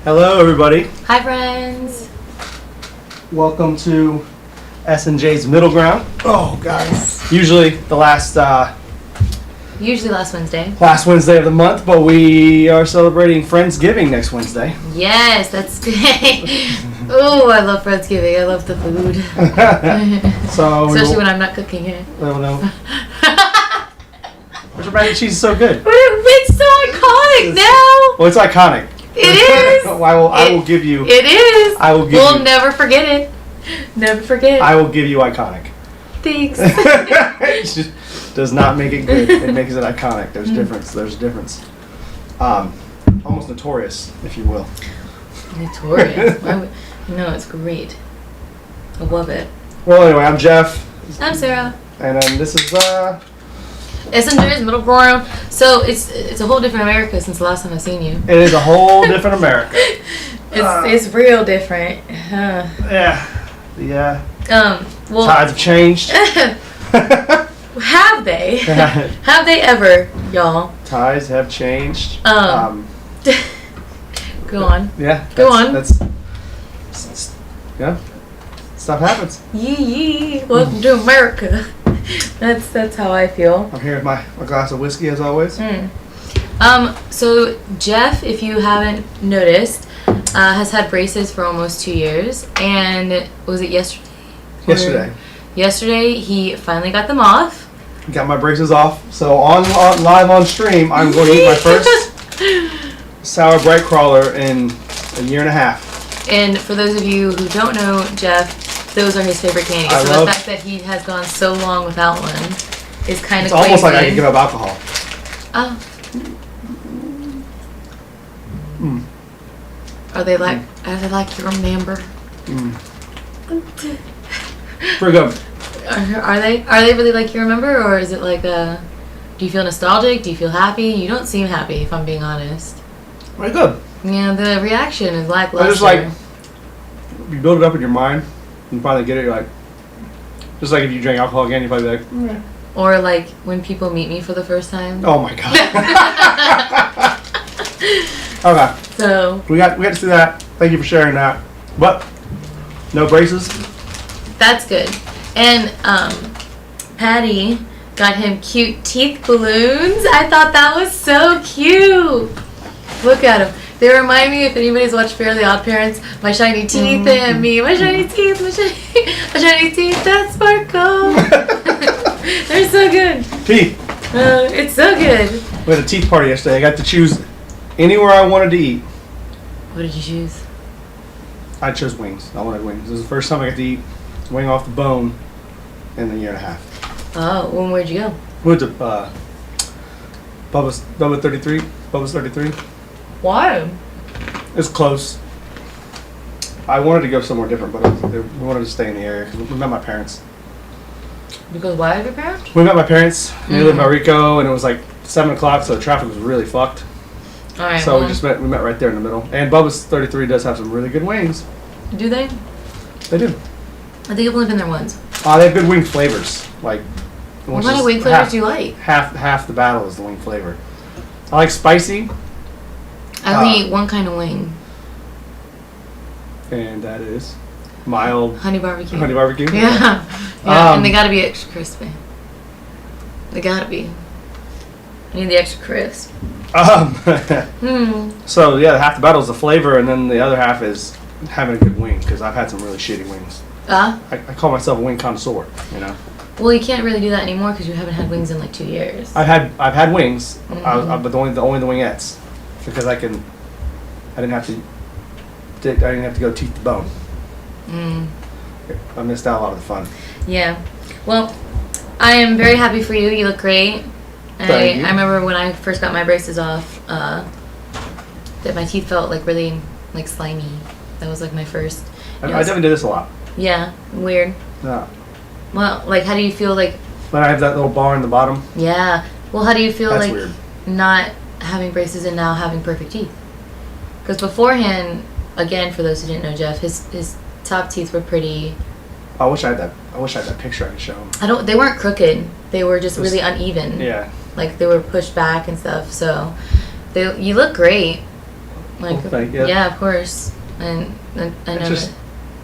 Hello, everybody. Hi, friends. Welcome to SnJs Middle Ground. Oh, guys. Yes. Usually the last Usually last Wednesday. Wednesday of the month, but we are celebrating Friendsgiving next Wednesday. Yes, that's great. Oh, I love Friendsgiving. I love the food. So Especially when I'm not cooking it. Oh no. But your mac and cheese is so good. But it's so iconic now. Well, it's iconic. It is. I will give you. It is. I will give We'll you. never forget it. Never forget. I will give you iconic. Thanks. It just does not make it good. It makes it iconic. There's difference. There's a difference. Almost notorious, if you will. Notorious. No, it's great. I love it. Well, anyway, I'm Jeff, I'm Sarah. and then this is SnJs Middle Ground. So it's a whole different America since the last time I've seen you. it is a whole different America. It's real different. Yeah. Well, Tides have changed. have they? Have they ever, y'all? Tides have changed. Go on. Yeah. Go on. Yeah. Stuff happens. Yee. Welcome to America. That's how I feel. I'm here with my glass of whiskey as always. So Jeff, if you haven't noticed, has had braces for almost 2 years, and was it yesterday? Yesterday, he finally got them off. Got my braces off. So on live on stream, I'm going to eat my first sour bright crawler in a year and a half. And for those of you who don't know Jeff, those are his favorite candies. So the fact that he has gone so long without one is kind of crazy. It's almost like I can give up alcohol. Oh. Are they like you remember? Pretty good. Are they really like you remember, or is it like do you feel nostalgic? Do you feel happy? You don't seem happy, if I'm being honest. Pretty good. Yeah, the reaction is lackluster. It's just like you build it up in your mind, and you finally get it. You're like, just like if you drink alcohol again, you probably be like, Or like when people meet me for the first time. oh my god. Okay. So we got to see that. Thank you for sharing that. But no braces. that's good. And Patty got him cute teeth balloons. I thought that was so cute. Look at them. They remind me, if anybody's watched Fairly Odd Parents, my shiny teeth and me. My shiny teeth, my shiny teeth that sparkle. They're so good. Teeth. It's so good. We had a teeth party yesterday. I got to choose anywhere I wanted to eat. What did you choose? I chose wings. I wanted wings. This was the first time I got to eat wing off the bone in a year and a half. Oh, well, where'd you go? We went to Bubba's 33. Bubba's 33. Why? It's close. I wanted to go somewhere different, but we wanted to stay in the area because we met my parents. Because why have your parents? We met my parents. They live in Marico, and it was like 7 o'clock, so the traffic was really fucked. All right. So we met right there in the middle. And Bubba's 33 does have some really good wings. Do they? They do. I think I've only been there once. They have good wing flavors. Like, What kind of wing flavors do you like? Half the battle is the wing flavor. I like spicy. I only eat one kind of wing. And that is mild Honey barbecue. Honey barbecue. Yeah. And they gotta be extra crispy. They gotta be. I need the extra crisp. So yeah, half the battle is the flavor, and then the other half is having a good wing. Because I've had some really shitty wings. I call myself a wing connoisseur. You know. Well, you can't really do that anymore because you haven't had wings in like 2 years. I've had wings, but only the wingettes, because I didn't have to go teeth to bone. I missed out a lot of the fun. Yeah. Well, I am very happy for you. You look great. Thank you. I remember when I first got my braces off, that my teeth felt like really like slimy. That was like my first. I definitely do this a lot. Yeah. Weird. Yeah. Well, like, how do you feel like? When I have that little bar in the bottom. Yeah. Well, how do you feel That's like weird. Not having braces and now having perfect teeth? Because beforehand, again, for those who didn't know Jeff, his top teeth were pretty. I wish I had that picture I could show him. They weren't crooked. They were just really uneven. Yeah. Like they were pushed back and stuff. So, you look great. Like, thank you. Yeah, of course. And I know Just,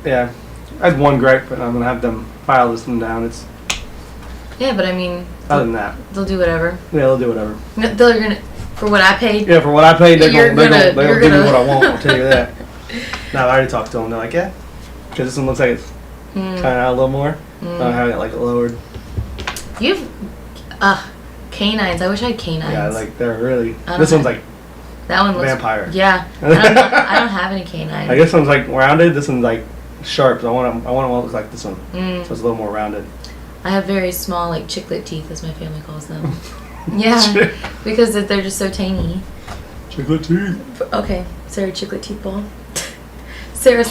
yeah. I had one gripe, but I'm going to have them file this one down. It's yeah, but I mean, other than that. they'll do whatever. Yeah, they'll do whatever. No, they're gonna for what I paid. Yeah, for what I paid, they're You're going to gonna- give me what I want. I'll tell you that. No, I already talked to them. They're like, yeah, because this one looks like it's kind of out a little more. I have it like lowered. You've canines. I wish I had canines. Yeah, like they're really. I This don't one's like that one looks vampire. Yeah, I don't have any canines. I guess this one's like rounded. This one's like sharp. So I want them to look like this one. So it's a little more rounded. I have very small, like chiclet teeth, as my family calls them. Yeah, because they're just so tiny. Chiclet teeth. Okay, Sarah, chiclet teeth ball. Sarah.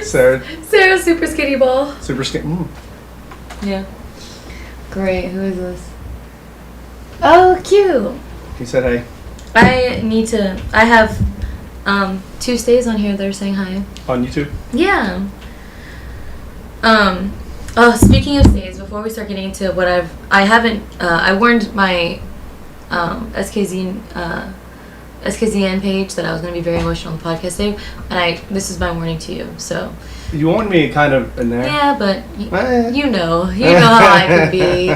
Sarah, super skinny ball. Super skinny. Yeah. Great. Who is this? Oh, cute. He said, "Hey." I have 2 stays on here that are saying hi. On YouTube. Yeah. Oh, speaking of stays, before we start getting into what I warned my SKZN page that I was going to be very emotional on the podcast today, and this is my warning to you. So. You warned me kind of in there. Yeah, but you know how I can be.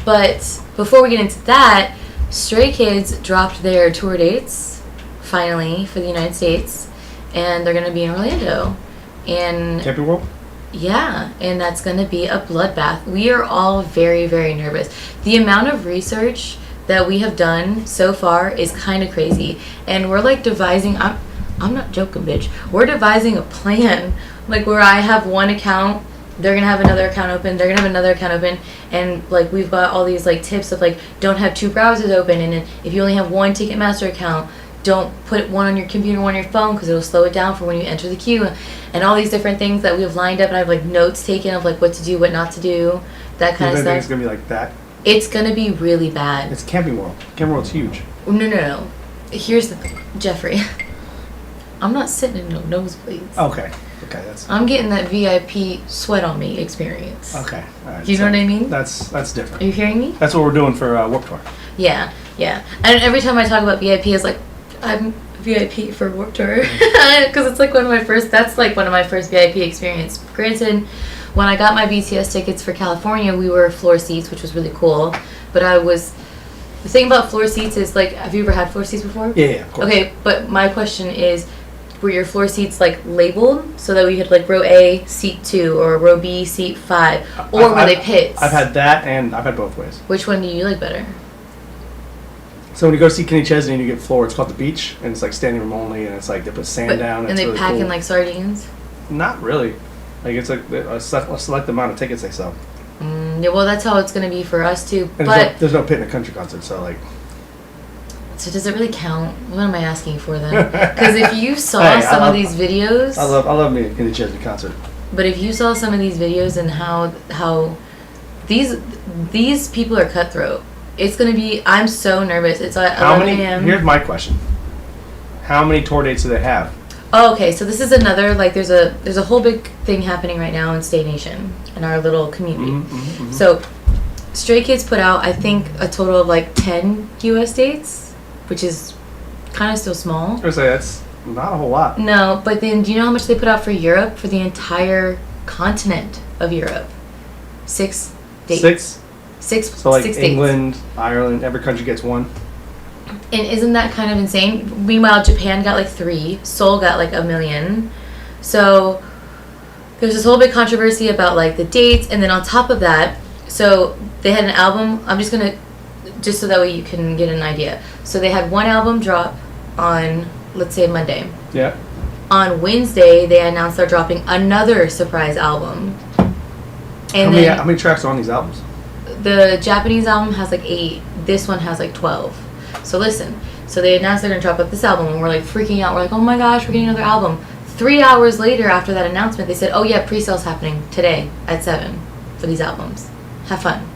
But before we get into that, Stray Kids dropped their tour dates finally for the United States, and they're going to be in Orlando. And Camping World? yeah, and that's going to be a bloodbath. We are all very, very nervous. The amount of research that we have done so far is kind of crazy, and we're like devising. I'm not joking, bitch. We're devising a plan, like where I have one account, they're gonna have another account open, they're gonna have another account open, and like we've got all these like tips of like don't have 2 browsers open, and then if you only have one Ticketmaster account, don't put one on your computer, one on your phone, because it'll slow it down for when you enter the queue, and all these different things that we have lined up, and I have like notes taken of like what to do, what not to do, that kind of stuff. It's gonna be like that. It's gonna be really bad. It's Camping World. Camping World's huge. No. Here's the thing, Jeffrey. I'm not sitting in no nosebleeds. Okay, that's. I'm getting that VIP sweat on me experience. Okay, all right. You know what I mean? That's different. Are you hearing me? That's what we're doing for Warped Tour. Yeah. And every time I talk about VIP, it's like I'm VIP for Warped Tour because it's like one of my first. That's like one of my first VIP experience. Granted, when I got my BTS tickets for California, we were floor seats, which was really cool. But the thing about floor seats is like, have you ever had floor seats before? Yeah, of course. Okay, but my question is, were your floor seats like labeled so that we had like row A, seat 2, or row B, seat 5, or were they pits? I've had that, and I've had both ways. Which one do you like better? So when you go see Kenny Chesney and you get floor, it's called the beach, and it's like standing room only, and it's like they put sand down. And they really pack cool. in like sardines? Not really. Like it's like a select amount of tickets they sell. Yeah, well, that's how it's going to be for us too. And but there's no pit in a country concert, so like. So does it really count? What am I asking for then? Because if you saw some of these videos, I love me a Kenny Chesney concert. But if you saw some of these videos and how these people are cutthroat, it's gonna be. I'm so nervous. It's at 11 a.m. Here's my question: how many tour dates do they have? Oh, okay. So this is another like there's a whole big thing happening right now in Stay Nation in our little community. Mm-hmm. So Stray Kids put out I think a total of like 10 U.S. dates, which is kind of still small. I was gonna say that's not a whole lot. No, but then do you know how much they put out for Europe, for the entire continent of Europe? 6 dates. 6. So like 6 England, dates. Ireland, every country gets one. And isn't that kind of insane? Meanwhile, Japan got like 3. Seoul got like 1 million. So there's this whole big controversy about like the dates, and then on top of that, so they had an album. I'm just gonna, just so that way you can get an idea. So they had one album drop on, let's say, Monday. Yeah. On Wednesday, they announced they're dropping another surprise album. And how many tracks are on these albums? The Japanese album has like 8. This one has like 12. So listen. So they announced they're going to drop up this album, and we're like freaking out. We're like, oh my gosh, we're getting another album. 3 hours later after that announcement, they said, oh yeah, pre-sale's happening today at 7 for these albums. Have fun.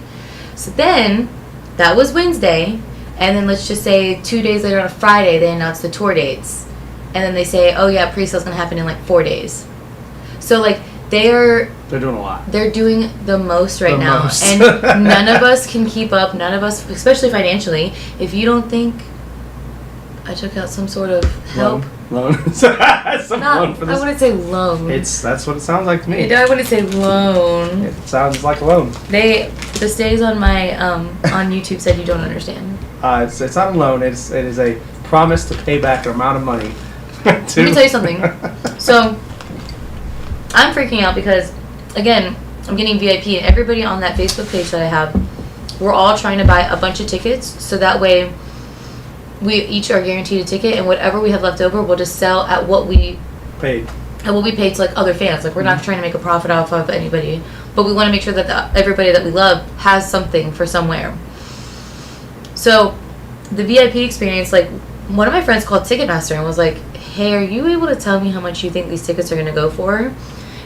So then, that was Wednesday, and then let's just say 2 days later on a Friday, they announced the tour dates. And then they say, oh yeah, pre-sale's going to happen in like 4 days. So like, They're doing a lot. They're doing the most right now. Most. And none of us can keep up. None of us, especially financially. If you don't think I took out some sort of help. Loan. Loan for this. I wouldn't say loan. That's what it sounds like to me. I wouldn't say loan. It sounds like a loan. The stays on my on YouTube said you don't understand. It's not a loan. It is a promise to pay back an amount of money. Let me tell you something. So I'm freaking out because, again, I'm getting VIP, and everybody on that Facebook page that I have, we're all trying to buy a bunch of tickets, so that way we each are guaranteed a ticket, and whatever we have left over, we'll just sell at what we paid. At what we paid to like other fans. Like, we're not trying to make a profit off of anybody, but we want to make sure that everybody that we love has something for somewhere. So the VIP experience, like, one of my friends called Ticketmaster and was like, hey, are you able to tell me how much you think these tickets are going to go for?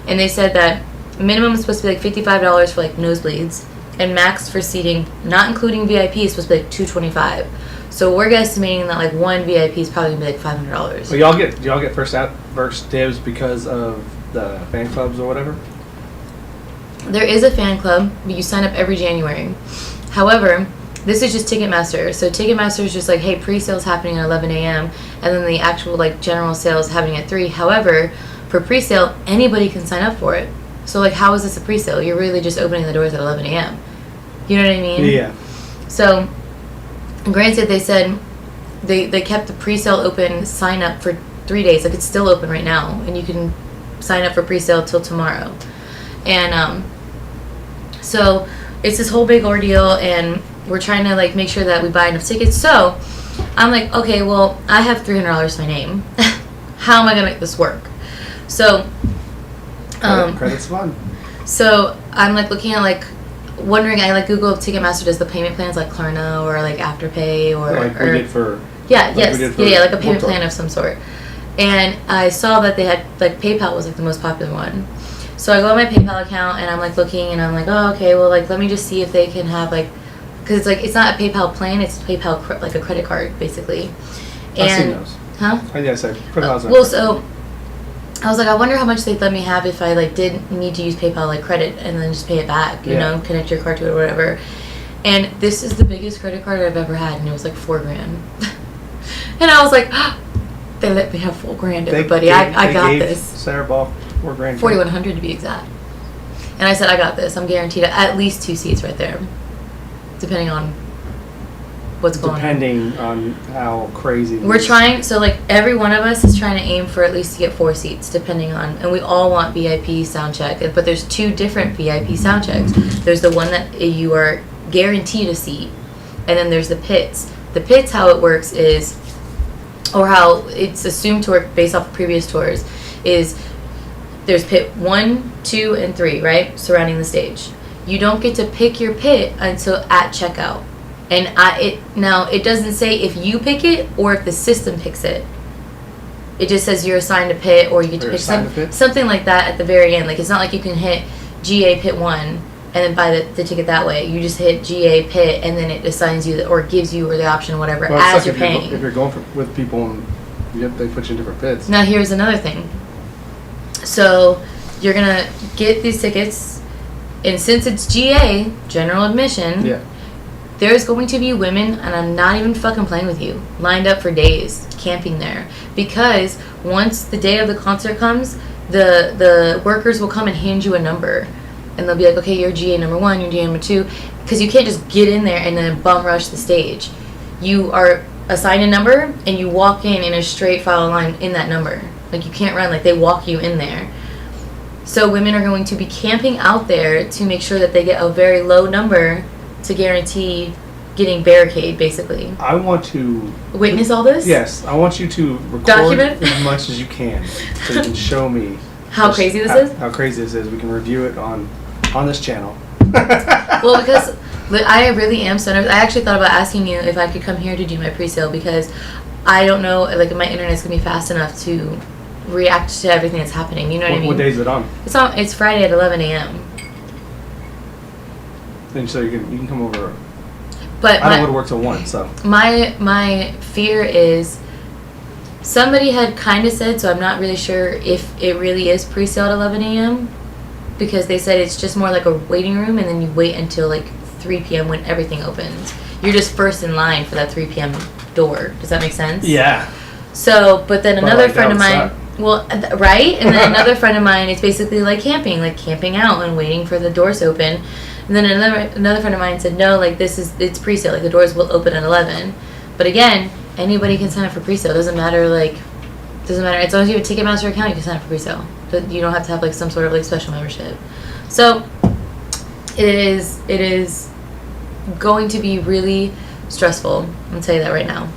And they said that minimum is supposed to be like $55 for like nosebleeds, and max for seating, not including VIP, is supposed to be like $225. So we're guesstimating that like one VIP is probably gonna be like $500. So y'all get first dibs because of the fan clubs or whatever? There is a fan club, but you sign up every January. However, this is just Ticketmaster. So Ticketmaster is just like, hey, pre-sale's happening at 11 a.m. and then the actual like general sales happening at 3. However, for pre-sale, anybody can sign up for it. So like, how is this a pre-sale? You're really just opening the doors at 11 a.m. You know what I mean? Yeah. So, granted, they said they kept the pre-sale open, sign up for 3 days. Like, it's still open right now, and you can sign up for pre-sale till tomorrow. And so it's this whole big ordeal, and we're trying to like make sure that we buy enough tickets. So I'm like, okay, well, I have $300 to my name. How am I gonna make this work? So credit's fun. So I'm like looking at like wondering. I like Google if Ticketmaster does the payment plans like Klarna or like Afterpay or like we did for like a payment plan of some sort. And I saw that they had like PayPal was like the most popular one. So I go on my PayPal account and I'm like looking and I'm like, oh, okay, well, like let me just see if they can have like, because it's like it's not a PayPal plan, it's PayPal like a credit card basically. And I've seen those. Huh? Yes, I put those. Well, so I was like, I wonder how much they'd let me have if I like did need to use PayPal like credit and then just pay it back, you know, connect your card to it or whatever. And this is the biggest credit card I've ever had, and it was like $4,000. And I was like, oh, they let me have $4,000, everybody. I got this. Sarah Ball $4,000. 4,100 to be exact. And I said, I got this. I'm guaranteed at least 2 seats right there, depending on what's going on. Depending on how crazy. We're trying, so like every one of us is trying to aim for at least to get 4 seats, depending on, and we all want VIP sound check, but there's 2 different VIP sound checks. There's the one that you are guaranteed a seat, and then there's the pits. The pits, how it works is, or how it's assumed to work based off of previous tours, is there's pit 1, 2, and 3, right, surrounding the stage. You don't get to pick your pit until at checkout. And it doesn't say if you pick it or if the system picks it. It just says you're assigned a pit or you get to pick something like that at the very end. Like, it's not like you can hit GA pit 1 and then buy the ticket that way. You just hit GA pit and then it assigns you or gives you the option, whatever, as you're paying. If you're going with people and they put you in different pits. Now here's another thing. So you're gonna get these tickets, and since it's GA, general admission, there's going to be women, and I'm not even fucking playing with you, lined up for days, camping there. Because once the day of the concert comes, the workers will come and hand you a number. And they'll be like, okay, you're GA number 1, you're GA number 2. Because you can't just get in there and then bum rush the stage. You are assigned a number, and you walk in a straight file line in that number. Like, you can't run, like, they walk you in there. So women are going to be camping out there to make sure that they get a very low number to guarantee getting barricade, basically. I want to witness all this? Yes, I want you to record document as much as you can, so you can show me how crazy this is. How crazy this is. We can review it on this channel. Well, because I really am so nervous. I actually thought about asking you if I could come here to do my pre-sale, because I don't know, like, if my internet's gonna be fast enough to react to everything that's happening. You know what I mean? What day is it on? It's Friday at 11 a.m. And so you can come over. But I don't want to work till 1, so. My fear is, somebody had kind of said, so I'm not really sure if it really is pre-sale at 11 a.m. because they said it's just more like a waiting room, and then you wait until like 3 p.m. when everything opens. You're just first in line for that 3 p.m. door. Does that make sense? Yeah. So, but then another like, friend of mine, right? And then another friend of mine, it's basically like camping out and waiting for the doors to open. And then another friend of mine said, no, like it's pre-sale, like the doors will open at 11. But again, anybody can sign up for pre-sale. Doesn't matter, as long as you have a Ticketmaster account, you can sign up for pre-sale. But you don't have to have like some sort of like special membership. So it is going to be really stressful. I'm gonna tell you that right now.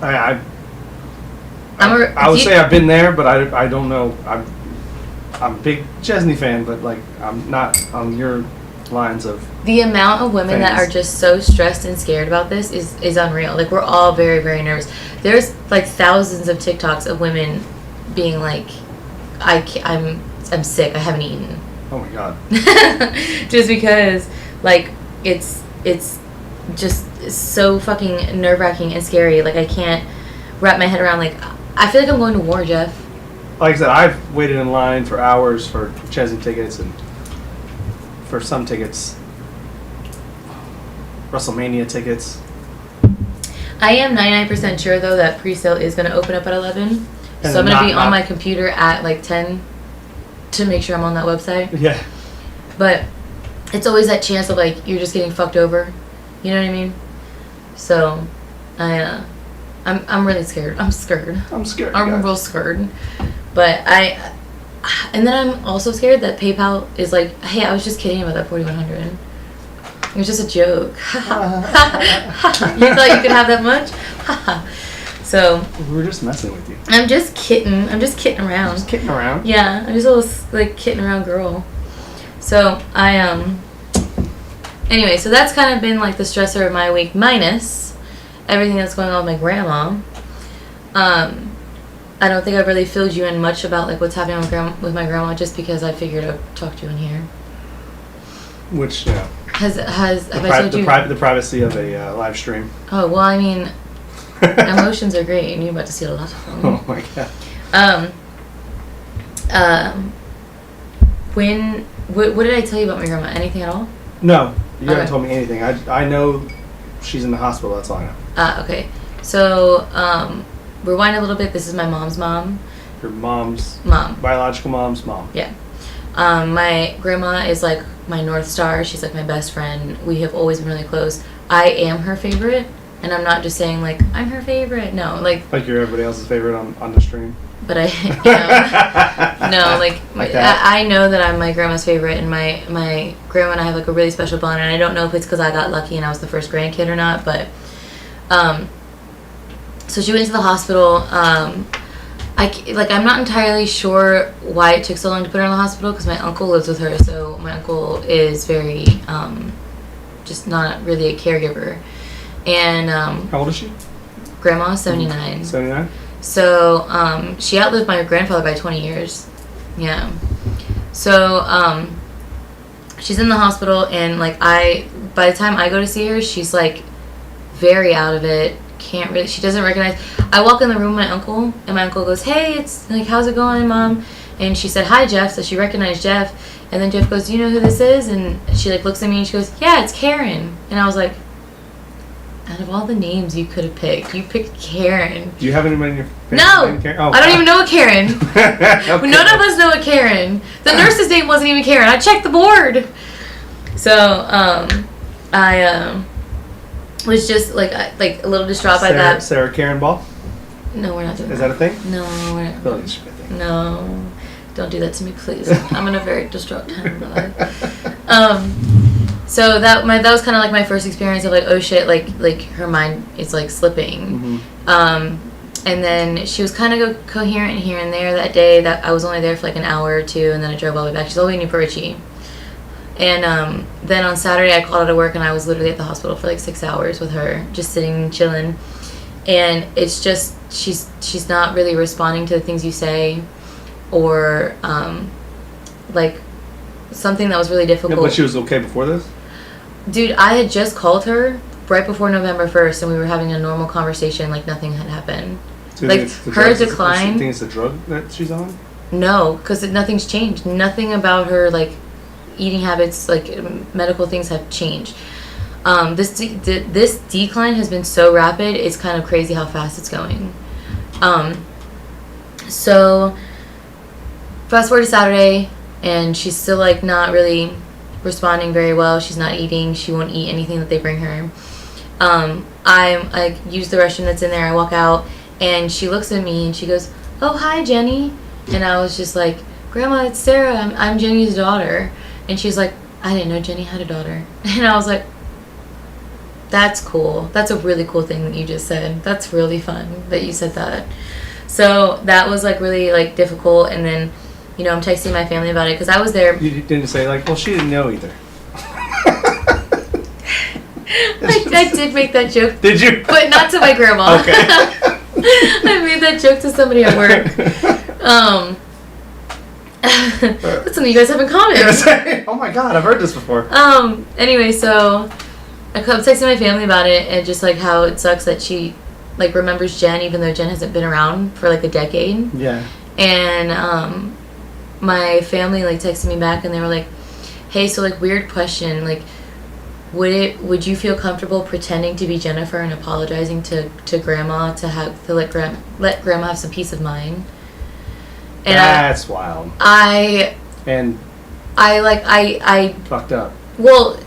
I would say I've been there, but I don't know. I'm a big Chesney fan, but like I'm not on your lines of. The amount of women that fans. are just so stressed and scared about this is unreal. Like, we're all very, very nervous. There's like thousands of TikToks of women being like, I'm sick. I haven't eaten. Oh my god. Just because like it's just so fucking nerve-wracking and scary. Like, I can't wrap my head around, like, I feel like I'm going to war, Jeff. Like I said, I've waited in line for hours for Chesney tickets and for some tickets, WrestleMania tickets. I am 99% sure, though, that pre-sale is going to open up at 11. And So I'm going to be on not- my computer at like 10 to make sure I'm on that website. Yeah. But it's always that chance of like you're just getting fucked over. You know what I mean? So I'm really scared. I'm scared. I'm scared. I'm guys. real scared. But and then I'm also scared that PayPal is like, hey, I was just kidding about that 4,100. It was just a joke. You thought you could have that much? So We were just messing with you. I'm just kidding. I'm just kidding around. Just kidding around. Yeah, I'm just a little like kidding around girl. So anyway, so that's kind of been like the stressor of my week, minus everything that's going on with my grandma. I don't think I've really filled you in much about like what's happening with my grandma, just because I figured I'd talk to you in here. Which, yeah. Have I told you? The privacy of a live stream. Oh, well, I mean, emotions are great, and you're about to see a lot of them. Oh my god. What did I tell you about my grandma? Anything at all? No, you haven't Okay. told me anything. I know she's in the hospital. That's all I know. Okay. So, rewind a little bit. This is my mom's mom. Your mom's Mom. biological mom's mom. Yeah. My grandma is like my North Star. She's like my best friend. We have always been really close. I am her favorite, and I'm not just saying like I'm her favorite. No, like Like you're everybody else's favorite on the stream. but no, like that. I know that I'm my grandma's favorite, and my grandma and I have like a really special bond, and I don't know if it's because I got lucky and I was the first grandkid or not, but so she went to the hospital. I'm not entirely sure why it took so long to put her in the hospital, because my uncle lives with her, so my uncle is very just not really a caregiver, and How old is she? grandma 79. 79. So, she outlived my grandfather by 20 years. Yeah. So, she's in the hospital, and, like, by the time I go to see her, she's, like, very out of it. She doesn't recognize. I walk in the room with my uncle, and my uncle goes, hey, it's, like, how's it going, Mom? And she said, hi, Jeff. So she recognized Jeff. And then Jeff goes, do you know who this is? And she, like, looks at me, and she goes, yeah, it's Karen. And I was like, out of all the names you could have picked, you picked Karen. Do you have anybody in your family No! named Karen? Oh, I don't even know a Karen. Okay. None of us know a Karen. The nurse's name wasn't even Karen. I checked the board. So, I was just like a little distraught by that. Sarah Karen Ball? No, we're not doing Is that a thing? No, we're I not. feel like it should be a thing. No. Don't do that to me, please. I'm in a very distraught time in my life. So that was kind of like my first experience of like, oh shit, like her mind is like slipping. Mm-hmm. And then she was kind of coherent here and there that day. That I was only there for like an hour or two, and then I drove all the way back. She's all the way in Newport Richie. And then on Saturday I called out of work, and I was literally at the hospital for like 6 hours with her, just sitting chilling. And it's just she's not really responding to the things you say, or like something that was really difficult. Yeah, but she was okay before this? Dude, I had just called her right before November 1st, and we were having a normal conversation like nothing had happened. Do you Like, think it's the her drugs- decline- Do you think it's the drug that she's on? No, because nothing's changed. Nothing about her, like, eating habits, like medical things have changed. This decline has been so rapid, it's kind of crazy how fast it's going. So fast forward to Saturday, and she's still like not really responding very well. She's not eating. She won't eat anything that they bring her. I use the restroom that's in there. I walk out, and she looks at me and she goes, "Oh, hi, Jenny." And I was just like, "Grandma, it's Sarah. I'm Jenny's daughter." And she's like, "I didn't know Jenny had a daughter." And I was like, "That's cool. That's a really cool thing that you just said. That's really fun that you said that." So that was like really like difficult. And then, I'm texting my family about it because I was there. You didn't say like, well, she didn't know either. I did make that joke. Did you? But not to my grandma. Okay. I made that joke to somebody at work. That's something you guys have in common. Oh my god, I've heard this before. Anyway, so I'm texting my family about it and just like how it sucks that she like remembers Jen even though Jen hasn't been around for like a decade. Yeah. And my family like texted me back and they were like, "Hey, so like weird question, like would you feel comfortable pretending to be Jennifer and apologizing to grandma to let grandma have some peace of mind?" And that's wild. I fucked up. Well,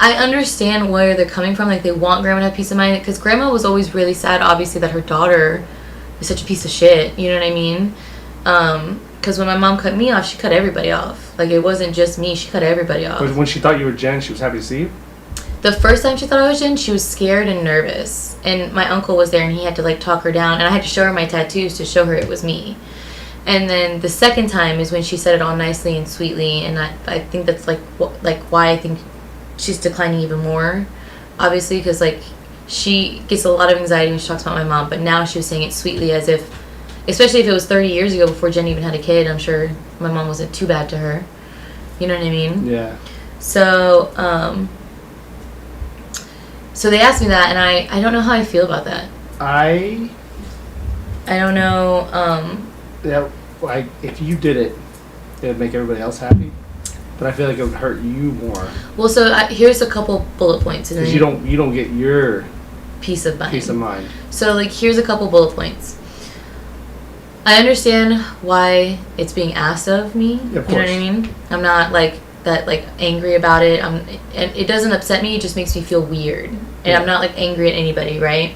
I understand where they're coming from. Like, they want grandma to have peace of mind because grandma was always really sad, obviously, that her daughter is such a piece of shit. You know what I mean? Because when my mom cut me off, she cut everybody off. Like, it wasn't just me. She cut everybody off. When she thought you were Jen, she was happy to see you? The first time she thought I was Jen, she was scared and nervous. And my uncle was there, and he had to, like, talk her down. And I had to show her my tattoos to show her it was me. And then the second time is when she said it all nicely and sweetly. And I think that's, like why I think she's declining even more, obviously, because like she gets a lot of anxiety when she talks about my mom, but now she was saying it sweetly as if, especially if it was 30 years ago before Jen even had a kid, I'm sure my mom wasn't too bad to her. You know what I mean? Yeah. So so they asked me that, and I don't know how I feel about that. I don't know. Yeah, like if you did it, it would make everybody else happy. But I feel like it would hurt you more. Well, so here's a couple bullet points. Because you don't get your peace of mind. Peace of mind. So like here's a couple bullet points. I understand why it's being asked of me. Yeah, of course. You know what I mean? I'm not like that like angry about it. And it doesn't upset me. It just makes me feel weird. And yeah. I'm not like angry at anybody, right?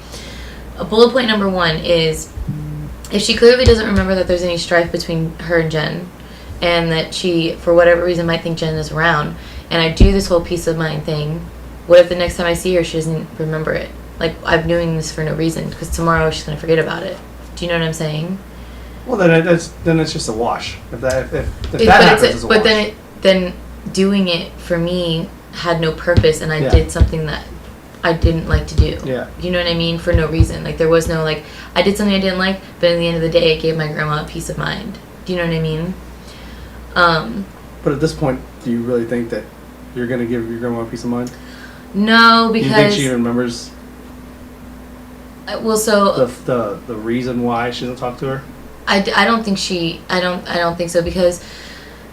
Bullet point number 1 is if she clearly doesn't remember that there's any strife between her and Jen, and that she, for whatever reason, might think Jen is around, and I do this whole peace of mind thing, what if the next time I see her, she doesn't remember it? Like, I'm doing this for no reason, because tomorrow she's going to forget about it. Do you know what I'm saying? Well, then it's just a wash. If that happens, it's a wash. But then doing it for me had no purpose, and I did something that I didn't like to do. Yeah. You know what I mean? For no reason. Like, there was no, like, I did something I didn't like, but at the end of the day, it gave my grandma a peace of mind. Do you know what I mean? But at this point, do you really think that you're going to give your grandma a peace of mind? No, because... Do you think she remembers well, so... the reason why she doesn't talk to her? I don't think she... I don't think so, because...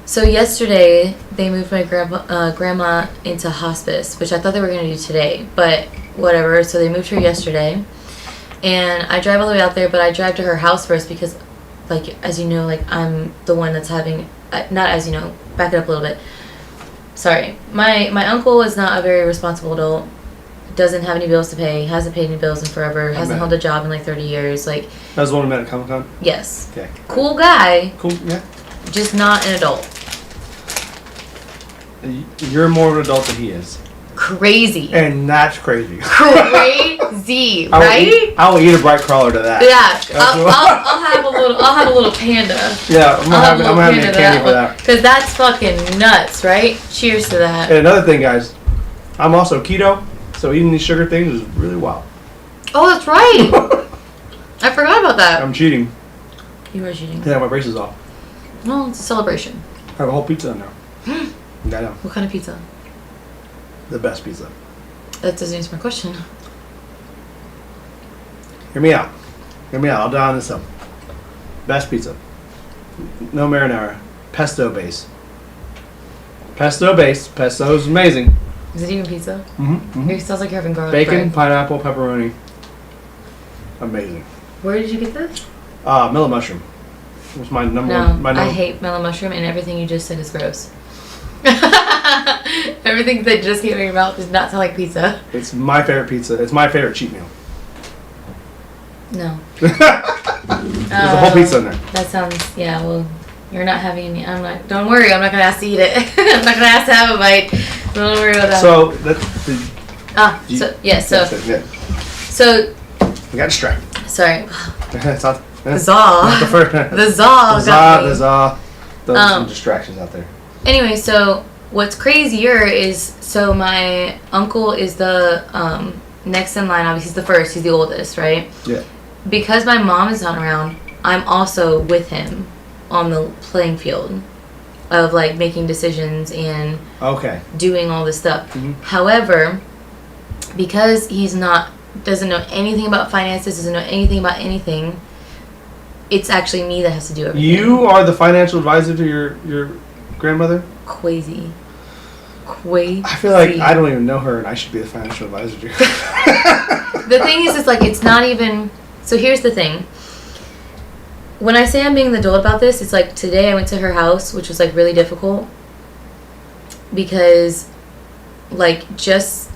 So yesterday, they moved my grandma into hospice, which I thought they were going to do today, but whatever. So they moved her yesterday, and I drive all the way out there, but I drive to her house first because, like, as you know, like, I'm the one that's having... not as you know, back it up a little bit. Sorry. My uncle is not a very responsible adult, doesn't have any bills to pay, hasn't paid any bills in forever, hasn't held a job in like 30 years. Like, that was the one we met at Comic-Con? Yes. Okay. Cool guy. Cool, yeah. Just not an adult. You're more of an adult than he is. Crazy. And that's crazy. Crazy, right? I will eat a bright crawler to that. Yeah, I'll have a little panda. Yeah, I'm gonna have a candy for that. Because that's fucking nuts, right? Cheers to that. And another thing, guys, I'm also keto, so eating these sugar things is really wild. Oh, that's right. I forgot about that. I'm cheating. You are cheating. Yeah, my braces off. No, it's a celebration. I have a whole pizza in there. Yeah, I know. What kind of pizza? The best pizza. That doesn't answer my question. Hear me out. I'll dial this up. Best pizza. No marinara. Pesto base. Pesto based. Pesto is amazing. Is it even pizza? Mm-hmm. It sounds like you're having garlic Bacon, bread. pineapple, pepperoni. Amazing. Where did you get this? Melon mushroom. Was my number No, one. I hate melon mushroom, and everything you just said is gross. Everything that just came out of your mouth does not sound like pizza. It's my favorite pizza. It's my favorite cheat meal. No. There's a whole pizza in there. That sounds, yeah, well, you're not having any. I'm not, don't worry, I'm not going to ask to eat it. I'm not going to ask to have a bite. Don't worry about that. So, that's the. So, I got distracted. sorry. It's not, The Zaw. the first. The Zaw got me. The Zaw. Those are some distractions out there. Anyway, so what's crazier is, so my uncle is the next in line. Obviously, he's the first. He's the oldest, right? Yeah. Because my mom is not around, I'm also with him on the playing field of like making decisions and doing all this stuff. Mm-hmm. However, because doesn't know anything about finances, doesn't know anything about anything, it's actually me that has to do everything. You are the financial advisor to your grandmother? Crazy. I feel like I don't even know her and I should be the financial advisor to her. The thing is, it's like, it's not even... So here's the thing. When I say I'm being the adult about this, it's like today I went to her house, which was like really difficult. Because, like, just...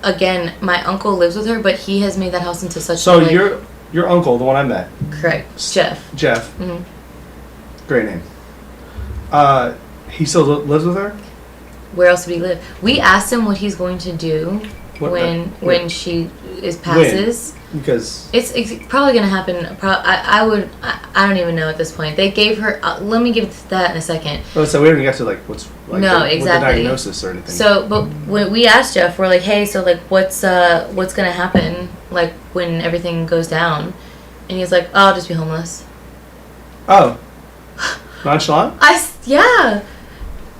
Again, my uncle lives with her, but he has made that house into such So like, your uncle, the one I met. Correct. Jeff. Mm-hmm. Great name. He still lives with her? Where else would he live? We asked him what he's going to do when she passes. Because it's probably going to happen. I don't even know at this point. They gave her. Let me give that in a second. Oh, so we haven't got to like what's like no the exactly diagnosis or anything. So, but when we asked Jeff, we're like, hey, so like, what's going to happen like when everything goes down? And he's like, oh, I'll just be homeless. Oh, nonchalant. Yeah.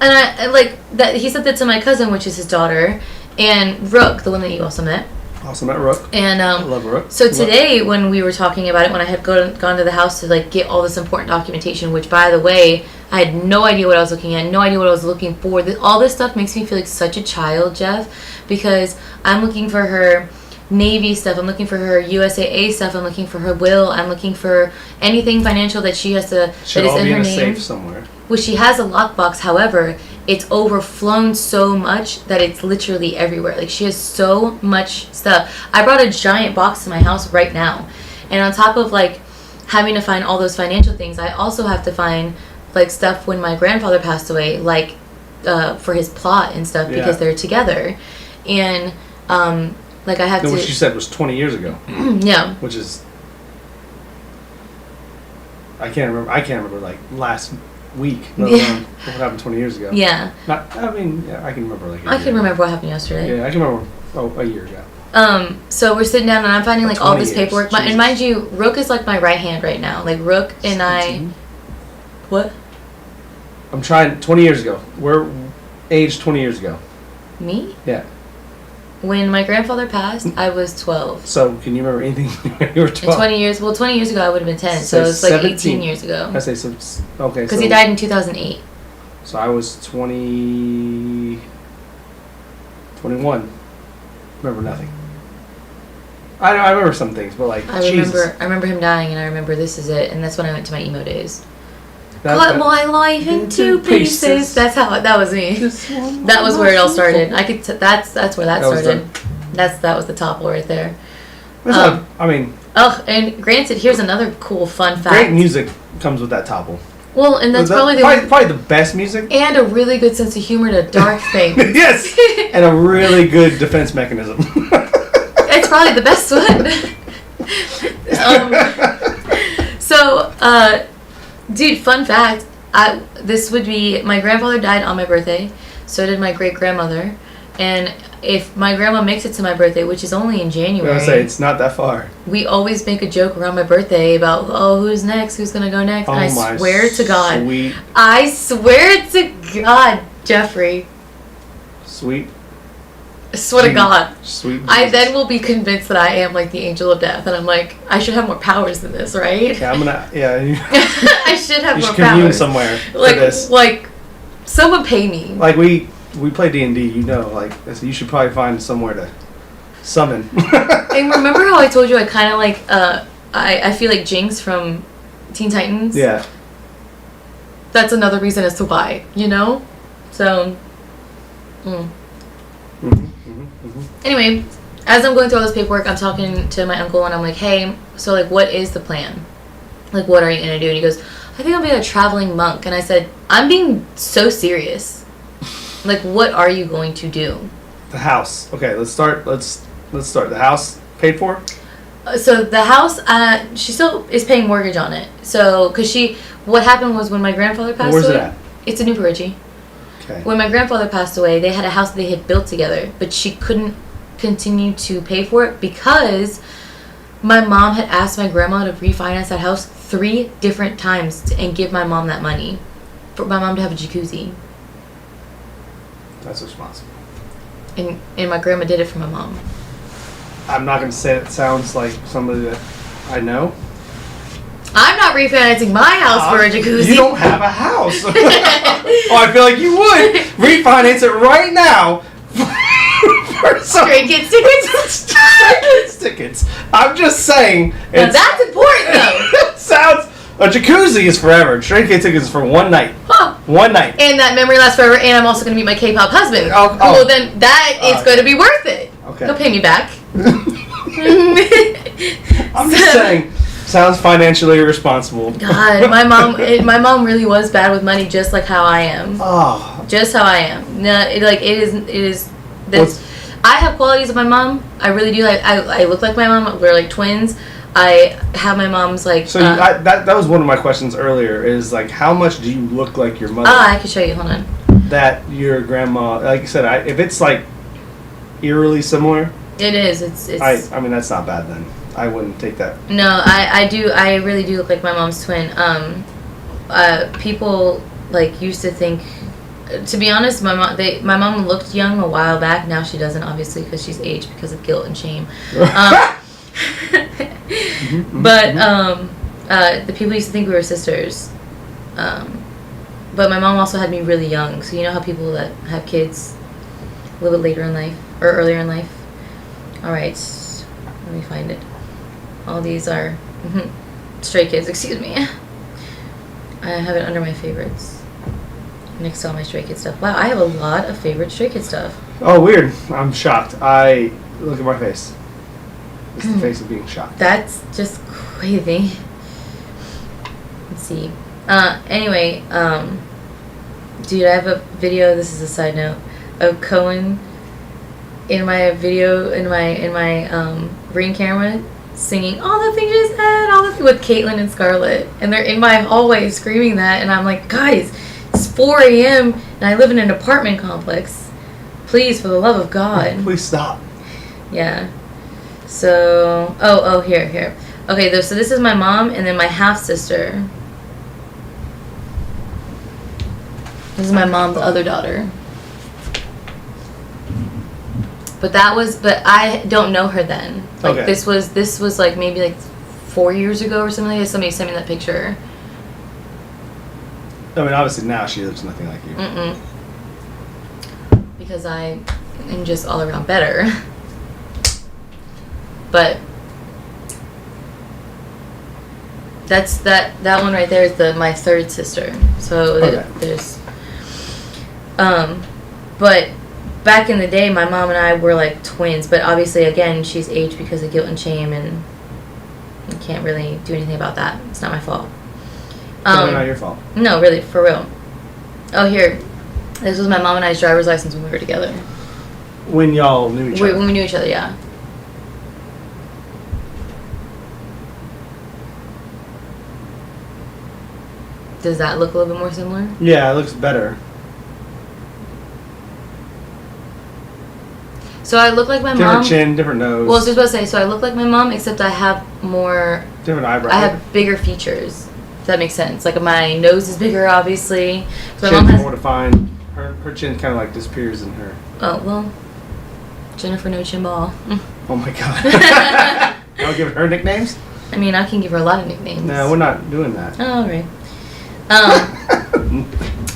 And I like that he said that to my cousin, which is his daughter, and Rook, the one that you also met. Also met Rook. And I love Rook. So today, when we were talking about it, when I had gone to the house to like get all this important documentation, which by the way, I had no idea what I was looking at, no idea what I was looking for. All this stuff makes me feel like such a child, Jeff, because I'm looking for her Navy stuff, I'm looking for her USAA stuff, I'm looking for her will, I'm looking for anything financial that she has to Should that is all in be her in a name. safe somewhere. Well, she has a lockbox, however, it's overflown so much that it's literally everywhere. Like, she has so much stuff. I brought a giant box to my house right now. And on top of, like, having to find all those financial things, I also have to find, like, stuff when my grandfather passed away, like, for his plot and stuff, because they're together. And, like, I have to... What she said was 20 years ago. Yeah. Which is... I can't remember, like, last week. Let alone what happened 20 years ago. Yeah. I can remember, like, I can remember what happened yesterday. Yeah, I can remember, a year ago. So we're sitting down and I'm finding, like, all this years. paperwork. And mind you, Rook is, like, my right hand right now. Like, Rook and I... What? I'm trying... 20 years ago. We're aged 20 years ago. Me? Yeah. When my grandfather passed, I was 12. So, can you remember anything when you were 12? And 20 years... Well, 20 years ago, I would have been 10. So, it's like 18 years ago. I say so... Okay, because he died in 2008. So, I was 21. Remember nothing. I remember some things, but like, I remember him dying, and I remember this is it, and that's when I went to my emo days. Cut my life into pieces. That was me. That was where it all started. That's where that started. That was the topple right there. And granted, here's another cool fun fact. Great music comes with that topple. Well, and that's probably the best music. And a really good sense of humor to dark things. Yes! And a really good defense mechanism. It's probably the best one. Dude, fun fact. This would be... My grandfather died on my birthday. So did my great-grandmother. And if my grandma makes it to my birthday, which is only in January... I was going to say, it's not that far. We always make a joke around my birthday about, who's next? Who's going to go next? And I swear to God. Sweet. I swear to God, Jeffrey. Sweet. I swear to God. Sweet. I then will be convinced that I am like the angel of death. And I'm like, I should have more powers than this, right? Yeah, I should have more powers. You should commune somewhere for this. Like, Someone pay me. Like we play D&D, you know, like so you should probably find somewhere to summon. And remember how I told you I kind of like I feel like Jinx from Teen Titans? Yeah. That's another reason as to why, you know? So, Anyway, as I'm going through all this paperwork, I'm talking to my uncle and I'm like, hey, so like what is the plan? Like what are you going to do? And he goes, I think I'll be a traveling monk. And I said, I'm being so serious. Like what are you going to do? The house. Okay, let's start. Let's start. The house paid for? So the house, she still is paying mortgage on it. So, what happened was when my grandfather passed Where's away. it at? It's in New Richie. Okay. When my grandfather passed away, they had a house that they had built together, but she couldn't continue to pay for it because my mom had asked my grandma to refinance that house 3 different times and give my mom that money for my mom to have a jacuzzi. That's responsible. And my grandma did it for my mom. I'm not going to say it sounds like somebody that I know. I'm not refinancing my house for a jacuzzi. You don't have a house. Oh, I feel like you would refinance it right now for some Stray Kids tickets. Stray Kids tickets. I'm just saying. Now that's important though. It sounds. A jacuzzi is forever. Stray Kids tickets is for one night. Huh. One night. And that memory lasts forever. And I'm also going to meet my K-pop husband. Oh. Well, then that is going to be worth it. Okay. He'll pay me back. I'm just saying. Sounds financially irresponsible. God, my mom really was bad with money, just like how I am. Oh. Just how I am. No, it is. I have qualities of my mom. I really do. I look like my mom. We're like twins. I have my mom's like. So that was one of my questions earlier. Is like, how much do you look like your mother? I can show you. Hold on. That your grandma, like you said, if it's like eerily similar. It is. It's. I mean, that's not bad then. I wouldn't take that. No, I do. I really do look like my mom's twin. People like used to think. To be honest, my mom looked young a while back. Now she doesn't, obviously, because she's aged because of guilt and shame. But the people used to think we were sisters. But my mom also had me really young. So you know how people that have kids a little bit later in life or earlier in life. All right, let me find it. All these are Stray Kids. Excuse me. I have it under my favorites. Next to all my Stray Kids stuff. Wow, I have a lot of favorite Stray Kids stuff. Oh, weird. I'm shocked. Look at my face. It's the face of being shocked. That's just crazy. Let's see. Anyway, dude, I have a video. This is a side note of Cohen in my video in my Ring camera singing all the things you said, with Caitlin and Scarlett, and they're in my hallway screaming that, and I'm like, guys, it's 4 a.m. and I live in an apartment complex. Please, for the love of God. Please stop. Yeah. So, here. Okay, so this is my mom and then my half-sister. This is my mom's other daughter. But I don't know her then. Like, okay. This was like maybe like 4 years ago or something like that. Somebody sent me that picture. I mean, obviously now she looks nothing like you. Mm-mm. Because I am just all around better. But that one right there is my third sister. So okay. There's but back in the day my mom and I were like twins, but obviously again she's aged because of guilt and shame, and you can't really do anything about that. It's not my fault. Not your fault. No, really, for real. Oh, here. This was my mom and I's driver's license when we were together. When y'all knew each other? When we knew each other, yeah. Does that look a little bit more similar? Yeah, it looks better. So I look like my mom. Different chin, different nose. Well, I was just about to say, so I look like my mom, except I have more... Different eyebrows. I have bigger features. If that makes sense. Like, my nose is bigger, obviously. So Chin's more defined. Her chin kind of like disappears in her. Oh, well. Jennifer No Chin Ball. Oh my god. I'll give her nicknames? I mean, I can give her a lot of nicknames. No, we're not doing that. Oh, all right.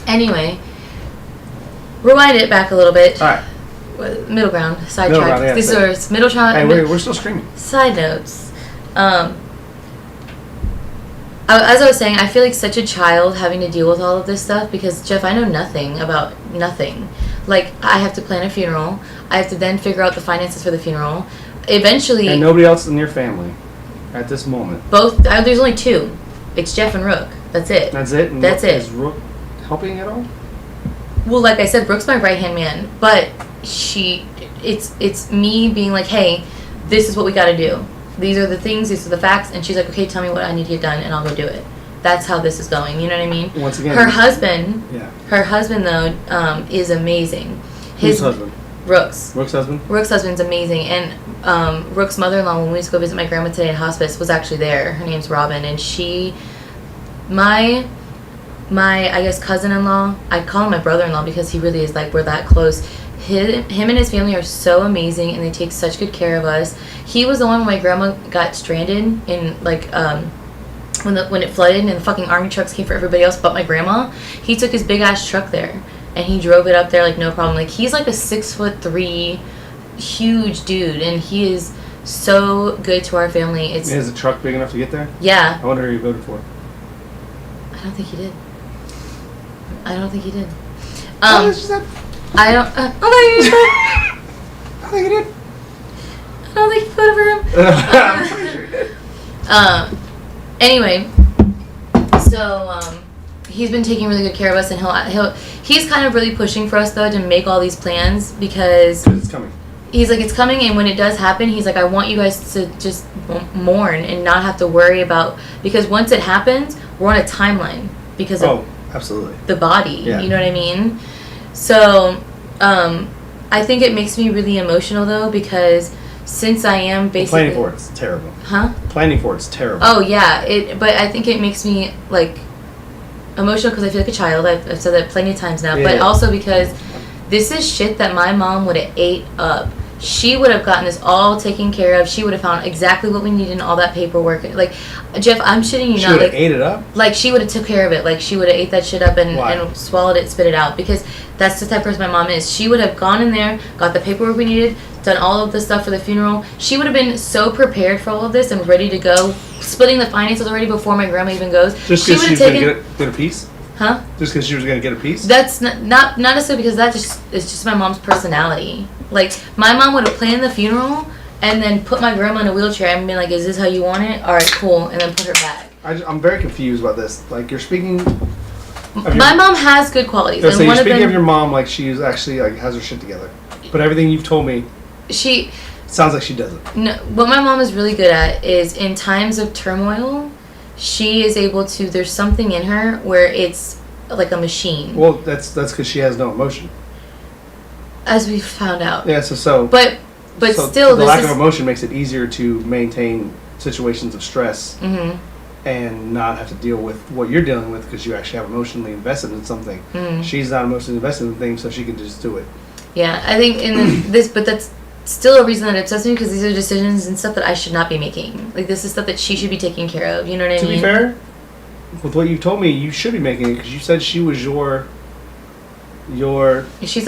Anyway, rewind it back a little bit. All right. Middle ground, Middle ground, sidetrack. yeah, These so- are middle ground. Hey, we're still streaming. Side notes. As I was saying, I feel like such a child having to deal with all of this stuff because, Jeff, I know nothing about nothing. Like, I have to plan a funeral. I have to then figure out the finances for the funeral. Eventually... And nobody else in your family at this moment. Both... there's only two. It's Jeff and Rook. That's it. That's it? And That's it. Is Rook helping at all? Well, like I said, Brooke's my right-hand man. But it's me being like, hey, this is what we got to do. These are the things, these are the facts, and she's like, okay, tell me what I need to get done, and I'll go do it. That's how this is going, you know what I mean? Once again... Her husband, though, is amazing. Whose husband? Rook's. Rook's husband? Rook's husband's amazing, and Rook's mother-in-law, when we used to go visit my grandma today in hospice, was actually there. Her name's Robin, and she... My, I guess, cousin-in-law, I call him my brother-in-law because he really is, like, we're that close. Him and his family are so amazing, and they take such good care of us. He was the one when my grandma got stranded in, like, when it flooded and the fucking army trucks came for everybody else but my grandma. He took his big-ass truck there, and he drove it up there, like, no problem. Like, he's, like, a 6'3", huge dude, and he is so good to our family. Is the truck big enough to get there? Yeah. I wonder who you voted for. I don't think he did. I don't think he did. I don't. I think he did. I don't think he voted for him. I'm pretty sure he did. Anyway, so he's been taking really good care of us, and he's kind of really pushing for us though to make all these plans because It's coming. he's like, it's coming, and when it does happen, he's like, I want you guys to just mourn and not have to worry about, because once it happens, we're on a timeline because of absolutely the body. Yeah. You know what I mean? So, I think it makes me really emotional though because since I am basically planning for it's terrible. Huh? Planning for it's terrible. Oh yeah, but I think it makes me like emotional because I feel like a child. I've said that plenty of times now, but also because this is shit that my mom would have ate up. She would have gotten this all taken care of. She would have found exactly what we needed and all that paperwork. Like, Jeff, I'm shitting you she not. She would have like, ate it up? Like, she would have took care of it. Like, she would have ate that shit up and swallowed it, spit it out. Because that's the type of person my mom is. She would have gone in there, got the paperwork we needed, done all of the stuff for the funeral. She would have been so prepared for all of this and ready to go, splitting the finances already before my grandma even goes. Just because she was going to get a piece? Huh? Just because she was going to get a piece? That's not necessarily because it's just my mom's personality. Like, my mom would have planned the funeral and then put my grandma in a wheelchair and been like, is this how you want it? All right, cool. And then put her back. I'm very confused about this. Like, you're speaking... My mom has good qualities. So you're speaking of your mom like she's actually, like, has her shit together. But everything you've told me... sounds like she doesn't. No, what my mom is really good at is in times of turmoil, she is able to... There's something in her where it's like a machine. Well, that's because she has no emotion. As we found out. Yeah, so... But still... The lack of emotion makes it easier to maintain situations of stress and not have to deal with what you're dealing with because you actually have emotionally invested in something. She's not emotionally invested in things, so she can just do it. Yeah, I think in this... But that's still a reason that upsets me because these are decisions and stuff that I should not be making. Like, this is stuff that she should be taking care of. You know what I mean? To be fair, with what you told me, you should be making it because you said she was your she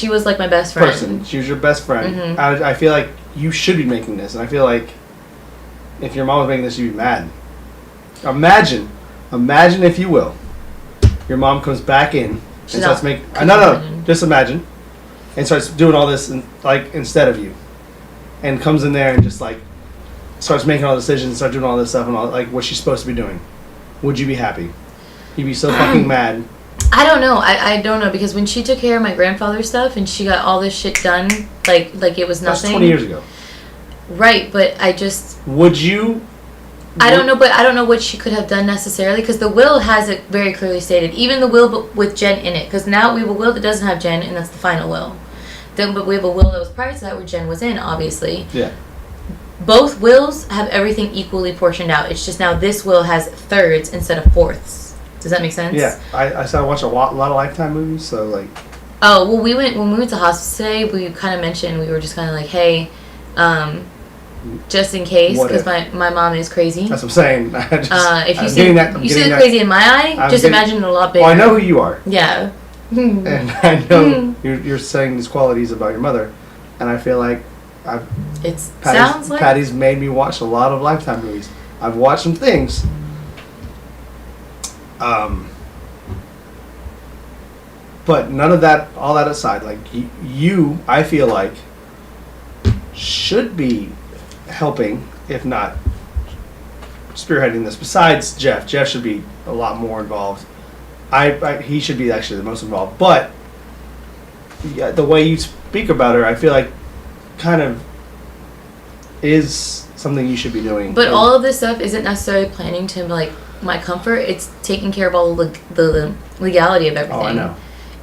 was like my best friend. Person. She was your best friend. I feel like you should be making this, and I feel like if your mom was making this, you'd be mad. Imagine if you will, your mom comes back in and starts making. Just imagine, and starts doing all this instead of you, and comes in there and just like starts making all the decisions, start doing all this stuff and all like what she's supposed to be doing. Would you be happy? You'd be so fucking mad. I don't know. I don't know because when she took care of my grandfather's stuff and she got all this shit done, like it was nothing. That's 20 years ago. Right, but I just... Would you... I don't know, but I don't know what she could have done necessarily because the will has it very clearly stated. Even the will with Jen in it. Because now we have a will that doesn't have Jen and that's the final will. But we have a will that was prior to that where Jen was in, obviously. Yeah. Both wills have everything equally portioned out. It's just now this will has thirds instead of fourths. Does that make sense? Yeah, I watched a lot of Lifetime movies, so like. Oh well, when we went to hospice today, we kind of mentioned we were just kind of like, hey, just in case, because my mom is crazy. That's what I'm saying. If you see the crazy in my eye, just imagine it a lot bigger. Well, I know who you are. Yeah, And I know you're saying these qualities about your mother, and I feel like Patty's made me watch a lot of Lifetime movies. I've watched some things. But none of that, all that aside, like you, I feel like, should be helping, if not spearheading this. Besides Jeff should be a lot more involved. He should be actually the most involved. But the way you speak about her, I feel like kind of is something you should be doing. But all of this stuff isn't necessarily planning to like my comfort. It's taking care of all the legality of everything. Oh, I know.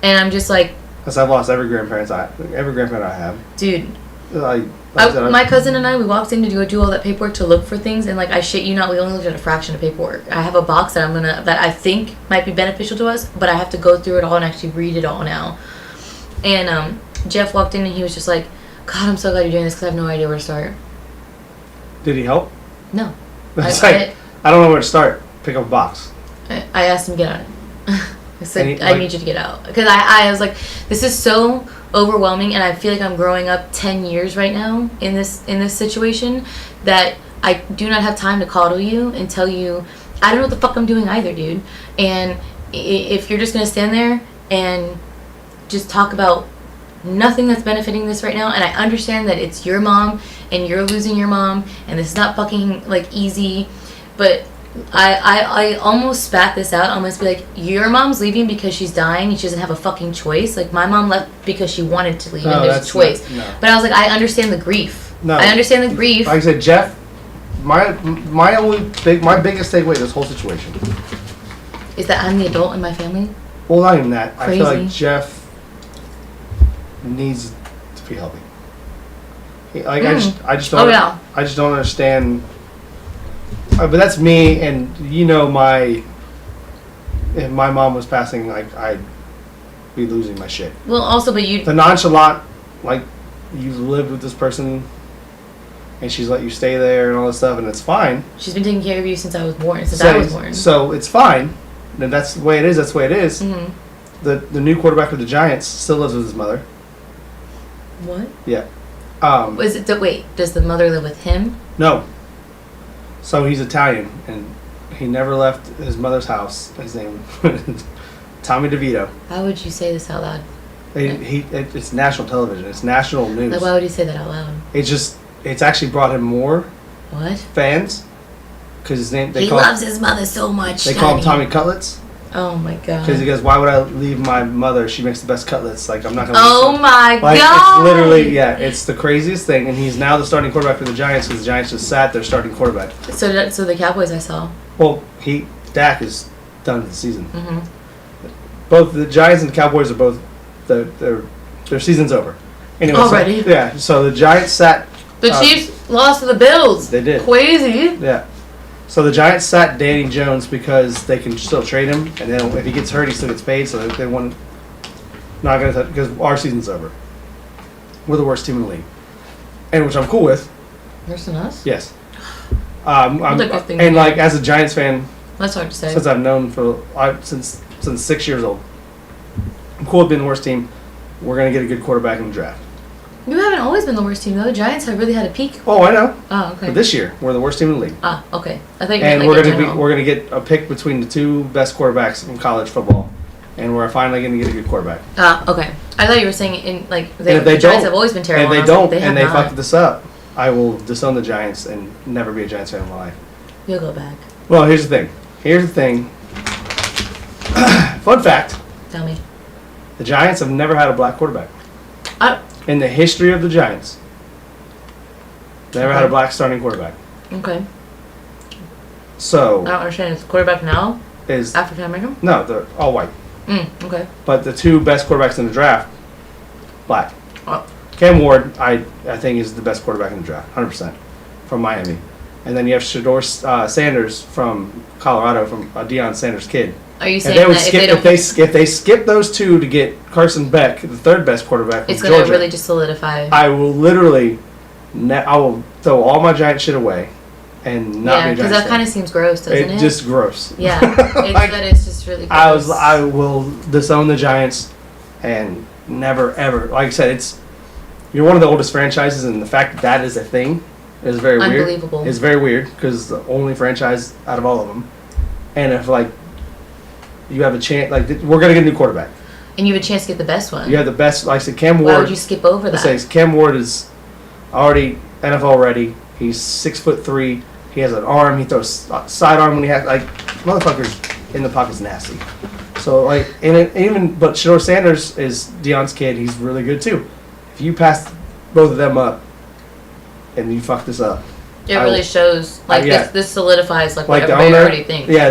And I'm just like, because I've lost every grandparent I have. Dude. My cousin and I, we walked in to go do all that paperwork to look for things, and like I shit you not, we only looked at a fraction of paperwork. I have a box that I think might be beneficial to us, but I have to go through it all and actually read it all now. And Jeff walked in and he was just like, God, I'm so glad you're doing this because I have no idea where to start. Did he help? No. I don't know where to start. Pick up a box. I asked him to get on it. I said, I need you to get out. Because I was like, this is so overwhelming, and I feel like I'm growing up 10 years right now in this situation that I do not have time to coddle you and tell you I don't know what the fuck I'm doing either, dude. And if you're just going to stand there and just talk about nothing that's benefiting this right now, and I understand that it's your mom and you're losing your mom and this is not fucking like easy, but I almost spat this out. I almost be like, your mom's leaving because she's dying and she doesn't have a fucking choice. Like, my mom left because she wanted to leave and there's a choice. No. But I was like, I understand the grief. No. I understand the grief. Like I said, Jeff, my biggest takeaway of this whole situation is that I'm the adult in my family. Well, not even that. Crazy. I feel like Jeff needs to be healthy. Like I just don't. I just don't understand. But that's me, and if my mom was passing, like, I'd be losing my shit. Well, also, but the nonchalant, like, you lived with this person, and she's let you stay there and all this stuff, and it's fine. She's been taking care of you since I was born. I was born. So it's fine. And that's the way it is. That's the way it is. Mm-hmm. The new quarterback of the Giants still lives with his mother. What? Yeah. Wait, does the mother live with him? No. So he's Italian, and he never left his mother's house. His name Tommy DeVito. Why would you say this out loud? It's national television. It's national news. Like, why would you say that out loud? It's actually brought him more fans. Because his name, he loves his mother so much. They call him Tommy Cutlets. Oh my god. Because he goes, why would I leave my mother? She makes the best cutlets. Like, I'm not gonna. Oh my god. It's literally, it's the craziest thing. And he's now the starting quarterback for the Giants because the Giants just sat their starting quarterback. So the Cowboys I saw. Well, Dak is done for the season. Mm-hmm. Both the Giants and the Cowboys are both their season's over. Anyway, already. So the Giants sat. The Chiefs lost to the Bills. They did. Crazy. Yeah. So the Giants sat Danny Jones because they can still trade him, and then if he gets hurt, he still gets paid. So they want not going to because our season's over. We're the worst team in the league, and which I'm cool with. Worse than us? Yes. And like as a Giants fan, that's hard to say. Since I've known since 6 years old, I'm cool with being the worst team. We're going to get a good quarterback in the draft. You haven't always been the worst team though. The Giants have really had a peak. Oh, I know. Oh, okay. But this year, we're the worst team in the league. Ah, okay. I thought you meant we're gonna get a pick between the two best quarterbacks in college football, and we're finally gonna get a good quarterback. Ah, okay. I thought you were saying the Giants have always been terrible. And they fucked this up, I will disown the Giants and never be a Giants fan in my life. You'll go back. Well, here's the thing. Fun fact. Tell me. The Giants have never had a black quarterback. In the history of the Giants, they never had a black starting quarterback. Okay. So. I don't understand. Is the quarterback now African American? No, they're all white. Okay. But the two best quarterbacks in the draft, black. Oh. Cam Ward, I think, is the best quarterback in the draft, 100%, from Miami. And then you have Shedeur Sanders from Colorado, from Deion Sanders' kid. Are you saying if they skip those two to get Carson Beck, the third best quarterback from Georgia, it's going to really just solidify. I will literally, I will throw all my Giant shit away, and not be a Giants fan. Because that kind of seems gross, doesn't it? It's just gross. Yeah, it's just really gross. I will disown the Giants and never ever, like I said, you're one of the oldest franchises, and the fact that is a thing is very weird. Unbelievable. It's very weird because the only franchise out of all of them, and if like you have a chance, like we're gonna get a new quarterback, and you have a chance to get the best one. You have the best. Like I said, Cam Ward. Why would you skip over that? Cam Ward is already NFL ready. He's 6'3". He has an arm. He throws sidearm when he has motherfuckers in the pocket's nasty. So like, but Shador Sanders is Deion's kid. He's really good too. If you pass both of them up, and you fuck this up, it really shows. Like this solidifies like what the everybody owner, already thinks. Yeah,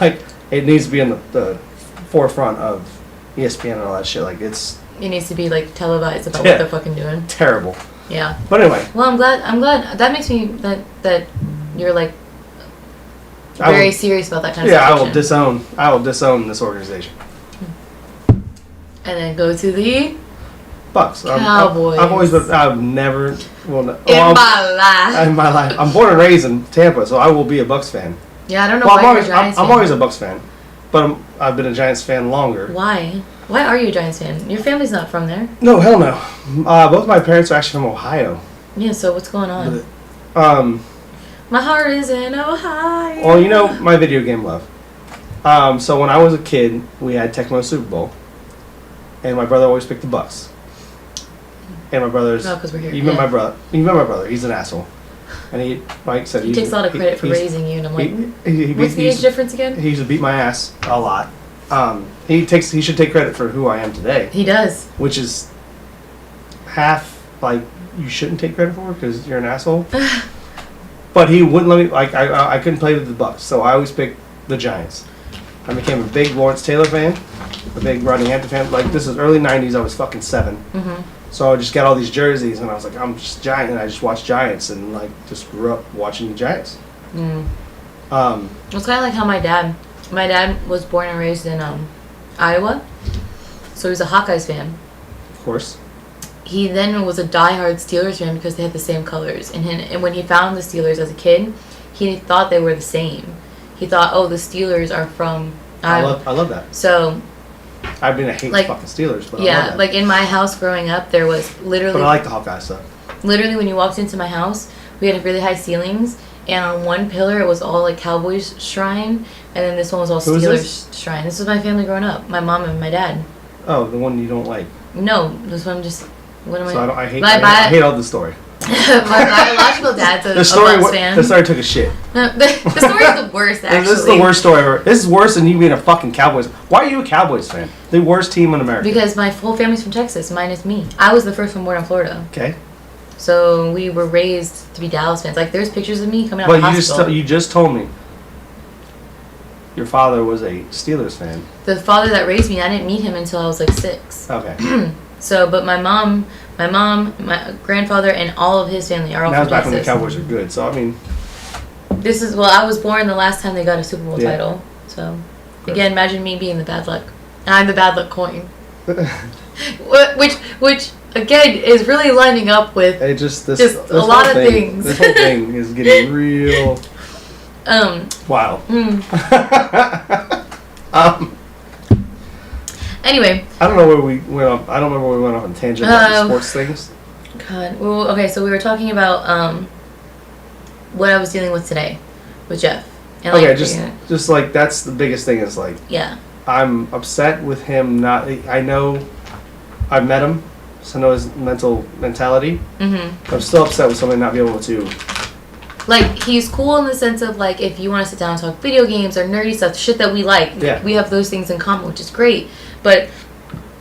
like it needs to be in the forefront of ESPN and all that shit. Like it needs to be like televised about what they're fucking doing. Terrible. Yeah. But anyway. Well, I'm glad that makes me that you're like very serious about that kind of stuff. Yeah, I will disown this organization. And then go to the Bucks. Cowboys. I've never in my life. I'm born and raised in Tampa, so I will be a Bucks fan. Yeah, I don't know why you're a Giants fan. I'm always a Bucks fan, but I've been a Giants fan longer. Why? Why are you a Giants fan? Your family's not from there. No, hell no. Both my parents are actually from Ohio. Yeah, so what's going on? My heart is in Ohio. Well, you know my video game love. So when I was a kid, we had Tecmo Super Bowl, and my brother always picked the Bucks. And my brother's. Oh, because we're here. You met my brother. You met my brother. He's an asshole. And he, like I said, he takes a lot of credit for raising you, and I'm like, what's the age difference again? He used to beat my ass a lot. He should take credit for who I am today. He does. Which is half like you shouldn't take credit for because you're an asshole. But he wouldn't let me. Like I couldn't play with the Bucks, so I always picked the Giants. I became a big Lawrence Taylor fan, a big Rodney Hampton fan. Like this is early '90s. I was fucking 7. Mm-hmm. So I just got all these jerseys, and I was like, I'm just Giant, and I just watched Giants, and like just grew up watching the Giants. Mm. It's kind of like how my dad was born and raised in Iowa, so he was a Hawkeyes fan. Of course. He then was a diehard Steelers fan because they had the same colors, and when he found the Steelers as a kid, he thought they were the same. He thought, oh, the Steelers are from Iowa. I love that. So. I mean, I hate the fucking Steelers, but I love that. Like in my house growing up, there was literally. But I like the Hawkeye stuff. Literally, when you walked into my house, we had really high ceilings, and on one pillar it was all like Cowboys shrine, and then this one was all Steelers shrine. This was my family growing up, my mom and my dad. Oh, the one you don't like? No, this one just. What am so I hate all the story. My biological dad's a Bucks fan. The story took a shit. The story is the worst, actually. This is the worst story ever. This is worse than you being a fucking Cowboys. Why are you a Cowboys fan? The worst team in America. Because my whole family's from Texas, minus me. I was the first one born in Florida. Okay. So we were raised to be Dallas fans. Like, there's pictures of me coming out of the hospital. You just told me your father was a Steelers fan. The father that raised me, I didn't meet him until I was like 6. Okay. So, but my mom, my grandfather, and all of his family are all from Texas. That was back when the Cowboys were good, so I mean. I was born the last time they got a Super Bowl title. So, again, imagine me being the bad luck. And I'm the bad luck coin. which again, is really lining up with this a lot of things. This whole thing is getting real wild. Anyway. I don't know where we went off. I don't remember where we went off on tangent about sports things. God. Well, okay, so we were talking about what I was dealing with today with Jeff. And, okay, just like that's the biggest thing is like. Yeah. I'm upset with him not. I know, I've met him, so I know his mentality. Mm-hmm. I'm still upset with somebody not being able to. Like, he's cool in the sense of, like, if you want to sit down and talk video games or nerdy stuff, shit that we like, we have those things in common, which is great. But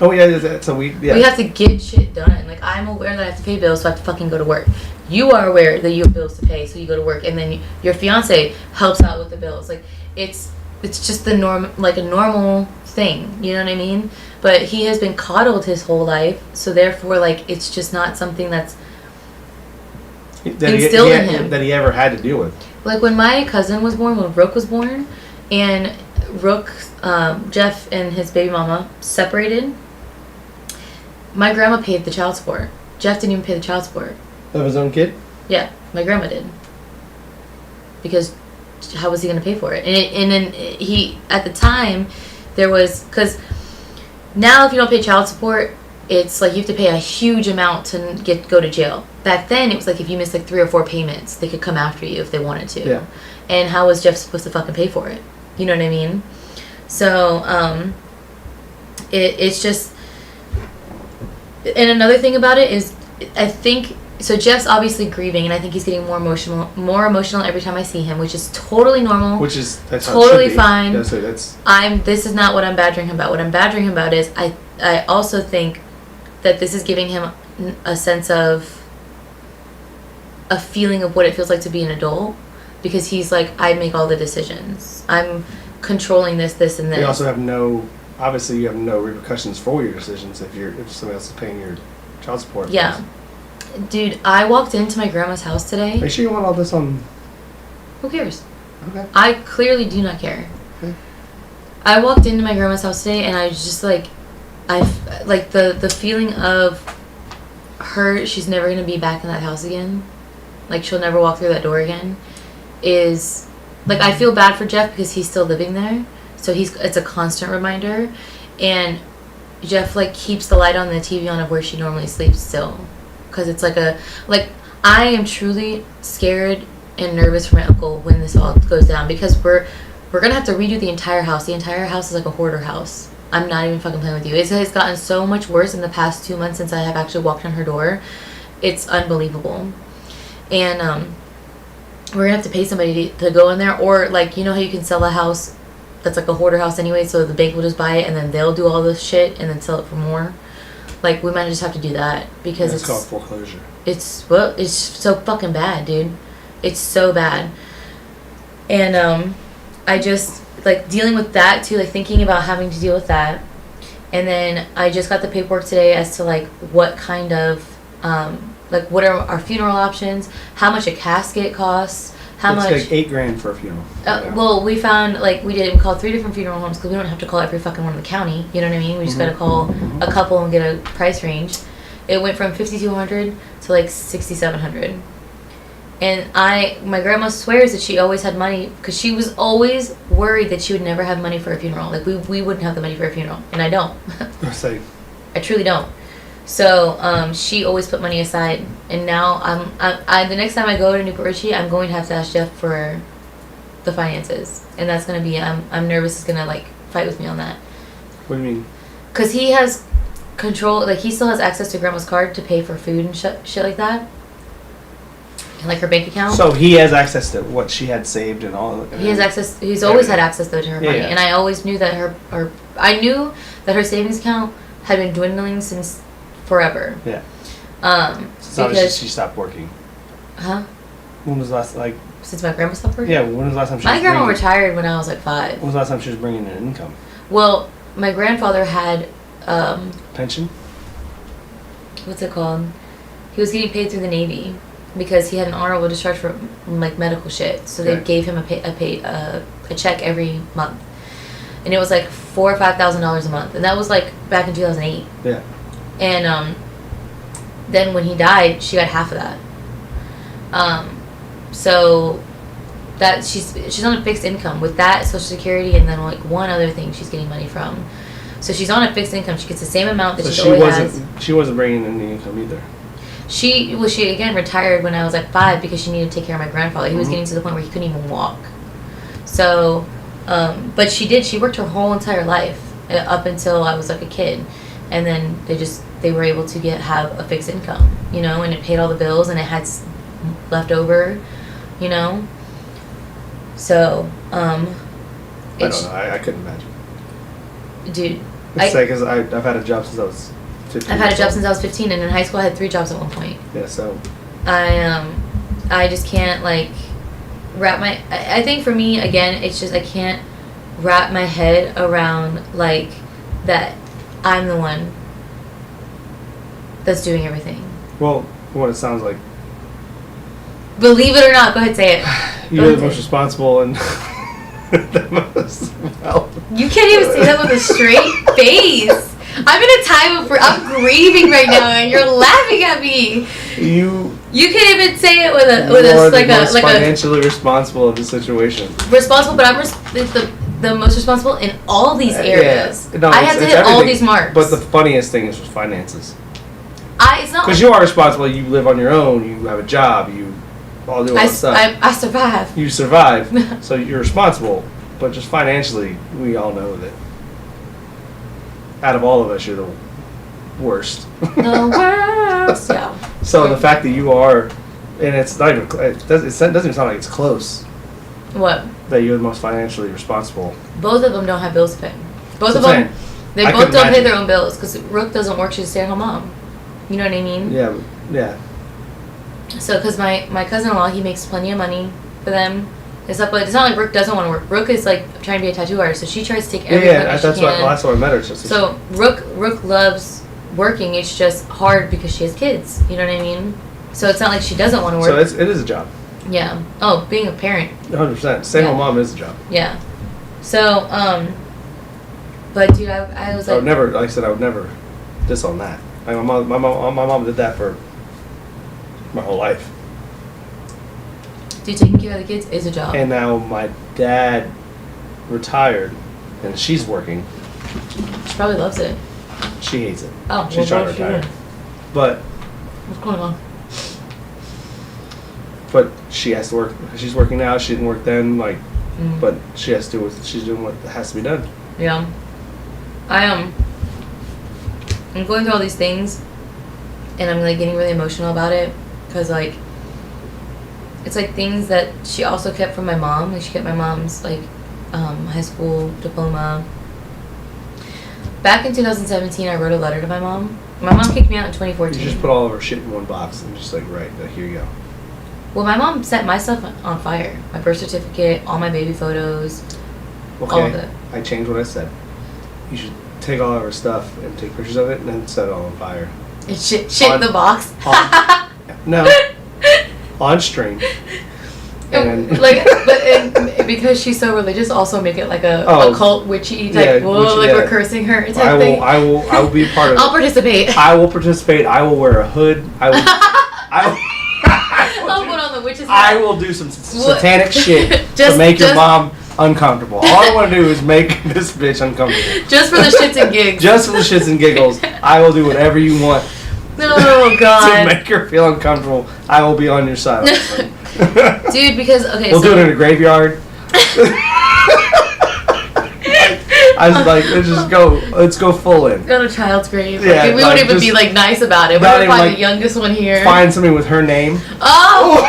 we have to get shit done. Like, I'm aware that I have to pay bills, so I have to fucking go to work. You are aware that you have bills to pay, so you go to work, and then your fiance helps out with the bills. Like, it's just the a normal thing. You know what I mean? But he has been coddled his whole life, so therefore, like, it's just not something that's instilled in him that he ever had to deal with. Like when my cousin was born, when Rook was born, and Rook, Jeff and his baby mama separated, my grandma paid the child support. Jeff didn't even pay the child support. Of his own kid? Yeah, my grandma did. Because how was he going to pay for it? And then he, at the time, there was, because Now, if you don't pay child support, it's like you have to pay a huge amount to go to jail. Back then, it was like if you missed like 3 or 4 payments, they could come after you if they wanted to. Yeah. And how was Jeff supposed to fucking pay for it? You know what I mean? So, it's just... And another thing about it is, I think... So Jeff's obviously grieving, and I think he's getting more emotional every time I see him, which is totally normal. That's totally fine. That's This is not what I'm badgering him about. What I'm badgering him about is I also think that this is giving him a sense of a feeling of what it feels like to be an adult, because he's like, I make all the decisions. I'm controlling this, and this. You also have no repercussions for your decisions if somebody else is paying your child support. Yeah. Dude, I walked into my grandma's house today. Make sure you want all this on... Who cares? Okay. I clearly do not care. Okay. I walked into my grandma's house today, and I was just like... the feeling of her, she's never going to be back in that house again. Like, she'll never walk through that door again. Is... Like, I feel bad for Jeff because he's still living there. So it's a constant reminder. And Jeff, like, keeps the light on the TV on of where she normally sleeps still. Because it's like I am truly scared and nervous for my uncle when this all goes down, because we're gonna have to redo the entire house. The entire house is like a hoarder house. I'm not even fucking playing with you. It has gotten so much worse in the past 2 months since I have actually walked on her door. It's unbelievable. And we're gonna have to pay somebody to go in there, or like, you know how you can sell a house that's like a hoarder house anyway, so the bank will just buy it and then they'll do all this shit and then sell it for more. Like, we might just have to do that because it's called foreclosure. It's so fucking bad, dude. It's so bad. And I just like dealing with that too, like thinking about having to deal with that. And then I just got the paperwork today as to like what kind of like what are our funeral options, how much a casket costs, how much. It's like $8,000 for a funeral. Well, we found like we called 3 different funeral homes because we don't have to call every fucking one in the county. You know what I mean? We just gotta call a couple and get a price range. It went from $5,200 to like $6,700. And my grandma swears that she always had money because she was always worried that she would never have money for a funeral. Like we wouldn't have the money for a funeral, and I don't. I truly don't. So she always put money aside, and now I the next time I go to Newport Richie, I'm going to have to ask Jeff for the finances, and that's gonna be I'm nervous he's gonna like fight with me on that. What do you mean? Because he has control, like he still has access to grandma's card to pay for food and shit like that, and like her bank account. So he has access to what she had saved and all. He has access. He's always had access though to her money, and I always knew that I knew that her savings account had been dwindling since forever. Yeah. Since obviously she stopped working. Huh? When was the last Since my grandma stopped working? Yeah. When was the last time my grandma retired when I was like 5. When was the last time she was bringing in income? Well, my grandfather had pension. What's it called? He was getting paid through the Navy because he had an honorable discharge for like medical shit. So they gave him a check every month, and it was like $4,000 or $5,000 a month, and that was like back in 2008. Yeah. And then when he died, she got half of that. So that she's on a fixed income with that Social Security, and then like one other thing she's getting money from. So she's on a fixed income. She gets the same amount that she always has. She wasn't bringing in any income either. She again retired when I was like 5 because she needed to take care of my grandfather. He was getting to the point where he couldn't even walk. So, but she worked her whole entire life up until I was like a kid, and then they were able to have a fixed income, you know, and it paid all the bills and it had left over, you know. So, I don't know. I couldn't imagine. Dude, it's like, cause I've had a job since I was 15. I've had a job since I was 15, and in high school I had 3 jobs at one point. Yeah, so I just can't like wrap my. I think for me again, it's just I can't wrap my head around like that I'm the one that's doing everything. Well, what it sounds like. Believe it or not, go ahead, say it. You're the most responsible and the most well. You can't even say that with a straight face. I'm in a time of I'm grieving right now, and you're laughing at me. You can't even say it with a financially responsible of the situation. Responsible, but the most responsible in all these areas. Yeah. No, I have to hit all these marks. But the funniest thing is with finances. It's not because you are responsible. You live on your own. You have a job. You all do all that stuff. I survive. You survive, so you're responsible. But just financially, we all know that out of all of us, you're the worst. The worst. Yeah. So the fact that you are, and it's not even, it doesn't even sound like it's close. What? That you're the most financially responsible. Both of them don't have bills to pay. Both of them, they both don't pay their own bills because Rook doesn't work. She's a stay-at-home mom. You know what I mean? Yeah. Yeah. So, because my cousin-in-law, he makes plenty of money for them and stuff, but it's not like Rook doesn't want to work. Rook is like trying to be a tattoo artist, so she tries to take every that's why I met her. So Rook loves working. It's just hard because she has kids. You know what I mean? So it's not like she doesn't want to work. So it is a job. Yeah. Oh, being a parent. 100%. Stay-at-home mom is a job. Yeah. So but dude, I was like, I would never disown that. Like my mom did that for my whole life. Dude, taking care of the kids is a job. And now my dad retired, and she's working. She probably loves it. She hates it. Oh, she's trying to retire. But what's going on? But she has to work. She's working now. She didn't work then. But she has to do. She's doing what has to be done. Yeah. I'm going through all these things, and I'm like getting really emotional about it because like it's like things that she also kept from my mom. Like she kept my mom's like high school diploma. Back in 2017, I wrote a letter to my mom. My mom kicked me out in 2014. You just put all of her shit in one box and just here you go. Well, my mom set my stuff on fire. My birth certificate, all my baby photos, all of it. I changed what I said. You should take all of her stuff and take pictures of it and then set it all on fire. And shit in the box? No. On stream. And because she's so religious, also make it like a cult witchy type. We're cursing her type thing. I will be a part of it. I'll participate. I will participate. I will wear a hood. I'll put on the witch's hat. I will do some satanic shit to make your mom uncomfortable. All I want to do is make this bitch uncomfortable. Just for the shits and gigs. Just for the shits and giggles. I will do whatever you want. Oh, God. To make her feel uncomfortable. I will be on your side on this one. Dude, because, we'll do it in a graveyard. I was like, let's go full in. Go to child's grave. Yeah, we won't even be like nice about it. We would find the youngest one here. Find somebody with her name. Oh!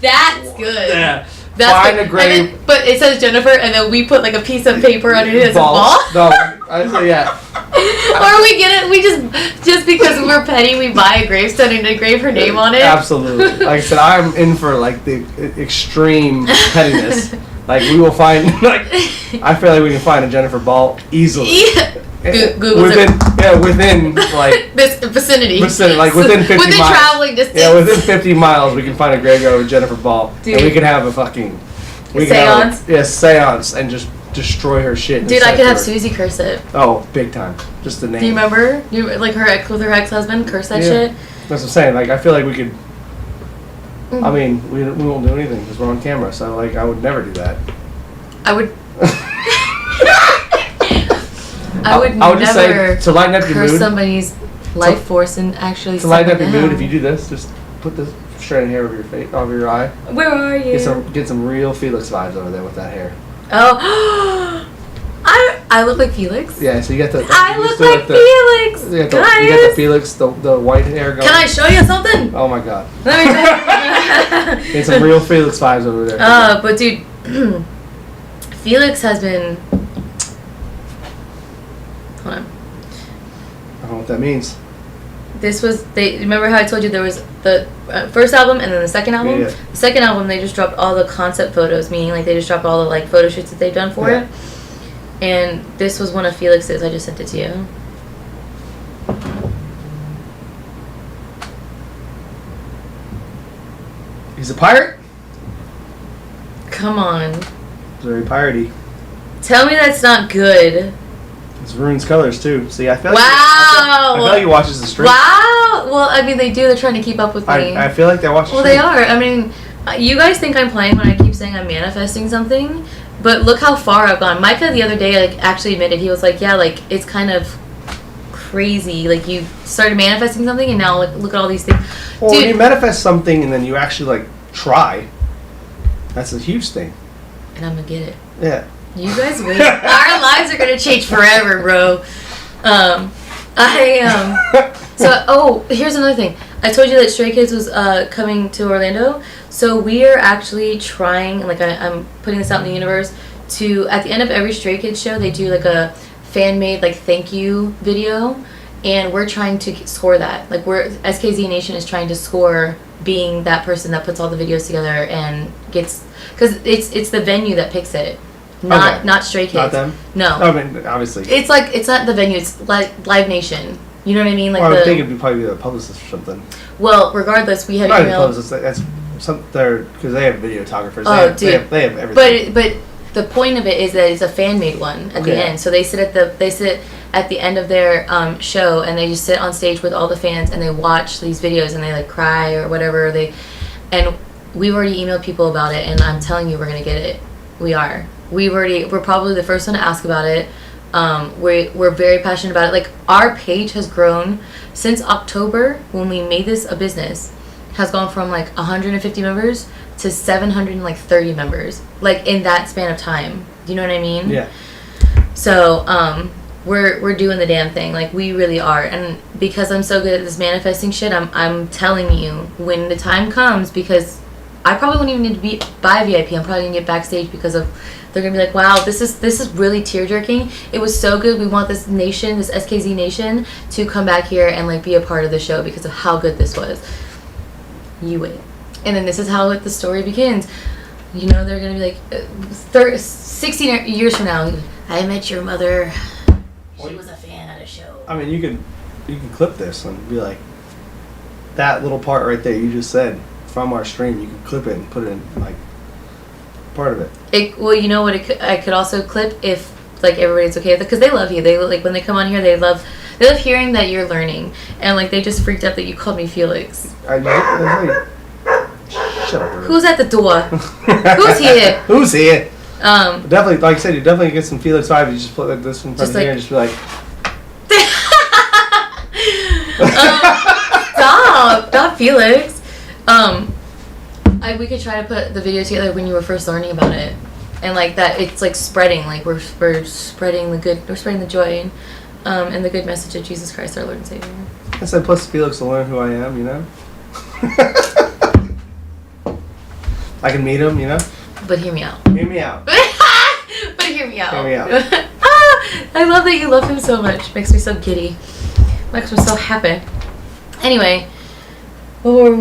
That's good. Yeah. That's find a grave. But it says Jennifer, and then we put like a piece of paper underneath it as a ball. No, I say yeah. Or we get it. We just because we're petty, we buy a gravestone and engrave her name on it. Absolutely. Like I said, I'm in for like the extreme pettiness. Like we will find I feel like we can find a Jennifer Ball easily. Yeah. Google within like this vicinity. Like within 50 within miles. Traveling distance. Yeah, within 50 miles we can find a graveyard with Jennifer Ball. Dude. And we can have a fucking seance. Seance and just destroy her shit. Dude, I could have Susie curse it. Oh, big time. Just the name. Do you remember? Like her ex-husband curse that shit? That's what I'm saying. Like I feel like we could I mean, we won't do anything because we're on camera, so like I would never do that. I would just say to lighten up your mood. Curse somebody's life force and actually to lighten up your mood. If you do this, just put this straight hair over your face, over your eye. Where are you? Get some real Felix vibes over there with that hair. Oh, I look like Felix. Yeah, so you got the. I look like Felix. You got the Felix, the white hair going. Can I show you something? Oh my god. Let me show you. Get some real Felix vibes over there. But dude, Felix has been. Hold on. I don't know what that means. Remember how I told you there was the first album and then the second album? Yeah. The second album, they just dropped all the concept photos, meaning like they just dropped all the like photo shoots that they've done for it. And this was one of Felix's. I just sent it to you. He's a pirate? Come on. It's very piratey. Tell me that's not good. It's Rune's colors too. See, I feel like I feel like he watches the stream. Wow. Well, I mean, they do. They're trying to keep up with me. I feel like they watch. Well, they are. I mean, You guys think I'm playing when I keep saying I'm manifesting something, but look how far I've gone. Micah the other day like actually admitted, he was like, yeah, like it's kind of crazy. Like you started manifesting something and now like look at all these things. Well, when you manifest something and then you actually like try, that's a huge thing. And I'm gonna get it. Yeah. You guys wait. Our lives are gonna change forever, bro. So here's another thing. I told you that Stray Kids was coming to Orlando. So we are actually trying, like I'm putting this out in the universe, to, at the end of every Stray Kids show, they do like a fan-made like thank you video. And we're trying to score that. Like SKZ Nation is trying to score being that person that puts all the videos together and gets, because it's the venue that picks it. Not Stray Kids. Not them? No. I mean, obviously. It's like, it's not the venue, it's like Live Nation. You know what I mean? Like I would think it'd probably be a publicist or something. Well, regardless, we have emailed. That's because they have videographers. Oh, they have everything. But the point of it is that it's a fan made one at the end. So they sit at the end of their show and they just sit on stage with all the fans and they watch these videos and they like cry or whatever and we've already emailed people about it and I'm telling you we're gonna get it. We are. We're probably the first one to ask about it. We're very passionate about it. Like our page has grown since October when we made this a business, has gone from like 150 members to 730 members, like in that span of time. Do you know what I mean? Yeah. So we're doing the damn thing, like we really are. And because I'm so good at this manifesting shit, I'm telling you when the time comes, because I probably won't even need to buy VIP. I'm probably gonna get backstage because they're gonna be like, wow, this is really tear jerking. It was so good. We want this SKZ Nation to come back here and like be a part of the show because of how good this was. You wait. And then this is how the story begins. You know, they're gonna be like 60 years from now, I met your mother. She was a fan at a show. I mean, you can clip this and be like, that little part right there you just said from our stream. You can clip it and put it in like part of it. Well, you know what? I could also clip if like everybody's okay with it, because they love you. They like when they come on here. They love hearing that you're learning, and like they just freaked out that you called me Felix. Shut up. Who's at the door? Who's here? Who's here? Definitely, like I said, you definitely get some Felix vibes. You just put like this one from here and just be like, stop, not Felix. We could try to put the video together when you were first learning about it, and like that, it's like spreading. Like we're spreading the joy and the good message of Jesus Christ, our Lord and Savior. I said, plus Felix will learn who I am. You know. I can meet him, you know? But hear me out. Hear me out. But hear me out. Hear me out. I love that you love him so much. Makes me so giddy. Makes me so happy. Anyway. So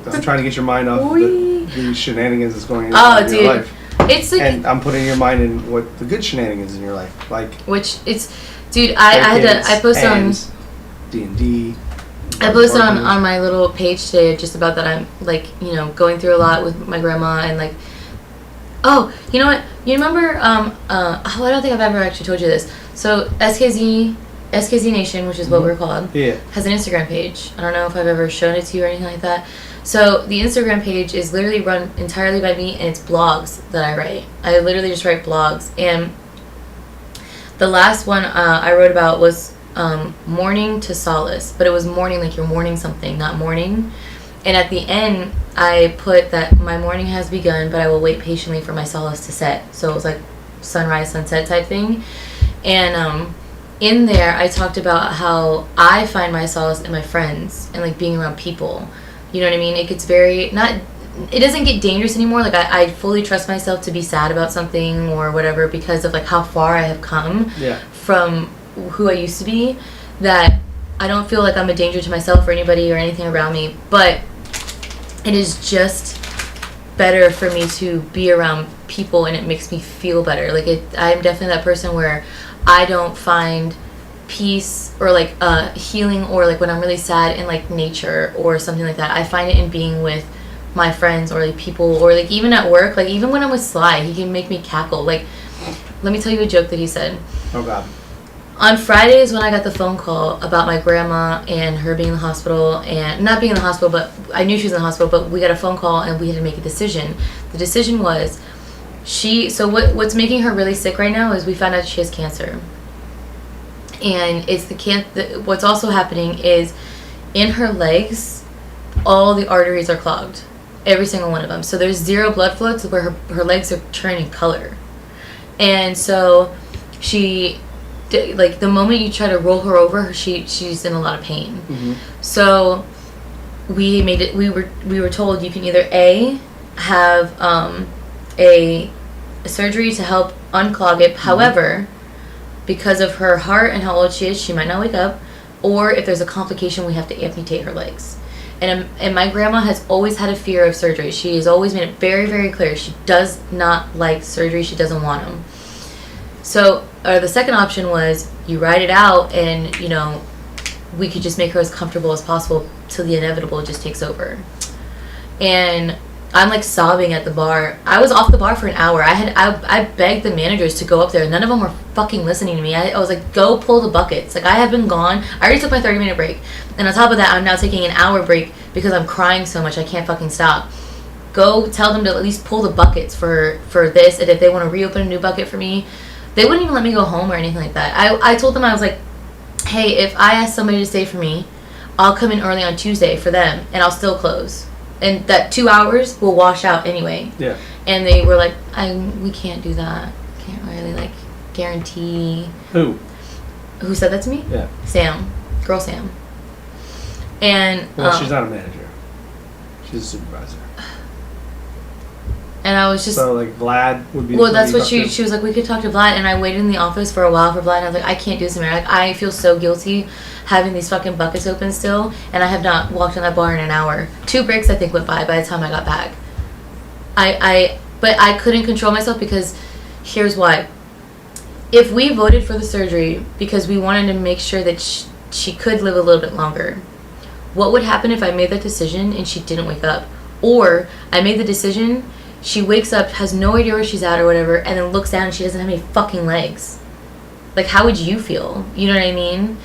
I'm trying to get your mind off the shenanigans that's going on in your life. It's like, and I'm putting your mind in what the good shenanigans in your life. Like, which it's, dude, I posted on D&D. I posted on my little page today just about that I'm like, you know, going through a lot with my grandma and like, oh, you know what? You remember, I don't think I've ever actually told you this. So SKZ Nation, which is what we're called, has an Instagram page. I don't know if I've ever shown it to you or anything like that. So the Instagram page is literally run entirely by me, and it's blogs that I write. I literally just write blogs. And the last one I wrote about was mourning to solace, but it was mourning like you're mourning something, not mourning. And at the end I put that my morning has begun, but I will wait patiently for my solace to set. So it was like sunrise sunset type thing. And in there I talked about how I find my solace in my friends and like being around people. You know what I mean? It gets it doesn't get dangerous anymore. Like I fully trust myself to be sad about something or whatever because of like how far I have come from who I used to be, that I don't feel like I'm a danger to myself or anybody or anything around me. But it is just better for me to be around people, and it makes me feel better. Like I'm definitely that person where I don't find peace or like healing or like when I'm really sad in like nature or something like that. I find it in being with my friends or like people, or like even at work. Like even when I'm with Sly, he can make me cackle. Like, let me tell you a joke that he said. Oh God. On Friday is when I got the phone call about my grandma and her being in the hospital, and not being in the hospital, but I knew she was in the hospital, but we got a phone call and we had to make a decision. The decision was what's making her really sick right now is we found out she has cancer. And it's what's also happening is in her legs, all the arteries are clogged. Every single one of them. So there's zero blood flow to where her legs are turning color. And so the moment you try to roll her over, she's in a lot of pain. Mm-hmm. So we were told you can either have a surgery to help unclog it. Mm-hmm. However, because of her heart and how old she is, she might not wake up. Or if there's a complication, we have to amputate her legs. And my grandma has always had a fear of surgery. She has always made it very, very clear she does not like surgery. She doesn't want them. So the second option was you ride it out and, we could just make her as comfortable as possible till the inevitable just takes over. And I'm like sobbing at the bar. I was off the bar for an hour. I begged the managers to go up there. None of them were fucking listening to me. I was like, go pull the buckets. Like, I have been gone. I already took my 30-minute break. And on top of that, I'm now taking an hour break because I'm crying so much I can't fucking stop. Go tell them to at least pull the buckets for this. And if they want to reopen a new bucket for me, they wouldn't even let me go home or anything like that. I told them, I was like, hey, if I ask somebody to stay for me, I'll come in early on Tuesday for them and I'll still close. And that 2 hours will wash out anyway. Yeah. And they were like, we can't do that. Can't really guarantee. Who said that to me? Yeah. Sam. Girl Sam. And she's not a manager. She's a supervisor. And I was just Vlad would be. Well, that's what she was like, we could talk to Vlad, and I waited in the office for a while for Vlad, and I was like, I can't do this anymore. Like, I feel so guilty having these fucking buckets open still, and I have not walked in that bar in an hour. 2 breaks I think went by the time I got back. But I couldn't control myself because here's why. If we voted for the surgery because we wanted to make sure that she could live a little bit longer, what would happen if I made that decision and she didn't wake up? Or I made the decision, she wakes up, has no idea where she's at or whatever, and then looks down and she doesn't have any fucking legs. Like, how would you feel? You know what I mean?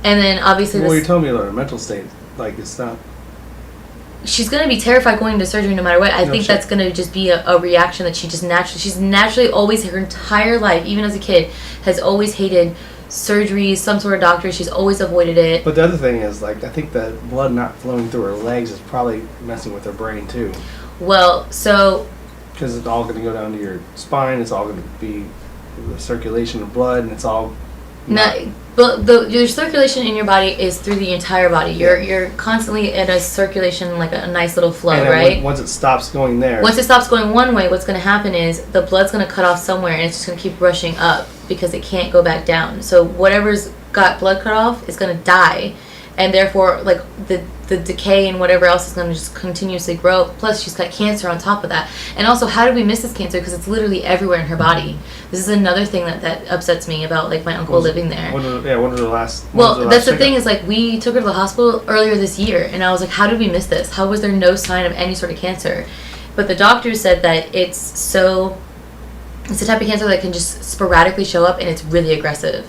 And then obviously you told me her mental state, it's not. She's going to be terrified going into surgery no matter what. I think that's going to just be a reaction that she's naturally always, her entire life, even as a kid, has always hated surgery, some sort of doctor. She's always avoided it. But the other thing is, I think the blood not flowing through her legs is probably messing with her brain, too. Well, so... Because it's all going to go down to your spine. It's all going to be the circulation of blood, and it's all... But your circulation in your body is through the entire body. You're constantly in a circulation, like a nice little flow, and right? Once it stops going there... Once it stops going one way, what's going to happen is the blood's going to cut off somewhere, and it's just going to keep rushing up because it can't go back down. So whatever's got blood cut off is going to die, and therefore, the decay and whatever else is going to just continuously grow. Plus, she's got cancer on top of that. And also, how did we miss this cancer? Because it's literally everywhere in her body. This is another thing that upsets me about my uncle living there. When was the last? Well, that's the thing is we took her to the hospital earlier this year, and I was like, how did we miss this? How was there no sign of any sort of cancer? But the doctor said that it's the type of cancer that can just sporadically show up, and it's really aggressive.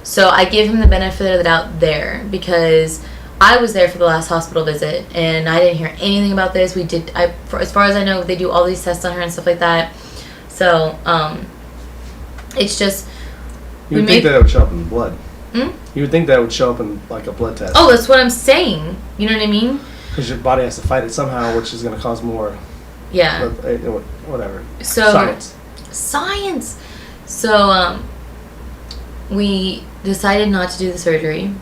So I gave him the benefit of the doubt there because I was there for the last hospital visit, and I didn't hear anything about this. As far as I know, they do all these tests on her and stuff like that. So, it's just... You would think that it would show up in blood. Hmm? You would think that would show up in, a blood test. Oh, that's what I'm saying. You know what I mean? Because your body has to fight it somehow, which is going to cause more... Yeah. Whatever. So, Science! So, we decided not to do the surgery.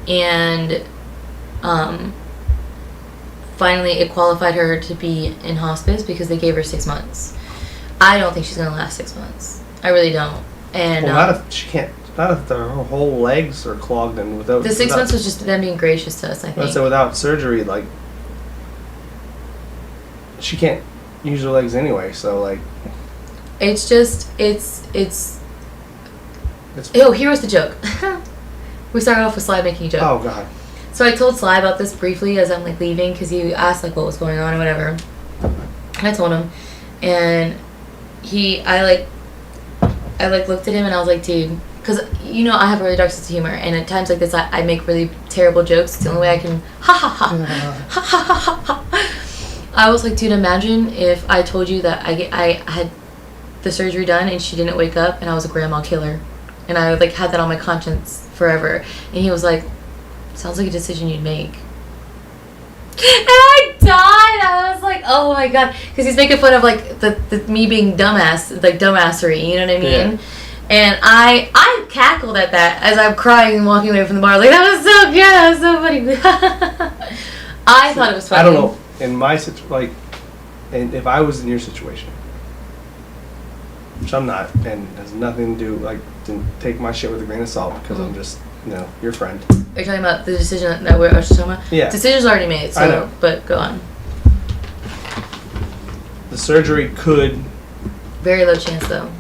And finally it qualified her to be in hospice because they gave her 6 months. I don't think she's going to last 6 months. I really don't. And not if she can't. Not if her whole legs are clogged and without. The 6 months was just them being gracious to us, I think. So without surgery, she can't use her legs anyway. So it's just Oh, here was the joke. We started off with Sly making a joke. Oh, God. So I told Sly about this briefly as I'm leaving because he asked what was going on or whatever. And I told him, and I looked at him and I was like, dude, because you know I have a really dark sense of humor, and at times like this I make really terrible jokes. It's the only way I can ha ha ha ha ha ha ha. I was like, dude, imagine if I told you that I had the surgery done and she didn't wake up and I was a grandma killer, and I like had that on my conscience forever. And he was like, sounds like a decision you'd make. And I died. I was like, oh my god, because he's making fun of like the me being dumbass, like dumbassery. You know what I mean? Yeah. And I cackled at that as I'm crying and walking away from the bar. Like, that was so good. That was so funny. I thought it was funny. I don't know. In my situation, like, and if I was in your situation, which I'm not, and has nothing to do, like, to take my shit with a grain of salt because I'm just, you know, your friend. Are you talking about the decision that we're talking about? Yeah. Decision's already made, so, I know. But go on. The surgery could... Very low chance, though.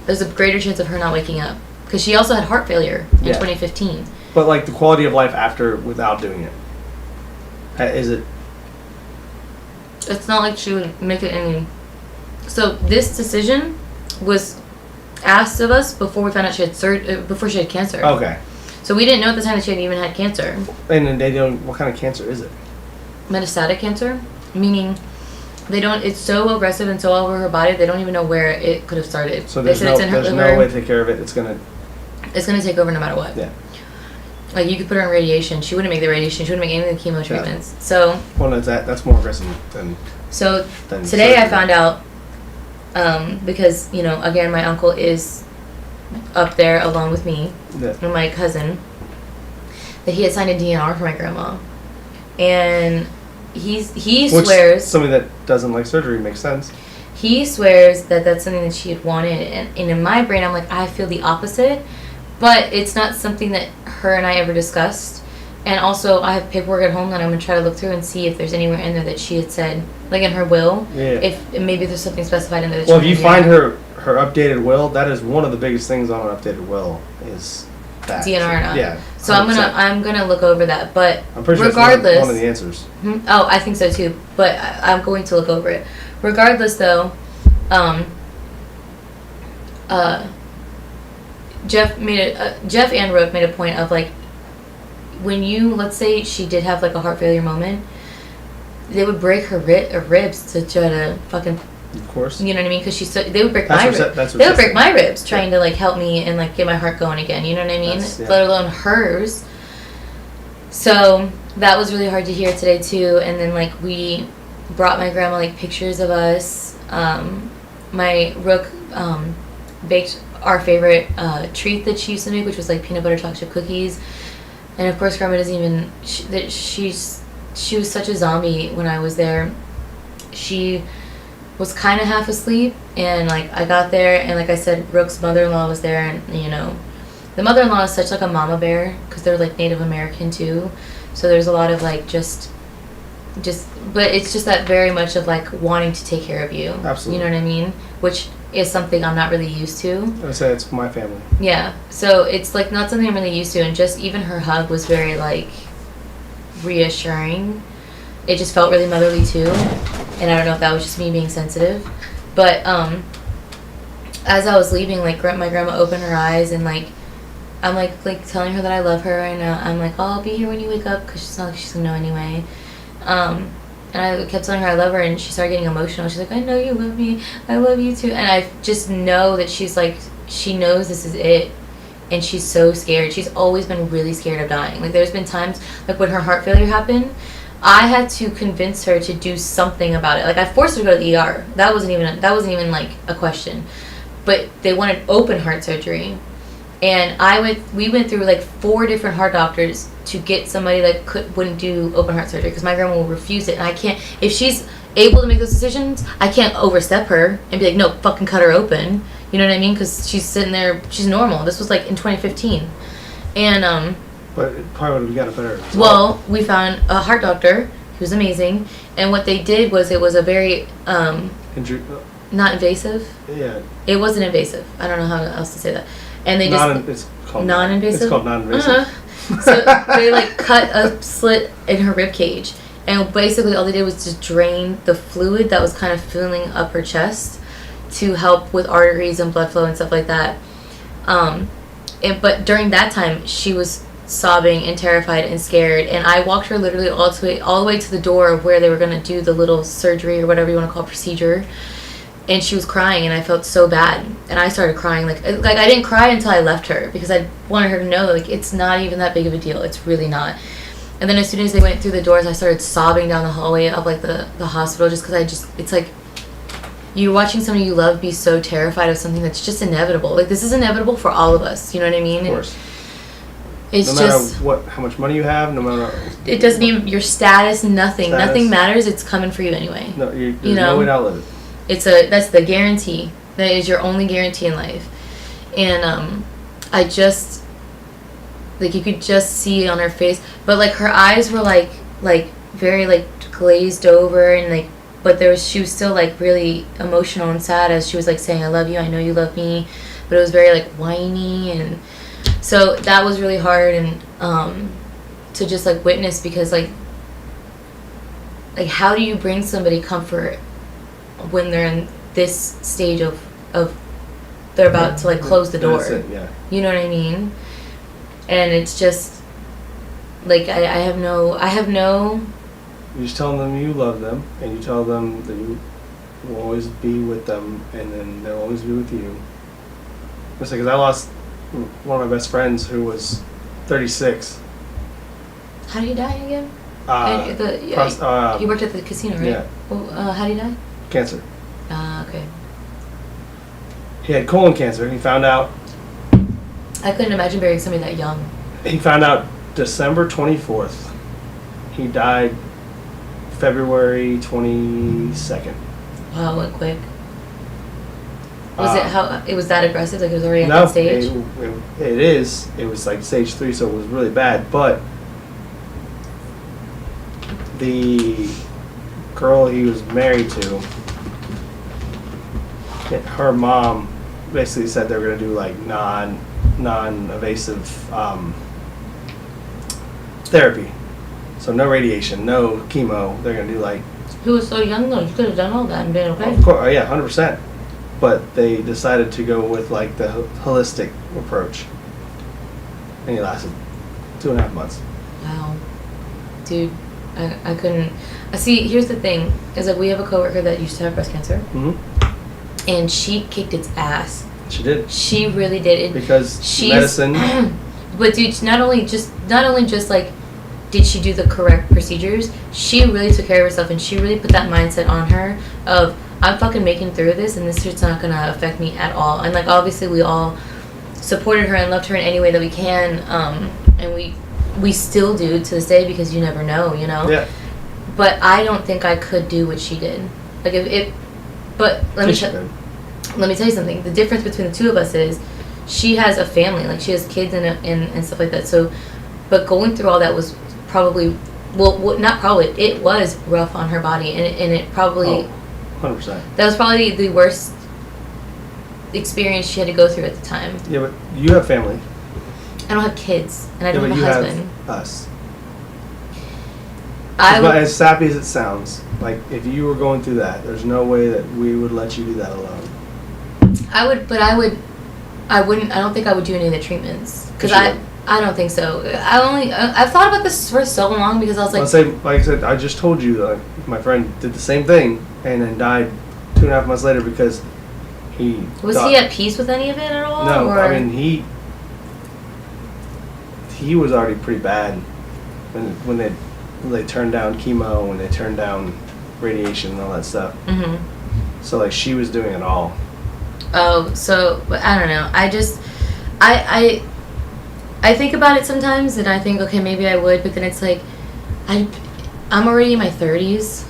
There's a greater chance of her not waking up. Because she also had heart failure in 2015. But, like, the quality of life after, without doing it. Is it... It's not like she would make it any... So, this decision was asked of us before we found out she had before she had cancer. Okay. So, we didn't know at the time that she had even had cancer. And then they don't... What kind of cancer is it? Metastatic cancer. Meaning... They don't. It's so aggressive and so all over her body. They don't even know where it could have started. So there's no way to take care of it. It's gonna take over no matter what. Yeah. Like you could put her on radiation. She wouldn't make the radiation. She wouldn't make any of the chemo treatments. Yeah. So. Well, no, that's more aggressive than. So than today surgery. I found out, because you know again my uncle is up there along with me and my cousin, that he had signed a DNR for my grandma, and. He swears... Somebody that doesn't like surgery makes sense. He swears that that's something that she had wanted. And in my brain, I'm like, I feel the opposite. But it's not something that her and I ever discussed. And also, I have paperwork at home that I'm going to try to look through and see if there's anywhere in there that she had said, like in her will, if maybe there's something specified in there that well, if you find her updated will, that is one of the biggest things on an updated will is that. DNR or not. Yeah. So I'm gonna look over that, but I'm pretty regardless, sure it's one of the answers. Oh, I think so too. But I'm going to look over it. Regardless, though, Jeff and Rook made a point of like when you let's say she did have like a heart failure moment, they would break her ribs to try to fucking. Of course. You know what I mean? Because they would break my ribs. They would break my ribs trying to like help me and like get my heart going again. You know what I mean? Let alone hers. So that was really hard to hear today too. And then like we brought my grandma like pictures of us. My Rook baked our favorite treat that she used to make, which was like peanut butter chocolate chip cookies. And of course, Grandma doesn't even. She was such a zombie when I was there. She was kind of half asleep, and like I got there, and like I said, Rook's mother-in-law was there, and you know, the mother-in-law is such like a mama bear because they're like Native American too, so there's a lot of like just, but it's just that very much of like wanting to take care of you. Absolutely. You know what I mean? Which is something I'm not really used to. I say it's my family. Yeah, so it's like not something I'm really used to, and just even her hug was very like reassuring. It just felt really motherly too. And I don't know if that was just me being sensitive. But as I was leaving, like my grandma opened her eyes and like I'm like telling her that I love her right now. I'm like, oh, I'll be here when you wake up because it's not like she's gonna know anyway. And I kept telling her I love her, and she started getting emotional. She's like, I know you love me. I love you too. And I just know that she's like, she knows this is it. And she's so scared. She's always been really scared of dying. Like there's been times like when her heart failure happened, I had to convince her to do something about it. Like I forced her to go to the ER. That wasn't even like a question. But they wanted open heart surgery, and we went through like 4 different heart doctors to get somebody that wouldn't do open heart surgery because my grandma will refuse it, and I can't. If she's able to make those decisions, I can't overstep her and be like, no, fucking cut her open. You know what I mean? Because she's sitting there, she's normal. This was like in 2015, and But it probably would have got a better result. Well, we found a heart doctor. He was amazing. And what they did was it was a very... not invasive? Yeah. It wasn't invasive. I don't know how else to say that. And they it's called non-invasive? It's called non-invasive. Uh-huh. So they like cut a slit in her rib cage. And basically all they did was just drain the fluid that was kind of filling up her chest to help with arteries and blood flow and stuff like that. But during that time, she was sobbing and terrified and scared, and I walked her literally all the way to the door of where they were going to do the little surgery or whatever you want to call procedure, and she was crying, and I felt so bad, and I started crying. Like I didn't cry until I left her, because I wanted her to know, like, it's not even that big of a deal. It's really not. And then as soon as they went through the doors, I started sobbing down the hallway of, like, the hospital, just because it's like, you're watching somebody you love be so terrified of something that's just inevitable. Like, this is inevitable for all of us, you know what I mean? Of course. It's no matter just how much money you have, no matter it doesn't even your status, nothing matters. It's coming for you anyway. No, there's no way to outlive it. That's the guarantee. That is your only guarantee in life. And I just, like, you could just see on her face, but, like, her eyes were like very, like, glazed over, and, like, but she was still, like, really emotional and sad as she was, like, saying, I love you, I know you love me, but it was very, like, whiny, and so that was really hard, and to just, like, witness, because, like how do you bring somebody comfort when they're in this stage of they're about to, like, close the door? Yeah. You know what I mean? And it's just like I have no. You just tell them you love them, and you tell them that you will always be with them, and then they'll always be with you. It's like, 'cause I lost one of my best friends who was 36. How did he die again? He worked at the casino, right? Yeah. Well, how did he die? Cancer. Okay. He had colon cancer. He found out. I couldn't imagine burying somebody that young. He found out December 24th. He died February 22nd. Wow, went quick. It was that aggressive? Like, it was already at that stage? It is. It was like stage 3, so it was really bad. But the girl he was married to, her mom basically said they were going to do, like, non-invasive therapy. So no radiation, no chemo. They're going to do, like... He was so young, though. You could have done all that and been okay. Of course, yeah, 100%. But they decided to go with, like, the holistic approach. And he lasted 2.5 months. Wow. Dude, I couldn't... See, here's the thing. Is that we have a coworker that used to have breast cancer. Mm-hmm. And she kicked its ass. She did. She really did. Because medicine... But, dude, not only just, like, did she do the correct procedures, she really took care of herself, and she really put that mindset on her of, I'm fucking making through this, and this shit's not gonna affect me at all. And, like, obviously we all supported her and loved her in any way that we can, and we still do to this day, because you never know, you know? Yeah. But I don't think I could do what she did. Like, but let me tell you something. The difference between the two of us is she has a family, like, she has kids and stuff like that. So, but going through all that was probably, not probably, it was rough on her body, and it probably... 100%. That was probably the worst experience she had to go through at the time. Yeah, but you have family. I don't have kids, and I don't have a husband. Have us. As sappy as it sounds, like, if you were going through that, there's no way that we would let you do that alone. I don't think I would do any of the treatments, because I don't think so. I've thought about this for so long, because I was like... Like I said, I just told you that my friend did the same thing and then died 2.5 months later because he... Was he at peace with any of it at all? No, I mean, he was already pretty bad when they turned down chemo, when they turned down radiation and all that stuff. Mm-hmm. So, like, she was doing it all. Oh, so, but I don't know. I just... I think about it sometimes, and I think, okay, maybe I would, but then it's like, I'm already in my 30s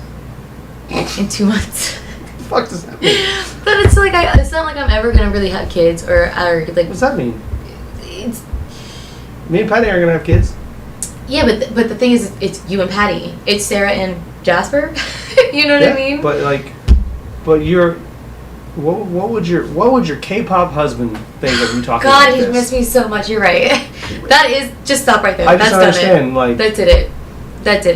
in 2 months. What the fuck does that mean? But it's like, it's not like I'm ever gonna really have kids, or like... What does that mean? Me and Patty are gonna have kids. Yeah, but the thing is, it's you and Patty. It's Sarah and Jasper. You know what I mean? But you're... What would your K-pop husband think of you talking God, like this? God, he missed me so much. You're right. That is... Just stop right there. I just understand, like... That did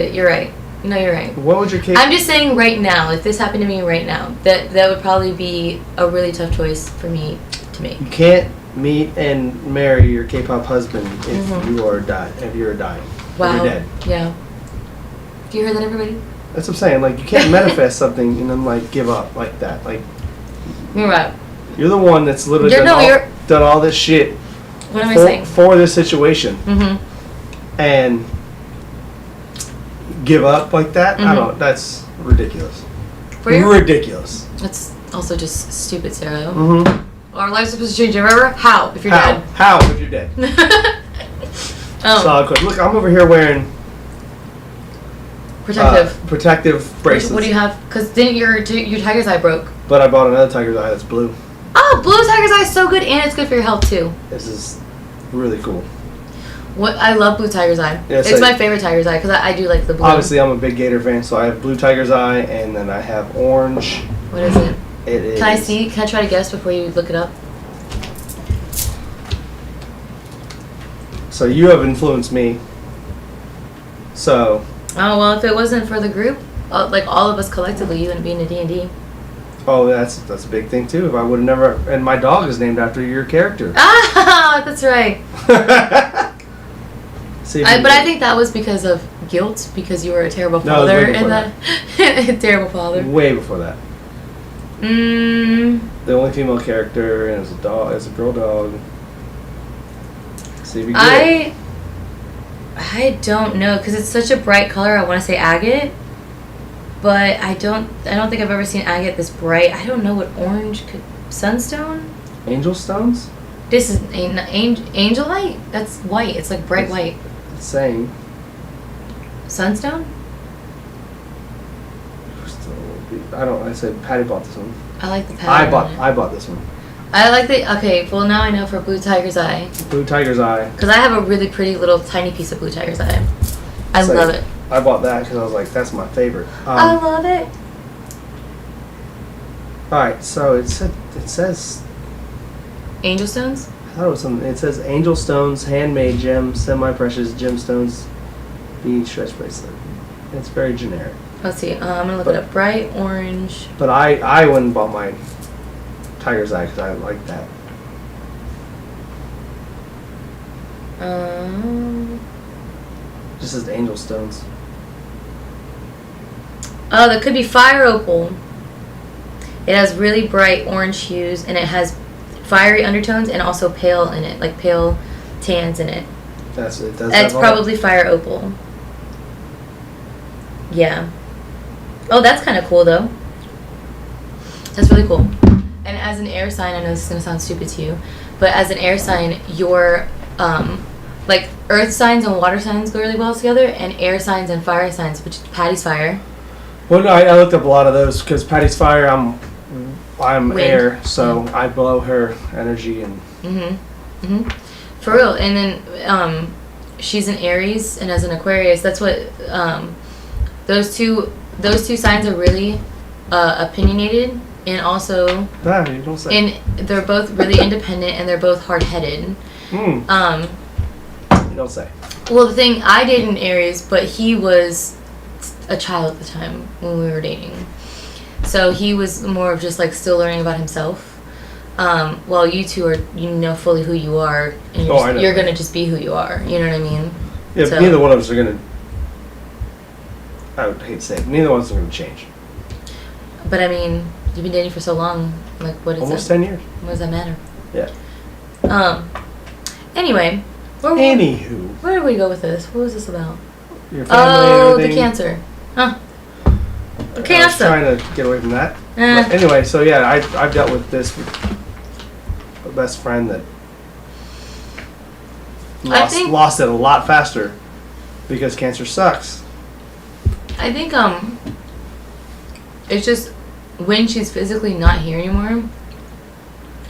it. You're right. No, you're right. What would your I'm just saying right now, if this happened to me right now, that would probably be a really tough choice for me to make. You can't meet and marry your K-pop husband if you're dying. If you're Wow. If you're dead. Yeah. Do you hear that, everybody? That's what I'm saying. Like, you can't manifest something and then, like, give up like that. Like, You're right. you're the one that's literally done all this shit. What am I saying? For this situation. And give up like that? I don't know. That's ridiculous. Ridiculous. That's also just stupid, Sarah. Our lives are supposed to change forever? How? If you're dead. How if you're dead? Solid question. Look, I'm over here wearing protective bracelets. What do you have? Because didn't your tiger's eye broke? But I bought another tiger's eye that's blue. Oh, blue tiger's eye is so good, and it's good for your health too. This is really cool. I love blue tiger's eye. Yeah, it's my favorite tiger's eye because I do like the blue. Obviously, I'm a big Gator fan, so I have blue tiger's eye, and then I have orange. What is it? It is. Can I see? Can I try to guess before you look it up? So you have influenced me. So. Oh well, if it wasn't for the group, like all of us collectively, you wouldn't be in a D&D. Oh, that's a big thing too. If I would have never, and my dog is named after your character. Ah, that's right. But I think that was because of guilt, because you were a terrible father in that. Terrible father. Way before that. The only female character and is a girl dog. See if you get it. I don't know because it's such a bright color. I want to say agate, but I don't think I've ever seen agate this bright. I don't know what orange could sunstone. Angel stones. This is angel light. That's white. It's like bright white. Same. Sunstone. I said Patty bought this one. I like the Patty. I bought this one. I like the well now I know for blue tiger's eye. Blue tiger's eye. Because I have a really pretty little tiny piece of blue tiger's eye. I love it. I bought that because I was like, that's my favorite. I love it. All right, so it says. Angel stones. I thought it was something. It says angel stones, handmade gems, semi-precious gemstones, bead stretch bracelet. It's very generic. Let's see. I'm gonna look it up. Bright orange. But I went and bought my tiger's eye because I like that. Just says angel stones. Oh, that could be fire opal. It has really bright orange hues and it has fiery undertones and also pale in it, like pale tans in it. It's probably fire opal. Yeah. Oh, that's kind of cool though. That's really cool. And as an air sign, I know this is gonna sound stupid to you, but as an air sign, your like earth signs and water signs go really well together, and air signs and fire signs, which is Patty's fire. Well, no, I looked up a lot of those because Patty's fire, I'm Wind. air, so I blow her energy and. For real, and then she's an Aries, and as an Aquarius, that's what those two signs are really opinionated, and also you don't say. and they're both really independent, and they're both hard-headed. You don't say. Well, the thing, I dated an Aries, but he was a child at the time when we were dating. So he was more of just like still learning about himself. While you two are, fully who you are, and you're going to just be who you are. You know what I mean? Yeah, so, neither one of us are going to, I would hate to say it, neither one of us are going to change. But I mean, you've been dating for so long. Like, what is Almost that? 10 years. What does that matter? Yeah. Anyway. Anywho. Where did we go with this? What was this about? Your family the cancer. Huh. The cancer. I was trying to get away from that. But anyway, so yeah, I've dealt with this with a best friend that lost it a lot faster because cancer sucks. I think it's just when she's physically not here anymore,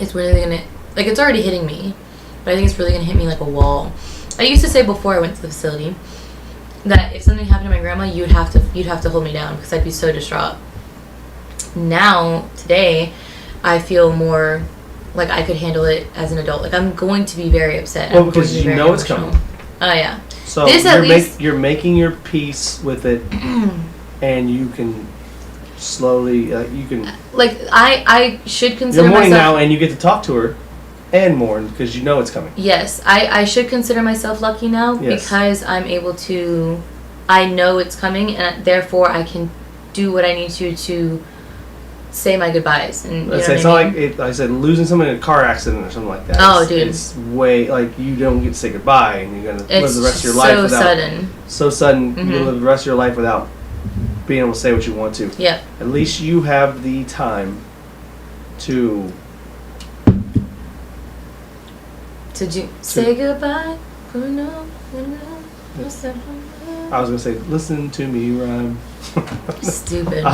it's really gonna, like, it's already hitting me, but I think it's really gonna hit me like a wall. I used to say before I went to the facility that if something happened to my grandma, you'd have to hold me down because I'd be so distraught. Now, today, I feel more like I could handle it as an adult. Like, I'm going to be very upset. Well, because you know it's coming. Oh, yeah. So you're making your peace with it, and you can slowly, you can... Like, I should consider You're mourning myself... now, and you get to talk to her. and mourn because you know it's coming. Yes, I should consider myself lucky now because I'm able to, I know it's coming, and therefore I can do what I need to say my goodbyes. And It's not like I said, losing someone in a car accident or something like that. Oh, dude. It's way, like, you don't get to say goodbye and you're going to live the rest of your life without. So sudden. Mm-hmm. You live the rest of your life without being able to say what you want to. Yeah. At least you have the time to say goodbye. I was going to say, listen to me rhyme. Stupid.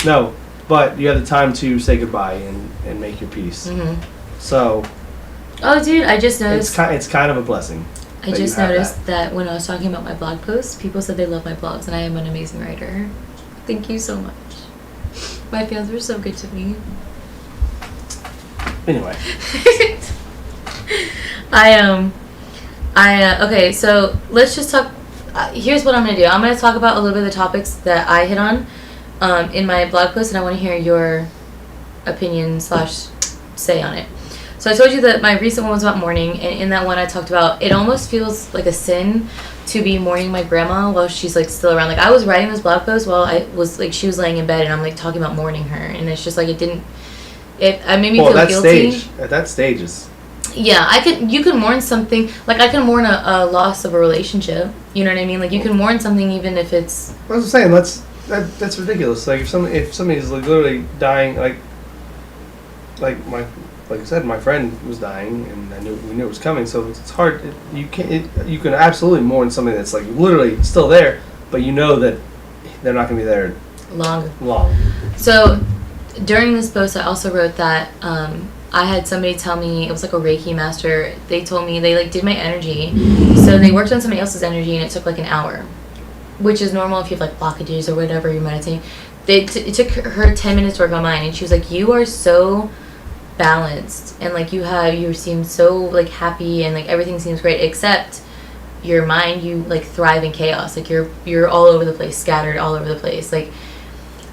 No, but you have the time to say goodbye and make your peace. Mm-hmm. So. Oh, dude, I just noticed. It's kind of a blessing. I just noticed that when I was talking about my blog posts, people said they love my blogs, and I am an amazing writer. Thank you so much. My fans were so good to me. Anyway. Okay, so let's just talk. Here's what I'm going to do. I'm going to talk about a little bit of the topics that I hit on in my blog post, and I want to hear your opinion / say on it. So I told you that my recent one was about mourning, and in that one I talked about it almost feels like a sin to be mourning my grandma while she's like still around. Like I was writing this blog post while I was like she was laying in bed, and I'm like talking about mourning her, and it's just like it made me feel guilty. At that stage is. Yeah, you could mourn something, like I can mourn a loss of a relationship, you know what I mean? Like you can mourn something even if it's... I was saying, that's ridiculous. Like if somebody's like literally dying, like I said, my friend was dying and we knew it was coming, so it's hard, you can absolutely mourn something that's like literally still there, but you know that they're not going to be there long. So during this post I also wrote that, I had somebody tell me, it was like a Reiki master, they told me they like did my energy, so they worked on somebody else's energy and it took like an hour, which is normal if you have like blockages or whatever you're meditating. It took her 10 minutes to work on mine, and she was like, you are so balanced, and like you seem so like happy, and like everything seems great except your mind, you like thrive in chaos, like you're all over the place, scattered all over the place, like.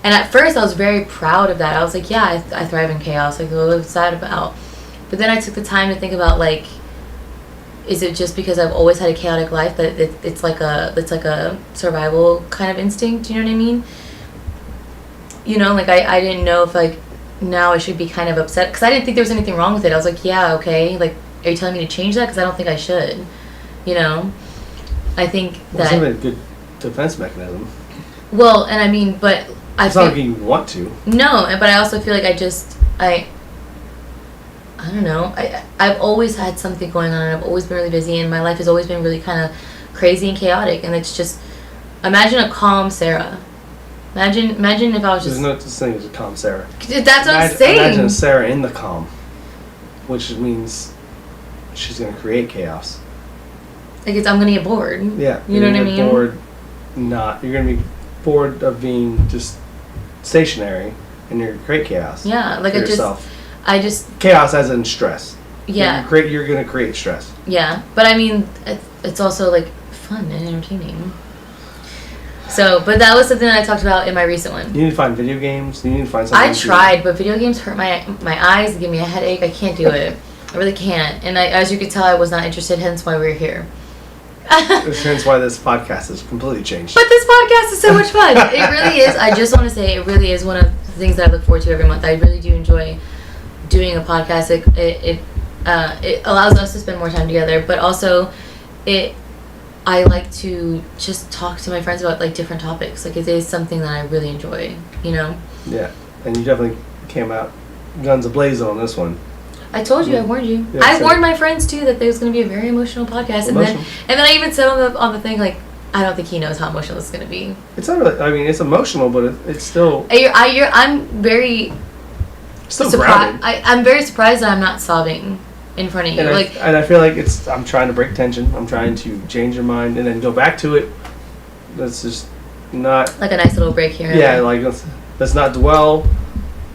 And at first, I was very proud of that. I was like, yeah, I thrive in chaos. Like, what was that about? But then I took the time to think about, like, is it just because I've always had a chaotic life that it's like a survival kind of instinct? You know what I mean? You know, like, I didn't know if, like, now I should be kind of upset. Because I didn't think there was anything wrong with it. I was like, yeah, okay. Like, are you telling me to change that? Because I don't think I should. You know? I think that... It's a good defense mechanism. Well, and I mean, but... It's not like you want to. No, but I also feel like I don't know. I've always had something going on, and I've always been really busy, and my life has always been really kind of crazy and chaotic, and it's just, imagine a calm Sarah. Imagine if I was just... There's no such thing as a calm Sarah. That's what I'm saying. Imagine a Sarah in the calm, which means she's going to create chaos. Like, I'm going to get bored. Yeah. You know what I mean? You're going to be bored of being just stationary, and you're gonna create chaos. Yeah, like I just chaos as in stress. Yeah, you're gonna create stress. Yeah, but I mean, it's also like fun and entertaining. So, but that was something that I talked about in my recent one. You need to find video games. You need to find something. I tried, but video games hurt my eyes, give me a headache. I can't do it. I really can't. And as you could tell, I was not interested. Hence why we're here. Hence why this podcast has completely changed. But this podcast is so much fun. It really is. I just want to say it really is one of the things that I look forward to every month. I really do enjoy doing a podcast. It allows us to spend more time together, but also I like to just talk to my friends about like different topics. Like it is something that I really enjoy, you know? Yeah. And you definitely came out guns a-blazing on this one. I told you, I warned you. Yeah, I warned my friends too that there was going to be a very emotional podcast, and then I even said on the thing like, I don't think he knows how emotional it's going to be. It's not really. I mean, it's emotional, but it's still. I'm very. Still surprised. I'm very surprised that I'm not sobbing in front of you. And I feel like I'm trying to break tension. I'm trying to change your mind and then go back to it. That's just not like a nice little break here. Yeah, like let's not dwell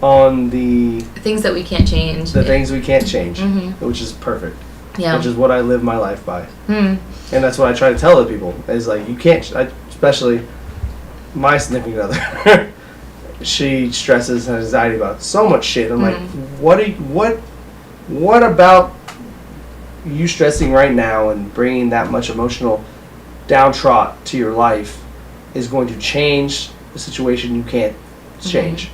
on the things that we can't change. Things we can't change, which is perfect. Yeah. Which is what I live my life by. And that's what I try to tell other people. Is like, you can't, especially my significant other. She stresses and anxiety about so much shit. I'm like, what what about you stressing right now and bringing that much emotional downtrot to your life is going to change the situation you can't change?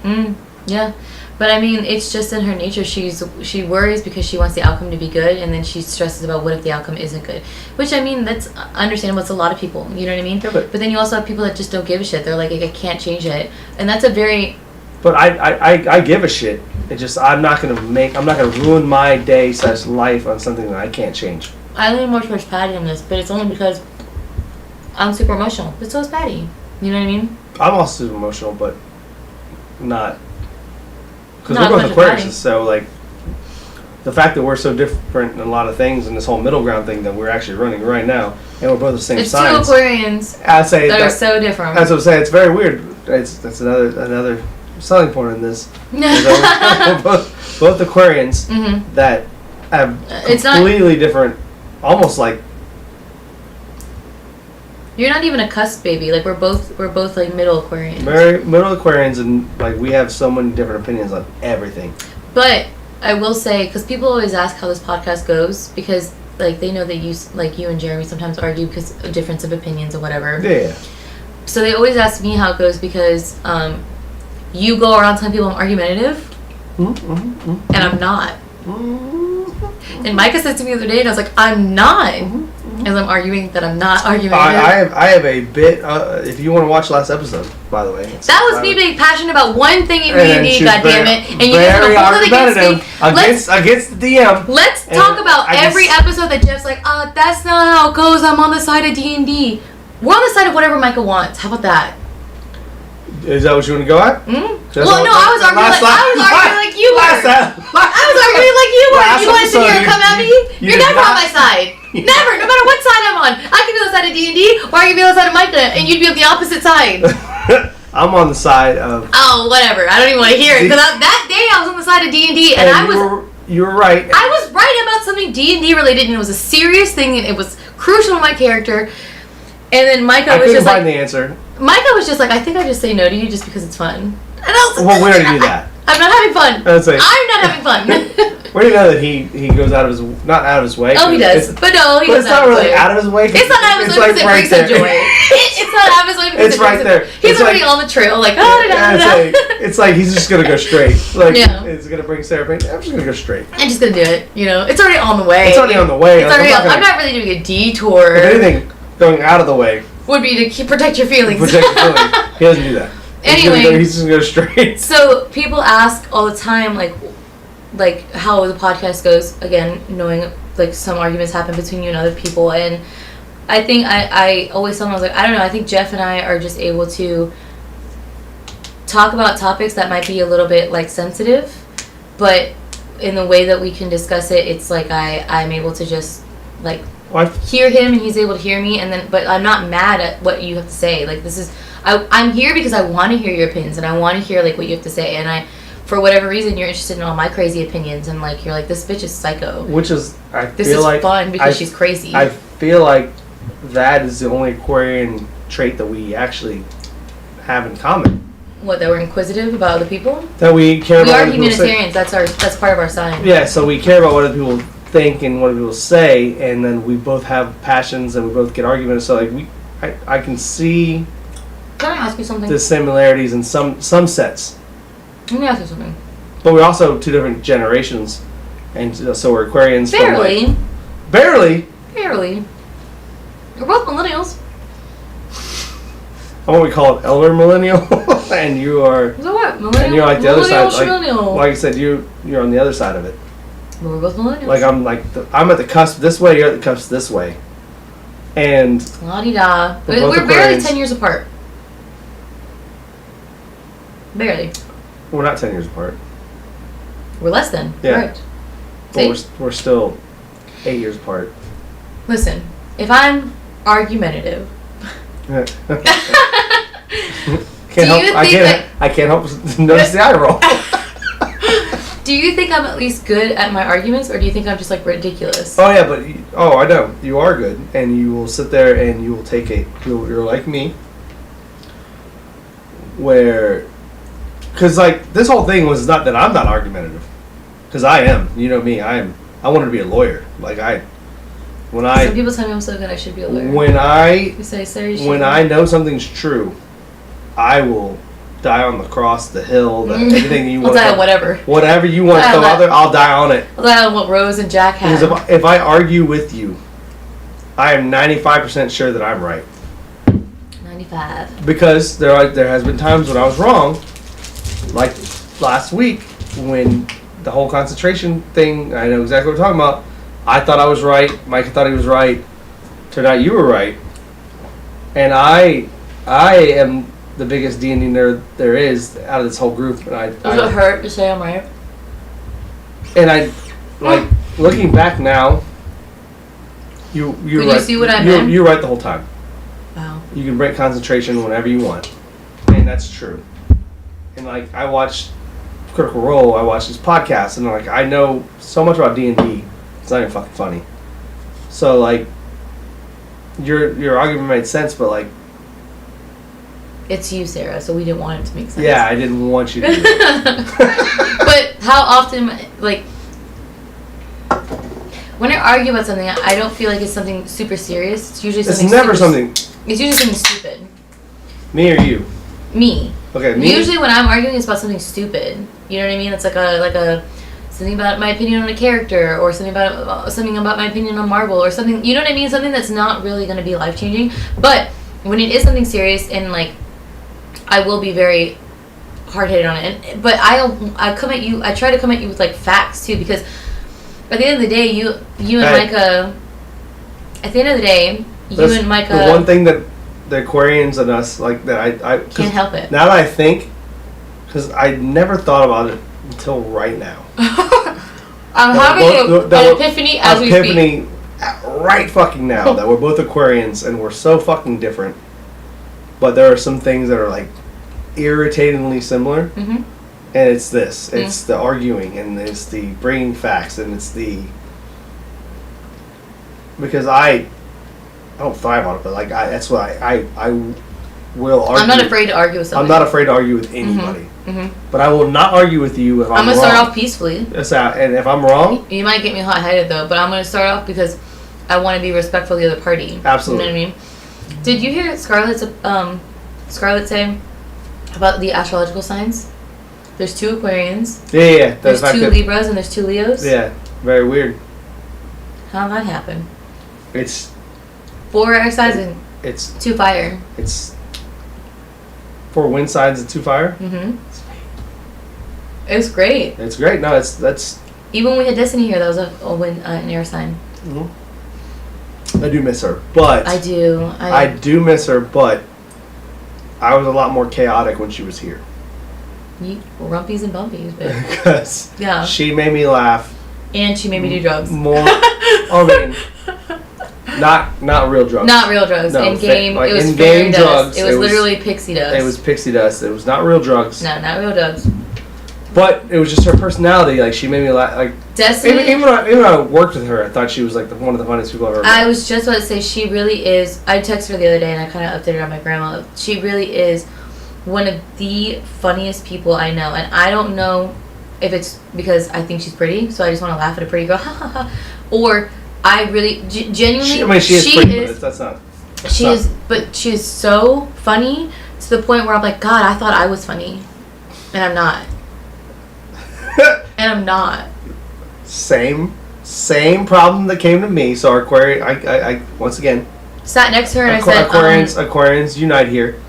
Yeah. But I mean, it's just in her nature. She worries because she wants the outcome to be good, and then she stresses about what if the outcome isn't good. Which, I mean, that's understandable. It's a lot of people. You know what I mean? Yeah, but then you also have people that just don't give a shit. They're like, I can't change it, and that's a very. But I give a shit. It just I'm not gonna ruin my day / life on something that I can't change. I lean more towards Patty on this, but it's only because I'm super emotional. But so is Patty. You know what I mean? I'm also super emotional, but not. Because Not we're as both much as Aquarius, so like the fact that we're so different in a lot of things, and this whole middle ground thing that we're actually running right now, and we're both the same It's signs. two Aquarians I'd say that are so different. That's what I'm saying. It's very weird. That's another selling point in this. We're both Aquarians that have It's completely different, almost like. You're not even a cusp baby. Like we're both like middle Aquarians. Very middle Aquarians, and like we have so many different opinions on everything. But I will say, because people always ask how this podcast goes, because like they know that you and Jeremy sometimes argue because of difference of opinions or whatever. Yeah. So they always ask me how it goes because you go around telling people I'm argumentative, and I'm not. And Micah said to me the other day, and I was like, I'm not. As I'm arguing that I'm not argumentative. I have a bit. If you want to watch last episode, by the way, that was me being passionate about one thing in D&D, goddammit, and you guys very have a whole other against me. Against the DM. Let's talk about every episode that Jeff's like, that's not how it goes. I'm on the side of D&D. We're on the side of whatever Micah wants. How about that? Is that what you want to go at? Well, no, I was arguing like you were. I was arguing like you were. You wanted to sit here and come at me? You're never on my side. Never, no matter what side I'm on. I can be on the side of D&D, or I can be on the side of Micah, and you'd be on the opposite side. I'm on the side of... Oh, whatever. I don't even want to hear it. Because that day I was on the side of D&D, and you were right. I was right about something D&D related, and it was a serious thing, and it was crucial to my character. And then Micah was just like... I couldn't find the answer. Micah was just like, I think I just say no to you just because it's fun. And I was like, well, we already do that. I'm not having fun. I'm not having fun. Where do you know that he goes out of his... Not out of his way. Oh, he does. But no, he goes out of his way. It's not really out of his way. It's not out of his way because it brings him joy. It's not out of his way because it's right there. He's already on the trail, like, it's like he's just going to go straight. Like, it's going to bring Sarah pain. I'm just going to go straight. I'm just going to do it, you know. It's already on the way. It's already on the way. I'm not really doing a detour. If anything, going out of the way would be to protect your feelings. Protect your feelings. He doesn't do that. Anyway, he's just gonna go straight. So people ask all the time, like how the podcast goes. Again, knowing like some arguments happen between you and other people, and I think I always tell them, I was like, I don't know. I think Jeff and I are just able to talk about topics that might be a little bit like sensitive, but in the way that we can discuss it, it's like I'm able to just like hear him and he's able to hear me, and then but I'm not mad at what you have to say. Like this is. I'm here because I want to hear your opinions and I want to hear like what you have to say, and for whatever reason you're interested in all my crazy opinions, and like you're like, this bitch is psycho. Which is this is fun because she's crazy. I feel like that is the only Aquarian trait that we actually have in common. What, that we're inquisitive about other people? That we care about. We are humanitarians. That's part of our sign. Yeah, so we care about what other people think and what other people say, and then we both have passions and we both get arguments. So like I can see. Can I ask you something? The similarities in some sets. Let me ask you something. But we're also two different generations, and so we're Aquarians. Barely. From barely. We're both millennials. I'm what we call it, elder millennial, and you are. So what? Millennial. And you're like the other side. Like I said, you're on the other side of it. But we're both millennials. Like I'm at the cusp this way. You're at the cusp this way. And. La-di-da. We're barely 10 years apart. Barely. We're not 10 years apart. We're less than. Yeah. Correct. But we're still 8 years apart. Listen, if I'm argumentative. I can't help notice the eye roll. Do you think I'm at least good at my arguments, or do you think I'm just like ridiculous? Oh yeah, but I know you are good, and you will sit there and you will take you're like me, where, because like this whole thing was not that I'm not argumentative. Because I am. You know me. I wanted to be a lawyer. Like Some people tell me I'm so good I should be a lawyer. When I know something's true, I will die on the cross, the hill, everything you want. I'll die on whatever. Whatever you want to throw out there, I'll die on it. I'll die on what Rose and Jack had. Because if I argue with you, I am 95% sure that I'm right. 95. Because there has been times when I was wrong, like last week when the whole concentration thing, I know exactly what we're talking about. I thought I was right. Mike thought he was right. Turned out you were right. And I am the biggest D&D nerd there is out of this whole group. And Does it hurt to say I'm right? And looking back now, you're right. You see what I meant? You're right the whole time. Wow. You can break concentration whenever you want. And that's true. And I watched Critical Role, I watched this podcast, and I know so much about D&D. It's not even fucking funny. So your argument made sense, but it's you, Sarah. So we didn't want it to make sense. Yeah, I didn't want you to. Do But how often, when I argue about something, I don't feel like it's something super serious. It's usually something. It's never something. It's usually something stupid. Me or you? Me. Okay, me. Usually when I'm arguing, it's about something stupid. You know what I mean? It's like a something about my opinion on a character, or something about my opinion on Marvel, or something. You know what I mean? Something that's not really going to be life changing. But when it is something serious, and I will be very hard headed on it. But I come at you. I try to come at you with facts too, because at the end of the day, you and Micah. At the end of the day, you and Micah. The one thing that the Aquarians and us that I can't help it. Now that I think, because I never thought about it until right now. I'm having an epiphany as we speak. Right fucking now that we're both Aquarians and we're so fucking different, but there are some things that are irritatingly similar. Mm-hmm. And it's this. It's the arguing, and it's the bringing facts, and it's the... Because I don't thrive on it, but that's what I will argue. I'm not afraid to argue with somebody. I'm not afraid to argue with anybody. Mm-hmm. But I will not argue with you if I'm wrong. I'm going to start off peacefully. And if I'm wrong... You might get me hot-headed, though, but I'm going to start off because I want to be respectful of the other party. Absolutely. You know what I mean? Did you hear Scarlett say about the astrological signs? There's 2 Aquarians. Yeah. There's 2 Libras and there's 2 Leos. Yeah, very weird. How'd that happen? It's 4 air signs and it's 2 fire. It's 4 wind signs and 2 fire. Mm-hmm. It was great. It's great. No, that's. Even when we had Destiny here, that was a wind, an air sign. Mm-hmm. I do miss her, but I do. I do miss her, but I was a lot more chaotic when she was here. Rumpies and bumpies, but because she made me laugh, and she made me do drugs. More, I mean, not real drugs. Not real drugs. No, in game, it was in-game drugs. It was literally pixie dust. It was pixie dust. It was not real drugs. No, not real drugs. But it was just her personality. She made me laugh. Destiny. Even when I worked with her, I thought she was one of the funniest people I've ever met. I was just about to say she really is. I texted her the other day and I kind of updated on my grandma. She really is one of the funniest people I know, and I don't know if it's because I think she's pretty, so I just want to laugh at a pretty girl, or I really genuinely. She is pretty, but that's not. But she is so funny to the point where I'm like, God, I thought I was funny, and I'm not. And I'm not. Same problem that came to me. So our Aquarian, I once again sat next to her and I said, Aquarians unite here.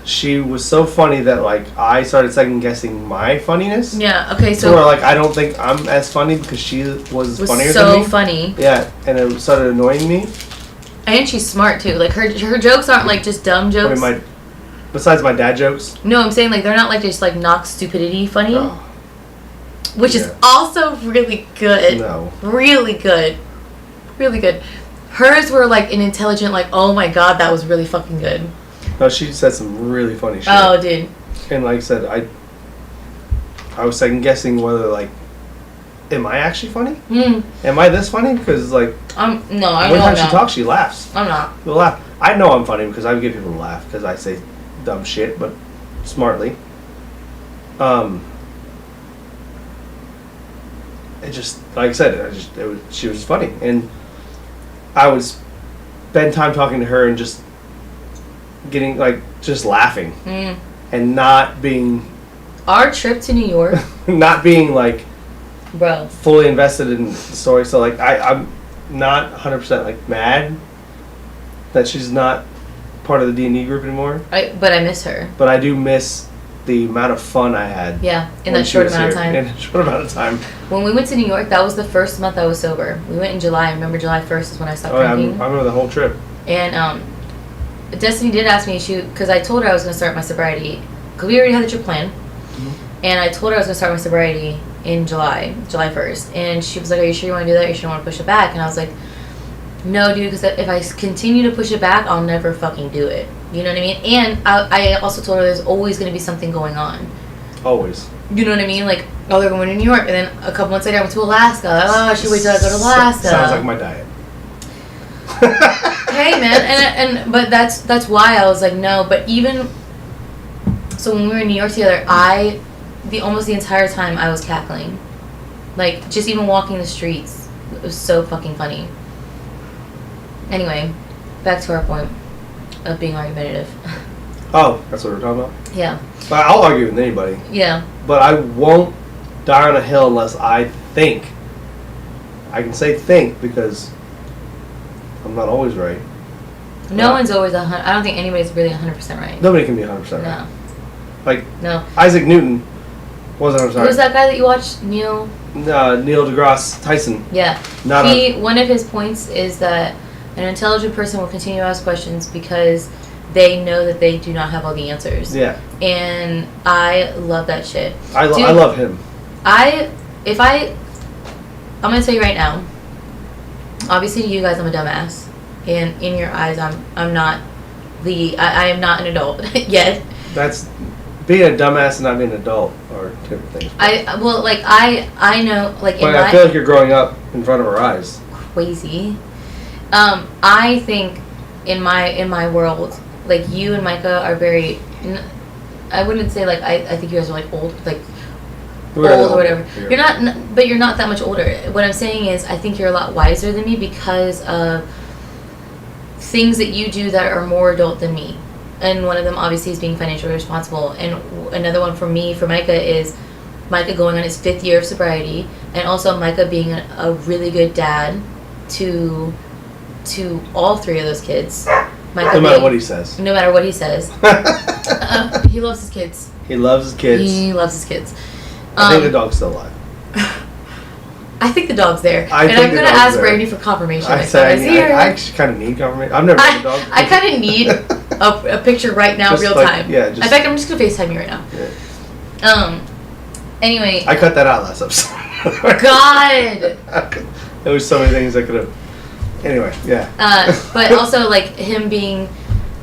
She was so funny that I started second guessing my funniness. Yeah. Okay. So where I don't think I'm as funny because she was funnier so than me. Funny. Yeah, and it started annoying me. And she's smart too. Her jokes aren't just dumb jokes. I mean, besides my dad jokes. No, I'm saying they're not just knock stupidity funny. Oh. Which is also really good. No. Really good. Really good. Hers were an intelligent, oh my God, that was really fucking good. No, she said some really funny shit. Oh, dude. And like I said, I was second guessing whether am I actually funny? Am I this funny? Because no, I know every time she talks, she laughs. I'm not. She'll laugh. I know I'm funny because I get people to laugh because I say dumb shit, but smartly. it just, like I said, she was funny, and I would spend time talking to her and just getting just laughing and not being. Our trip to New York. Not being bro, fully invested in the story. So I'm not 100% mad that she's not part of the D&D group anymore. But I miss her. But I do miss the amount of fun I had. Yeah, in that short amount of time. In a short amount of time. When we went to New York, that was the first month I was sober. We went in July. I remember July 1st is when I stopped drinking. I remember the whole trip. And Destiny did ask me because I told her I was going to start my sobriety. Because we already had the trip planned. Mm-hmm. And I told her I was going to start my sobriety in July 1st. And she was like, are you sure you want to do that? You sure you want to push it back? And I was like, no, dude, because if I continue to push it back, I'll never fucking do it. You know what I mean? And I also told her there's always going to be something going on. Always. You know what I mean? They're going to New York. And then a couple months later, I went to Alaska. I should wait till I go to Alaska. Sounds like my diet. Hey, man. But that's why I was like, no. But even... So when we were in New York together, almost the entire time I was cackling. Just even walking the streets. It was so fucking funny. Anyway, back to our point of being argumentative. Oh, that's what we're talking about? Yeah. But I'll argue with anybody. Yeah. But I won't die on a hill unless I think. I can say think because I'm not always right. No one's always 100%. I don't think anybody's really 100% right. Nobody can be 100% right. No. No. Isaac Newton wasn't 100%. Who's that guy that you watched? Neil deGrasse Tyson. Yeah. One of his points is that an intelligent person will continue to ask questions because they know that they do not have all the answers. Yeah. And I love that shit. I love him. I'm gonna tell you right now. Obviously, to you guys, I'm a dumbass, and in your eyes, I'm not I am not an adult yet. That's being a dumbass and not being an adult are different things. I know But I feel like you're growing up in front of our eyes. Crazy. I think in my world, you and Micah are very. I wouldn't say I think you guys are old, old or whatever. You're not, but you're not that much older. What I'm saying is, I think you're a lot wiser than me because of things that you do that are more adult than me. And one of them obviously is being financially responsible. And another one for Micah is Micah going on his 5th year of sobriety, and also Micah being a really good dad to all 3 of those kids. Micah no matter what he says. No matter what he says. He loves his kids. He loves his kids. He loves his kids. I think the dog's still alive. I think the dog's there. And I'm going to ask Brandy for confirmation. I actually kind of need confirmation. I've never had a dog. I kind of need a picture right now, real time. Yeah, in fact, I'm just going to FaceTime you right now. Yeah. Anyway. I cut that out last episode. God! There was so many things I could have... Anyway, yeah. But also, him being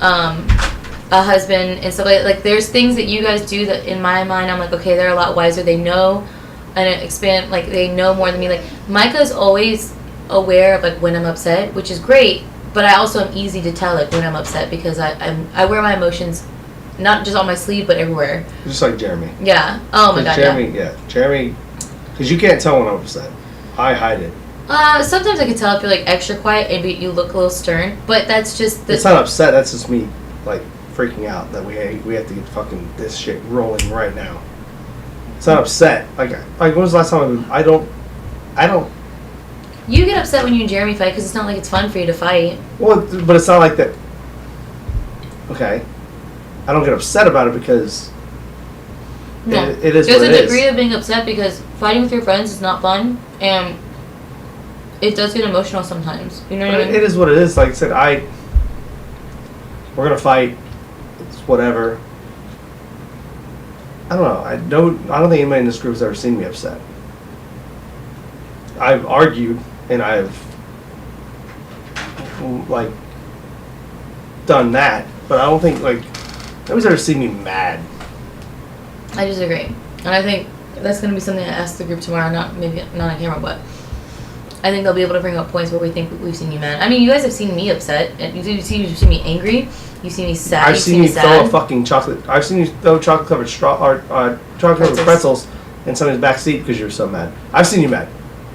a husband and stuff there's things that you guys do that, in my mind, I'm okay, they're a lot wiser. They know and expand, they know more than me. Micah's always aware of, when I'm upset, which is great, but I also am easy to tell, when I'm upset because I wear my emotions not just on my sleeve, but everywhere. Just like Jeremy. Yeah. Oh, my God, Jeremy, because you can't tell when I'm upset. I hide it. Sometimes I can tell if you're extra quiet and you look a little stern, but that's just it's not upset. That's just me freaking out that we have to get fucking this shit rolling right now. It's not upset. When was the last time I don't. You get upset when you and Jeremy fight because it's not it's fun for you to fight. Well, but it's not that. Okay, I don't get upset about it because. No, it is. There's a degree of being upset because fighting with your friends is not fun and. It does get emotional sometimes. You know what I mean? It is what it is. Like I said, we're gonna fight. It's whatever. I don't know. I don't think anybody in this group has ever seen me upset. I've argued and I've done that, but I don't think nobody's ever seen me mad. I disagree, and I think that's gonna be something I ask the group tomorrow. Not on camera, but. I think they'll be able to bring up points where we think we've seen you mad. I mean, you guys have seen me upset. You've seen me angry. You've seen me sad. I've seen you throw a fucking chocolate. I've seen you throw chocolate-covered chocolate-covered pretzels in somebody's back seat because you were so mad. I've seen you mad.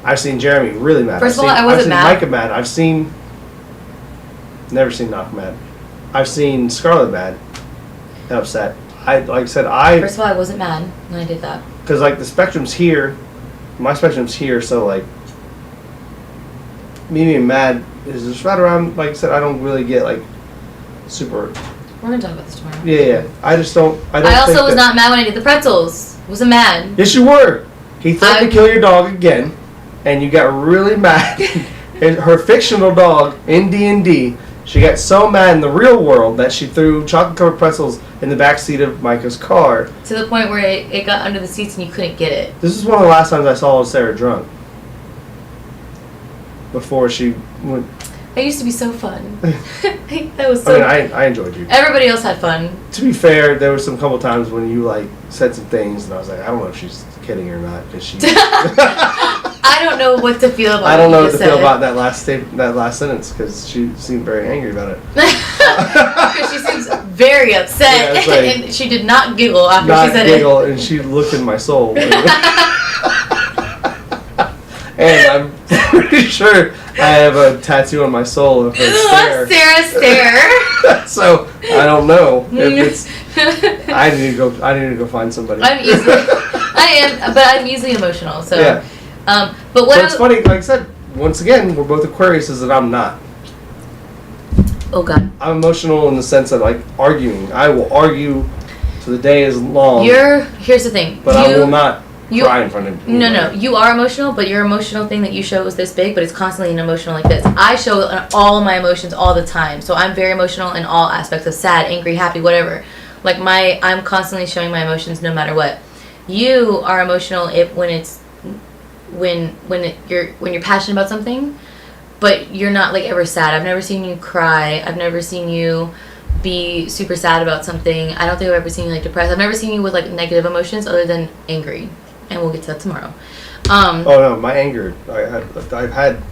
I've seen Jeremy really mad. First of all, I wasn't mad. I've seen Micah mad. Never seen Knock mad. I've seen Scarlett mad and upset. First of all, I wasn't mad when I did that. Because, like, the spectrum's here. My spectrum's here, so, like, me being mad is just right around, like I said, I don't really get, like, super... We're going to talk about this tomorrow. Yeah. I just don't... I also was not mad when I did the pretzels. Wasn't mad. Yes, you were. He threatened to kill your dog again, and you got really mad. And her fictional dog in D&D, she got so mad in the real world that she threw chocolate-covered pretzels in the backseat of Micah's car. To the point where it got under the seats and you couldn't get it. This is one of the last times I saw Sarah drunk. Before she went... That used to be so fun. That was so... I enjoyed you. Everybody else had fun. To be fair, there were some couple times when you, like, said some things, and I was like, I don't know if she's kidding or not, because she... I don't know what to feel about it. I don't know what to feel about that last sentence, because she seemed very angry about it. Because she seems very upset, yeah, like, and she did not giggle after she said it. And she looked in my soul. And I'm pretty sure I have a tattoo on my soul of her stare. Sarah stare. So I don't know if it's. I need to go find somebody. I'm easily emotional. So. Yeah. But it's funny. Like I said, once again, we're both Aquariuses, and I'm not. Oh God. I'm emotional in the sense of, like, arguing. I will argue till the day is long. Here's the thing. But I will not. Cry in front of you. No. You are emotional, but your emotional thing that you show is this big, but it's constantly an emotional like this. I show all of my emotions all the time, so I'm very emotional in all aspects of sad, angry, happy, whatever. Like I'm constantly showing my emotions no matter what. You are emotional when you're passionate about something, but you're not like ever sad. I've never seen you cry. I've never seen you be super sad about something. I don't think I've ever seen you like depressed. I've never seen you with like negative emotions other than angry. And we'll get to that tomorrow. Oh no, my anger. I've had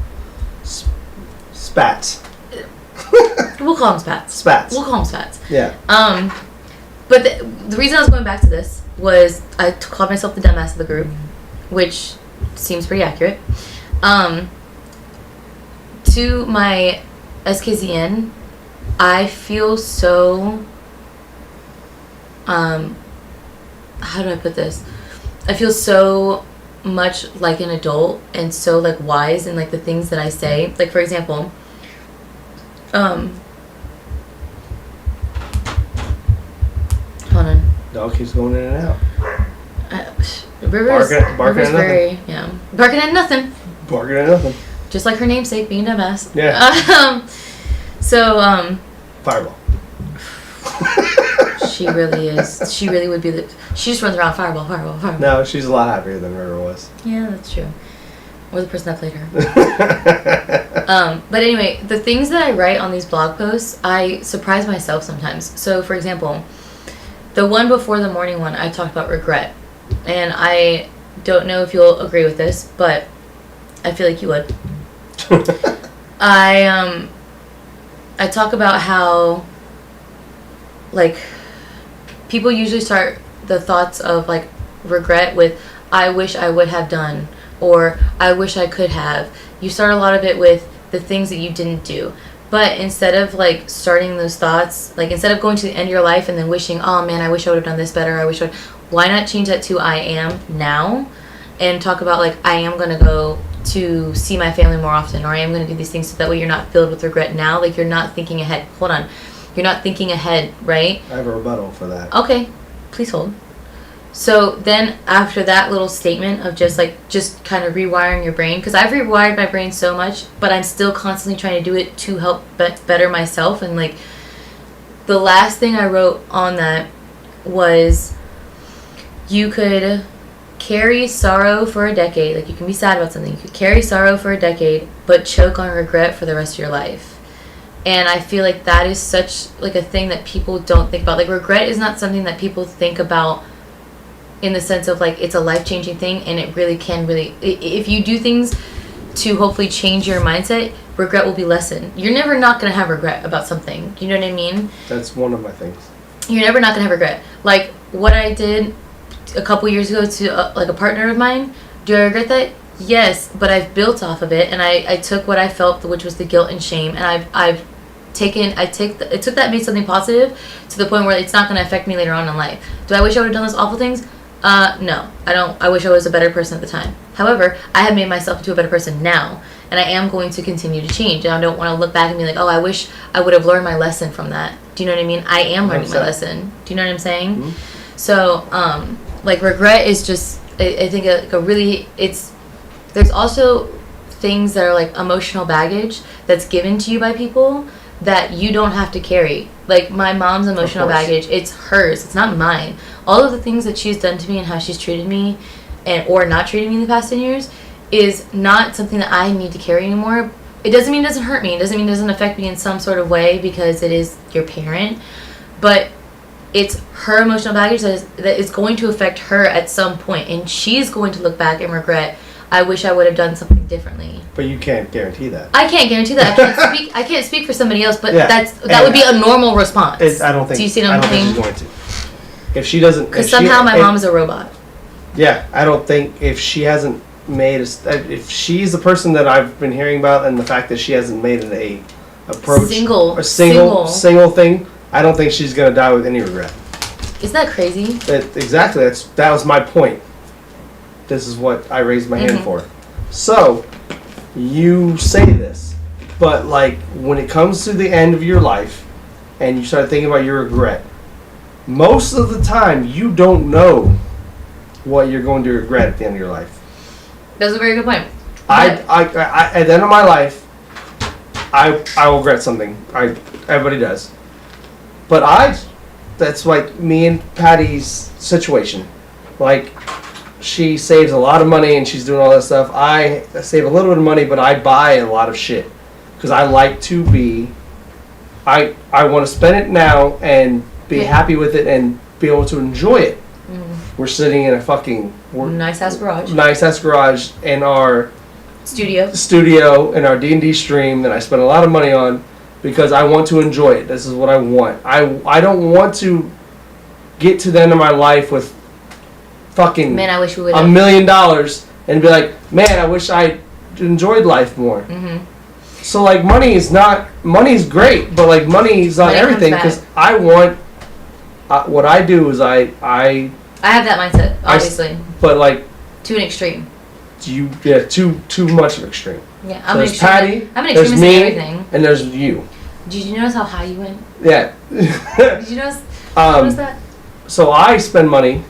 spats. We'll call them spats. Spats. We'll call them spats. Yeah. But the reason I was going back to this was I called myself the dumbass of the group, which seems pretty accurate. To my SKZN, I feel so. How do I put this? I feel so much like an adult and so like wise in like the things that I say. Like for example, hold on. Dog keeps going in and out. River's barking at very barking at nothing. Barking at nothing. Just like her namesake, being a dumbass. Yeah. Fireball. She really is. She really would be she just runs around fireball. No, she's a lot happier than River was. Yeah, that's true. Or the person that played her. But anyway, the things that I write on these blog posts, I surprise myself sometimes. So, for example, the one before the morning one, I talked about regret. And I don't know if you'll agree with this, but I feel like you would. I talk about how, like, people usually start the thoughts of like regret with I wish I would have done or I wish I could have. You start a lot of it with the things that you didn't do. But instead of like starting those thoughts, like instead of going to the end of your life and then wishing, oh man, I wish I would have done this better, why not change that to I am now and talk about like I am going to go to see my family more often, or I am going to do these things so that way you're not filled with regret now. Like you're not thinking ahead. Hold on. You're not thinking ahead, right? I have a rebuttal for that. Okay. Please hold. So then after that little statement of just kind of rewiring your brain, because I've rewired my brain so much, but I'm still constantly trying to do it to help better myself. And like the last thing I wrote on that was you could carry sorrow for a decade. Like you can be sad about something. You could carry sorrow for a decade, but choke on regret for the rest of your life. And I feel like that is such like a thing that people don't think about. Like regret is not something that people think about in the sense of like it's a life-changing thing, and it really can if you do things to hopefully change your mindset, regret will be lessened. You're never not going to have regret about something. You know what I mean? That's one of my things. You're never not going to have regret. Like what I did a couple years ago to like a partner of mine, do I regret that? Yes, but I've built off of it, and I took what I felt, which was the guilt and shame, and I took that and made something positive to the point where it's not going to affect me later on in life. Do I wish I would have done those awful things? No, I don't. I wish I was a better person at the time. However, I have made myself into a better person now, and I am going to continue to change. And I don't want to look back and be like, oh, I wish I would have learned my lesson from that. Do you know what I mean? I am learning my lesson. Do you know what I'm saying? Mm-hmm. So, like, regret is just, I think, there's also things that are like emotional baggage that's given to you by people that you don't have to carry. Like, my mom's emotional baggage, it's hers, it's not mine. All of the things that she's done to me and how she's treated me or not treated me in the past 10 years is not something that I need to carry anymore. It doesn't mean it doesn't hurt me. It doesn't mean it doesn't affect me in some sort of way because it is your parent. But it's her emotional baggage that is going to affect her at some point. And she's going to look back and regret, I wish I would have done something differently. But you can't guarantee that. I can't guarantee that. I can't speak for somebody else, but that would be a normal response. I don't think. Do you see what I'm saying? I don't think she's going to. If she doesn't, because somehow my mom is a robot. Yeah, I don't think if she hasn't made if she's the person that I've been hearing about, and the fact that she hasn't made a single thing, I don't think she's gonna die with any regret. Isn't that crazy? Exactly. That was my point. This is what I raised my hand for. So, you say this, but like when it comes to the end of your life, and you start thinking about your regret, most of the time you don't know what you're going to regret at the end of your life. That's a very good point. I at the end of my life, I will regret something. Everybody does, but that's like me and Patty's situation. Like, she saves a lot of money and she's doing all that stuff. I save a little bit of money, but I buy a lot of shit because I like to be. I want to spend it now and be happy with it and be able to enjoy it. We're sitting in a fucking nice ass garage in our studio in our D&D stream that I spend a lot of money on because I want to enjoy it. This is what I want. I don't want to get to the end of my life with fucking I wish we would $1 million and be like, man, I wish I enjoyed life more. So like money's great, but like money's not everything because I want. What I do is I have that mindset, obviously. But like to an extreme. Too much of an extreme. Yeah, I'm an extreme. Patty, I'm an extremist in everything. And there's you. Did you notice how high you went? Yeah. Did you notice that? So I spend money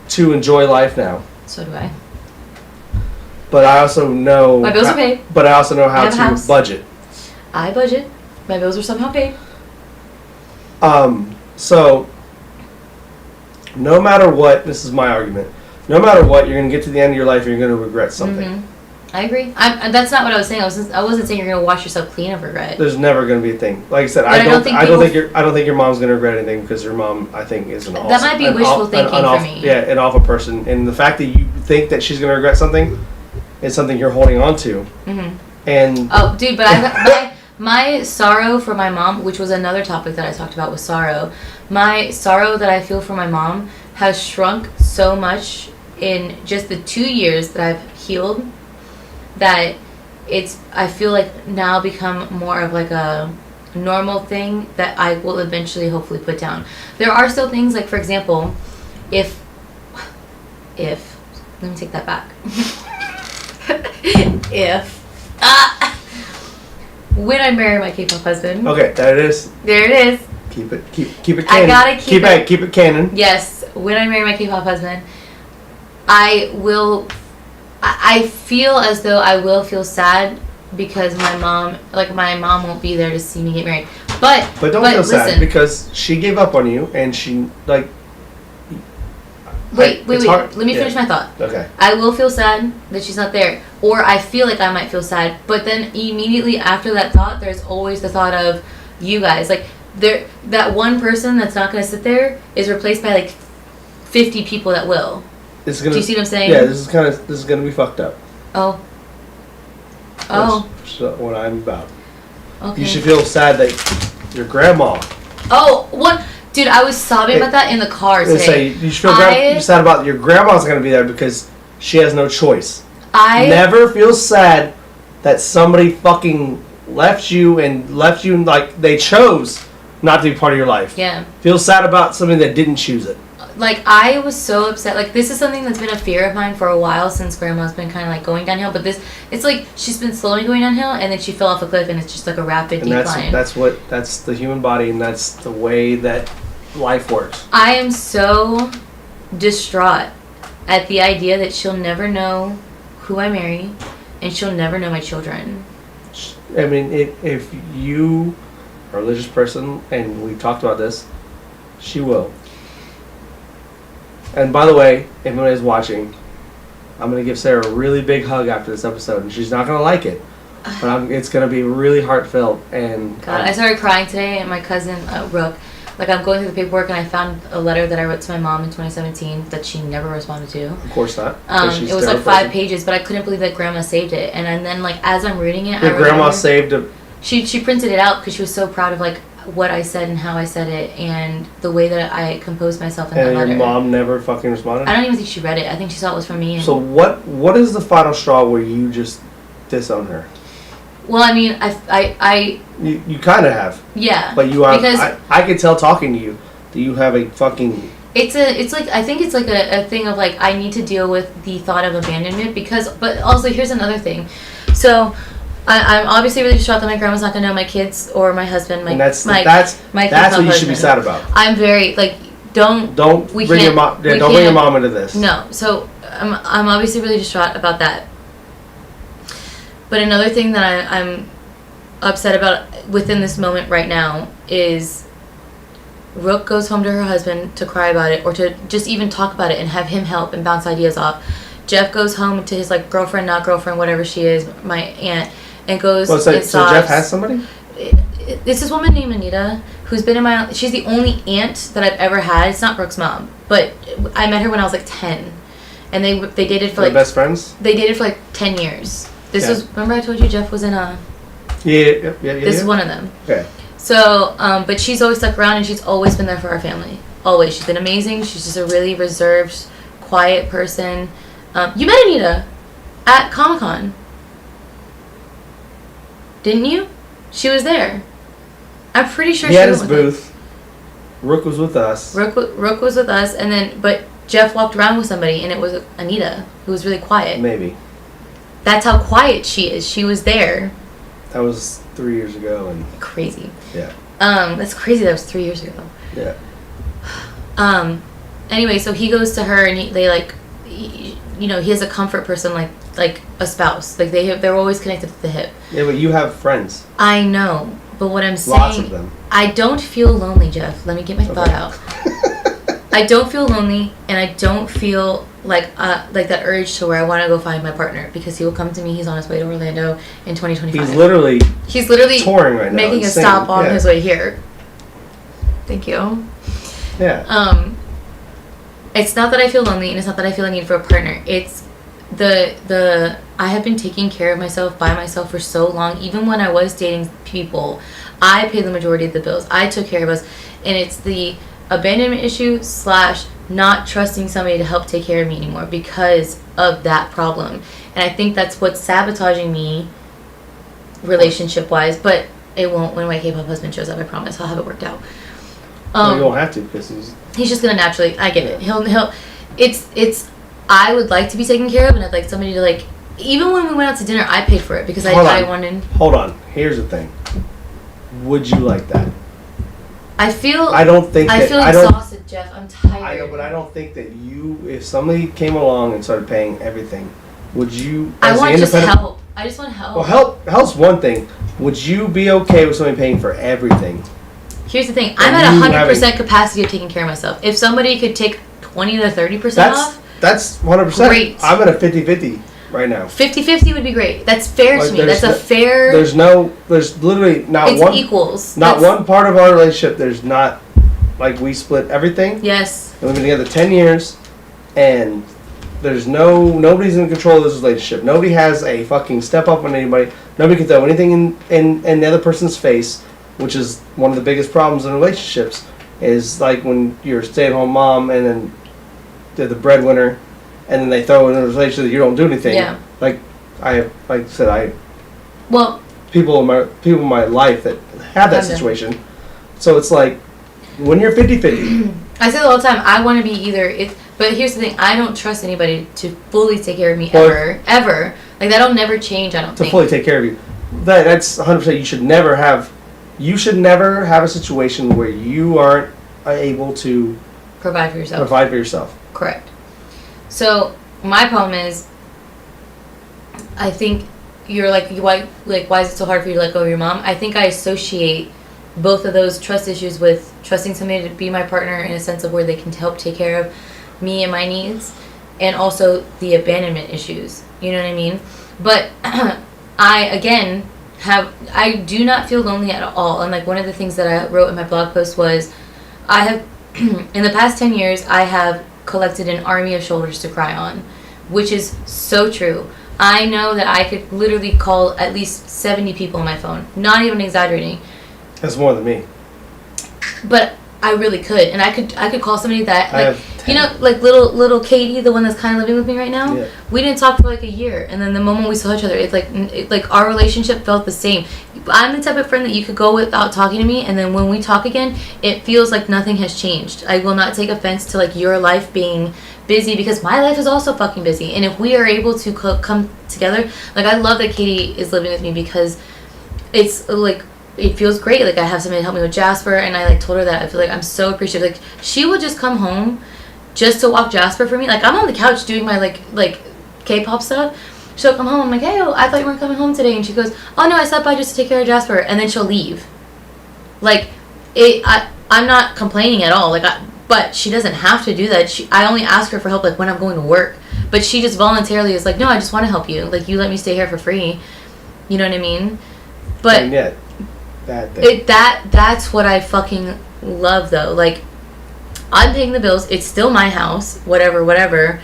to enjoy life now. So do I. But I also know my bills are paid. But I also know how to budget. I budget. My bills are somehow paid. So no matter what, this is my argument. No matter what, you're going to get to the end of your life and you're going to regret something. I agree. That's not what I was saying. I wasn't saying you're going to wash yourself clean of regret. There's never going to be a thing. Like I said, I don't think your mom's going to regret anything because your mom, I think, is an awful. That might be wishful thinking for me. Yeah, an awful person, and the fact that you think that she's going to regret something is something you're holding on to. And dude, but my sorrow for my mom, which was another topic that I talked about, was sorrow. My sorrow that I feel for my mom has shrunk so much in just the 2 years that I've healed that I feel like now become more of like a normal thing that I will eventually hopefully put down. There are still things like, for example, if let me take that back. When I marry my K-pop husband. Okay, there it is. There it is. Keep it canon. I gotta keep it canon. Yes, when I marry my K-pop husband, I feel as though I will feel sad because my mom won't be there to see me get married. But don't feel sad because she gave up on you and she like. Wait. Let me finish my thought. Okay. I will feel sad that she's not there, or I feel like I might feel sad. But then immediately after that thought, there's always the thought of you guys. Like that one person that's not going to sit there is replaced by like 50 people that will. Do you see what I'm saying? Yeah, this is gonna be fucked up. Oh. That's what I'm about. Okay. You should feel sad that your grandma. Oh, what? Dude, I was sobbing about that in the car today. You should feel sad about your grandma's gonna be there because she has no choice. Never feel sad that somebody fucking left you like they chose not to be part of your life. Yeah. Feel sad about something that didn't choose it. Like, I was so upset. Like, this is something that's been a fear of mine for a while since Grandma's been kind of like going downhill. But it's like she's been slowly going downhill, and then she fell off a cliff, and it's just like a rapid decline. That's the human body, and that's the way that life works. I am so distraught at the idea that she'll never know who I marry, and she'll never know my children. I mean, if you are a religious person, and we talked about this, she will. And by the way, if anybody's watching, I'm going to give Sarah a really big hug after this episode, and she's not going to like it, but it's going to be really heartfelt. And God, I started crying today, and my cousin, Rook, like, I'm going through the paperwork, and I found a letter that I wrote to my mom in 2017 that she never responded to. Of course not. It was like 5 pages, but I couldn't believe that Grandma saved it. And then, like, as I'm reading it, Your grandma saved it. She printed it out because she was so proud of, like, what I said and how I said it and the way that I composed myself in that letter. And your mom never fucking responded? I don't even think she read it. I think she thought it was from me. So what is the final straw where you just disown her? Well, I mean, I You kind of have. Yeah. But you are, because I could tell talking to you that you have a fucking... It's like, I think it's like a thing of, like, I need to deal with the thought of abandonment but also here's another thing. So... I'm obviously really distraught that my grandma's not gonna know my kids or my husband. That's what you should be sad about. I'm very like don't bring your mom into this. No, so I'm obviously really distraught about that. But another thing that I'm upset about within this moment right now is Rook goes home to her husband to cry about it or to just even talk about it and have him help and bounce ideas off. Jeff goes home to his like girlfriend, not girlfriend, whatever she is, my aunt. And goes and sobs. So Jeff has somebody? It's this woman named Anita who's been in my... She's the only aunt that I've ever had. It's not Brooke's mom. But I met her when I was like 10. And they dated for like... best friends? They dated for like 10 years. This was... Remember I told you Jeff was in a... Yeah. This is one of them. Okay. So, but she's always stuck around and she's always been there for our family. Always. She's been amazing. She's just a really reserved, quiet person. You met Anita at Comic-Con. Didn't you? She was there. I'm pretty sure he had his booth. Rook was with us. Rook was with us, and then but Jeff walked around with somebody, and it was Anita, who was really quiet. Maybe. That's how quiet she is. She was there. That was 3 years ago, and crazy. Yeah. That's crazy. That was 3 years ago. Yeah. Anyway, so he goes to her, and he has a comfort person like a spouse. Like they're always connected to the hip. Yeah, but you have friends. I know, but what I'm saying, lots of them. I don't feel lonely, Jeff. Let me get my thought out. I don't feel lonely, and I don't feel like that urge to where I want to go find my partner because he will come to me. He's on his way to Orlando in 2025. He's literally touring right now, making a stop on his way here. Thank you. Yeah. It's not that I feel lonely, and it's not that I feel a need for a partner. It's I have been taking care of myself by myself for so long. Even when I was dating people, I paid the majority of the bills. I took care of us, and it's the abandonment issue / not trusting somebody to help take care of me anymore because of that problem. And I think that's what's sabotaging me relationship-wise, but it won't when my K-pop husband shows up. I promise I'll have it worked out. You won't have to because he's just gonna naturally. I get it. He'll. It's. I would like to be taken care of, and I'd like somebody to like. Even when we went out to dinner, I paid for it because I wanted. Hold on. Here's the thing. Would you like that? I feel exhausted, Jeff. I'm tired. I know, but I don't think that if somebody came along and started paying everything, would you? I want just help. I just want help. Well, help's one thing. Would you be okay with somebody paying for everything? Here's the thing. I'm at 100% capacity of taking care of myself. If somebody could take 20 to 30% off, that's 100%. Great. I'm at a 50-50 right now. 50-50 would be great. That's fair to me. That's a fair. There's literally not it's one. Equals. Not one part of our relationship. There's not like we split everything. Yes. And we've been together 10 years, and there's nobody's in control of this relationship. Nobody has a fucking step up on anybody. Nobody can throw anything in the other person's face, which is one of the biggest problems in relationships. Is like when you're a stay-at-home mom and then they're the breadwinner, and then they throw in a relationship that you don't do anything. Yeah. Like I said, well, people in my life that have that situation. So it's like when you're 50-50. I say it all the time. I want to be either. But here's the thing. I don't trust anybody to fully take care of me ever. Like that'll never change. I don't think. To fully take care of you. That's 100%. You should never have a situation where you aren't able to provide for yourself. Correct. So my problem is, I think you're like, why is it so hard for you to let go of your mom? I think I associate both of those trust issues with trusting somebody to be my partner in a sense of where they can help take care of me and my needs, and also the abandonment issues. You know what I mean? But I do not feel lonely at all. And like one of the things that I wrote in my blog post was, I have in the past 10 years I have collected an army of shoulders to cry on, which is so true. I know that I could literally call at least 70 people on my phone, not even exaggerating. That's more than me. But I really could, and I could call somebody that, like, you know, like little Katie, the one that's kind of living with me right now. Yeah. We didn't talk for like a year, and then the moment we saw each other, it's like our relationship felt the same. I'm the type of friend that you could go without talking to me, and then when we talk again, it feels like nothing has changed. I will not take offense to like your life being busy, because my life is also fucking busy. And if we are able to come together, like I love that Katie is living with me, because it's like, it feels great. Like I have somebody to help me with Jasper, and I like told her that I feel like I'm so appreciative. Like she would just come home just to walk Jasper for me. Like I'm on the couch doing my like K-pop stuff. She'll come home. I'm like, hey, I thought you weren't coming home today, and she goes, oh no, I stopped by just to take care of Jasper, and then she'll leave. Like I'm not complaining at all. But she doesn't have to do that. I only ask her for help like when I'm going to work. But she just voluntarily is like, no, I just want to help you. Like you let me stay here for free. You know what I mean? But and yet, that's what I fucking love though. Like I'm paying the bills. It's still my house. Whatever.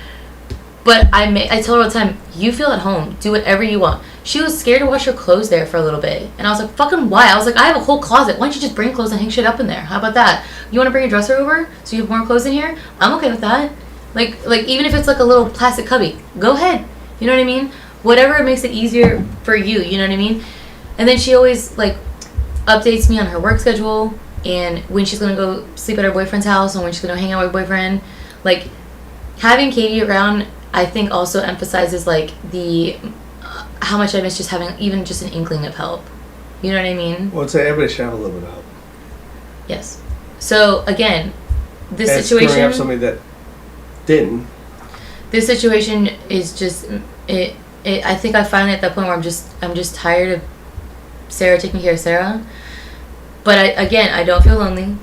But I tell her all the time, you feel at home. Do whatever you want. She was scared to wash her clothes there for a little bit. And I was like, fucking why? I was like, I have a whole closet. Why don't you just bring clothes and hang shit up in there? How about that? You want to bring your dresser over so you have more clothes in here? I'm okay with that. Like even if it's like a little plastic cubby, go ahead. You know what I mean? Whatever makes it easier for you. You know what I mean? And then she always like updates me on her work schedule and when she's going to go sleep at her boyfriend's house and when she's going to hang out with her boyfriend. Like having Katie around, I think also emphasizes like the how much I miss just having even just an inkling of help. You know what I mean? Well, say everybody should have a little bit of help. Yes. So again, this and situation. Screwing up somebody that didn't. This situation is just it. I think I finally at that point where I'm just tired of Sarah taking care of Sarah. But I don't feel lonely,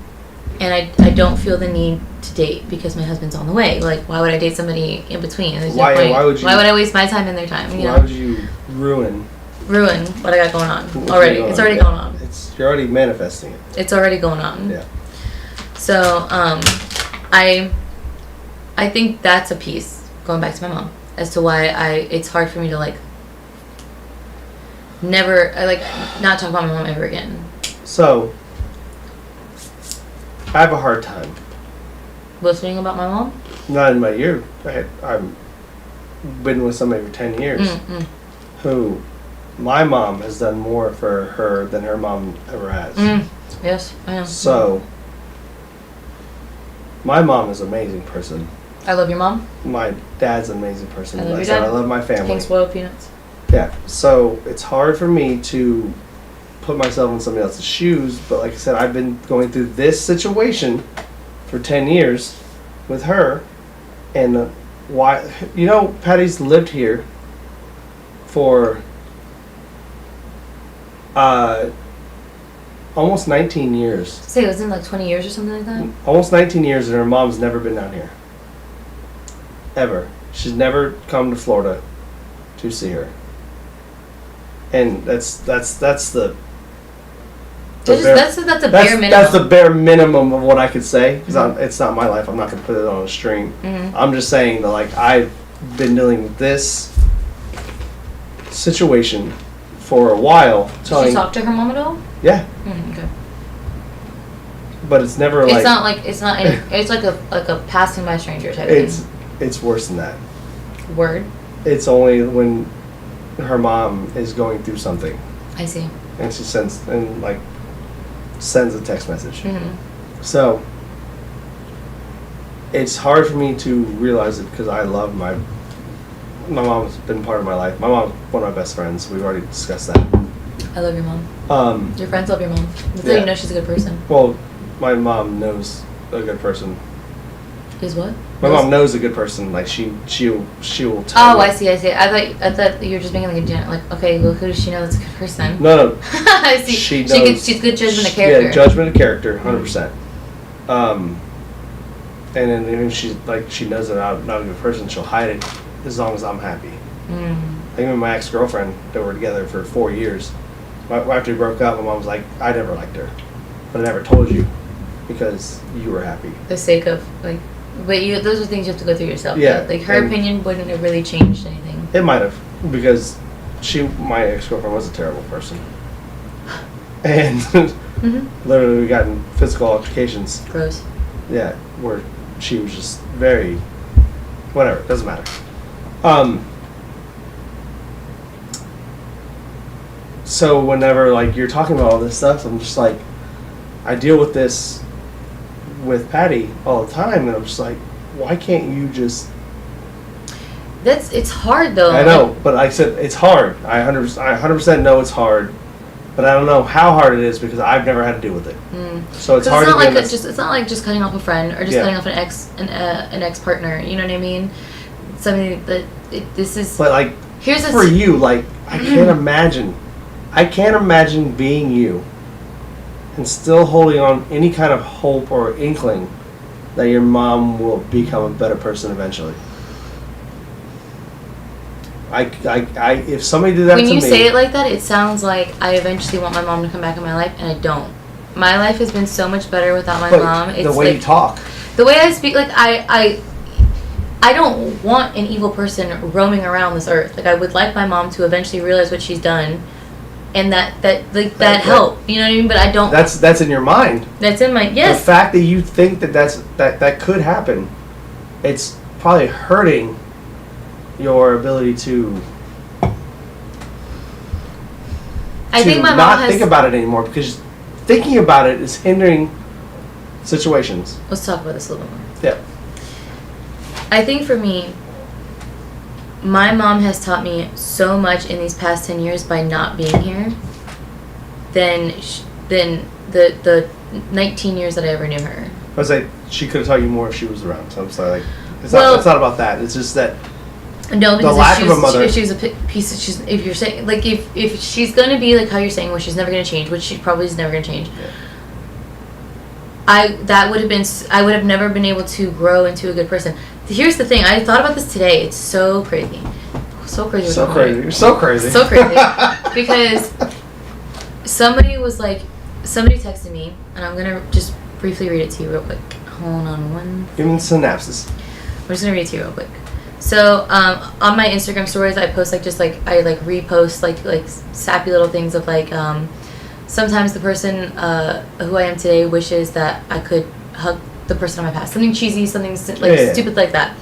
and I don't feel the need to date because my husband's on the way. Like, why would I date somebody in between? There's no point. Why would I waste my time and their time? Why would you ruin what I got going on already? It's already going on. You're already manifesting it. It's already going on. Yeah. So I think that's a piece going back to my mom as to why it's hard for me to like not talk about my mom ever again. So I have a hard time listening about my mom. Not in my year. I've been with somebody for 10 years who my mom has done more for her than her mom ever has. Yes, I am. So my mom is an amazing person. I love your mom. My dad's an amazing person. I love your dad. dad. I love my family. King spoiled peanuts. Yeah. So it's hard for me to put myself in somebody else's shoes, but like I said, I've been going through this situation for 10 years with her, and why? You know, Patty's lived here for almost 19 years. Say it was in like 20 years or something like that? Almost 19 years, and her mom's never been down here. Ever. She's never come to Florida to see her. And that's the that's a bare minimum. That's the bare minimum of what I could say, because it's not my life. I'm not going to put it on a string. I'm just saying that like I've been dealing with this situation for a while. Did you talk to her mom at all? Yeah. Okay. But it's never it's like it's like a passing by stranger type thing. It's worse than that. Word. It's only when her mom is going through something. I see. And she sends a text message. Mm-hmm. So it's hard for me to realize it because I love my mom's been part of my life. My mom's one of my best friends. We've already discussed that. I love your mom. Your friends love your mom. That's how you know she's a good person. Well, my mom knows a good person. Is what? My mom knows a good person. Like she'll tell. Oh, I see. I thought you were just making like a like. Okay, well, who does she know that's a good person? No. I see. She knows. She's good judgment of character. Yeah, judgment of character, 100%. And then even she knows that I'm not a good person, she'll hide it as long as I'm happy. Even my ex-girlfriend that were together for 4 years. After we broke up, my mom was like, "I never liked her, but I never told you because you were happy." The sake of like. But those are things you have to go through yourself. Yeah. Like, her opinion wouldn't have really changed anything. It might have, because my ex-girlfriend was a terrible person. And literally we got in physical altercations. Gross. Yeah, where she was just very... Whatever, doesn't matter. So whenever, like, you're talking about all this stuff, I'm just like... I deal with this... with Patty all the time, and I'm just like, why can't you just... It's hard though. I know, but like I said, it's hard. I 100% know it's hard, but I don't know how hard it is because I've never had to deal with it. So it's hard. It's not like just cutting off a friend or just cutting off an ex partner. You know what I mean? Something that this is. But like, for you, like I can't imagine being you and still holding on any kind of hope or inkling that your mom will become a better person eventually. If somebody did that to me... When you say it like that, it sounds like I eventually want my mom to come back in my life, and I don't. My life has been so much better without my mom. It's the way you talk. The way I speak, like, I don't want an evil person roaming around this earth. Like, I would like my mom to eventually realize what she's done, and that help. You know what I mean? But I don't... That's in your mind. That's in my... Yes. The fact that you think that could happen, it's probably hurting your ability to think my mom not think about it anymore, because thinking about it is hindering situations. Let's talk about this a little bit more. Yeah. I think for me, my mom has taught me so much in these past 10 years by not being here than the 19 years that I ever knew her. I was like, she could have taught you more if she was around. So I'm sorry, like, it's not about that. It's just that. No, because the lack of a mother. If she's a piece of, if you're saying, like, if she's going to be like how you're saying, where she's never going to change, which she probably is never going to change, yeah. I would have never been able to grow into a good person. Here's the thing, I thought about this today. It's so crazy. So crazy. So crazy. You're so crazy. So crazy. Because somebody texted me, and I'm going to just briefly read it to you real quick. Hold on one. Give me the synopsis. I'm just going to read it to you real quick. So, on my Instagram stories, I post, I repost, like, sappy little things of, like, sometimes the person, who I am today wishes that I could hug the person of my past. Something cheesy, something, stupid like that.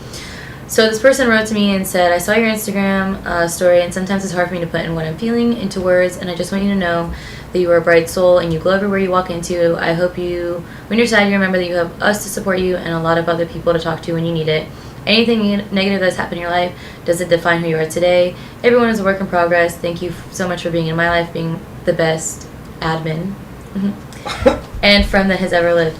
So, this person wrote to me and said, I saw your Instagram, story, and sometimes it's hard for me to put in what I'm feeling into words, and I just want you to know that you are a bright soul, and you glow everywhere you walk into. I hope when you're sad, you remember that you have us to support you, and a lot of other people to talk to when you need it. Anything negative that's happened in your life doesn't define who you are today. Everyone is a work in progress. Thank you so much for being in my life, being the best admin and friend that has ever lived.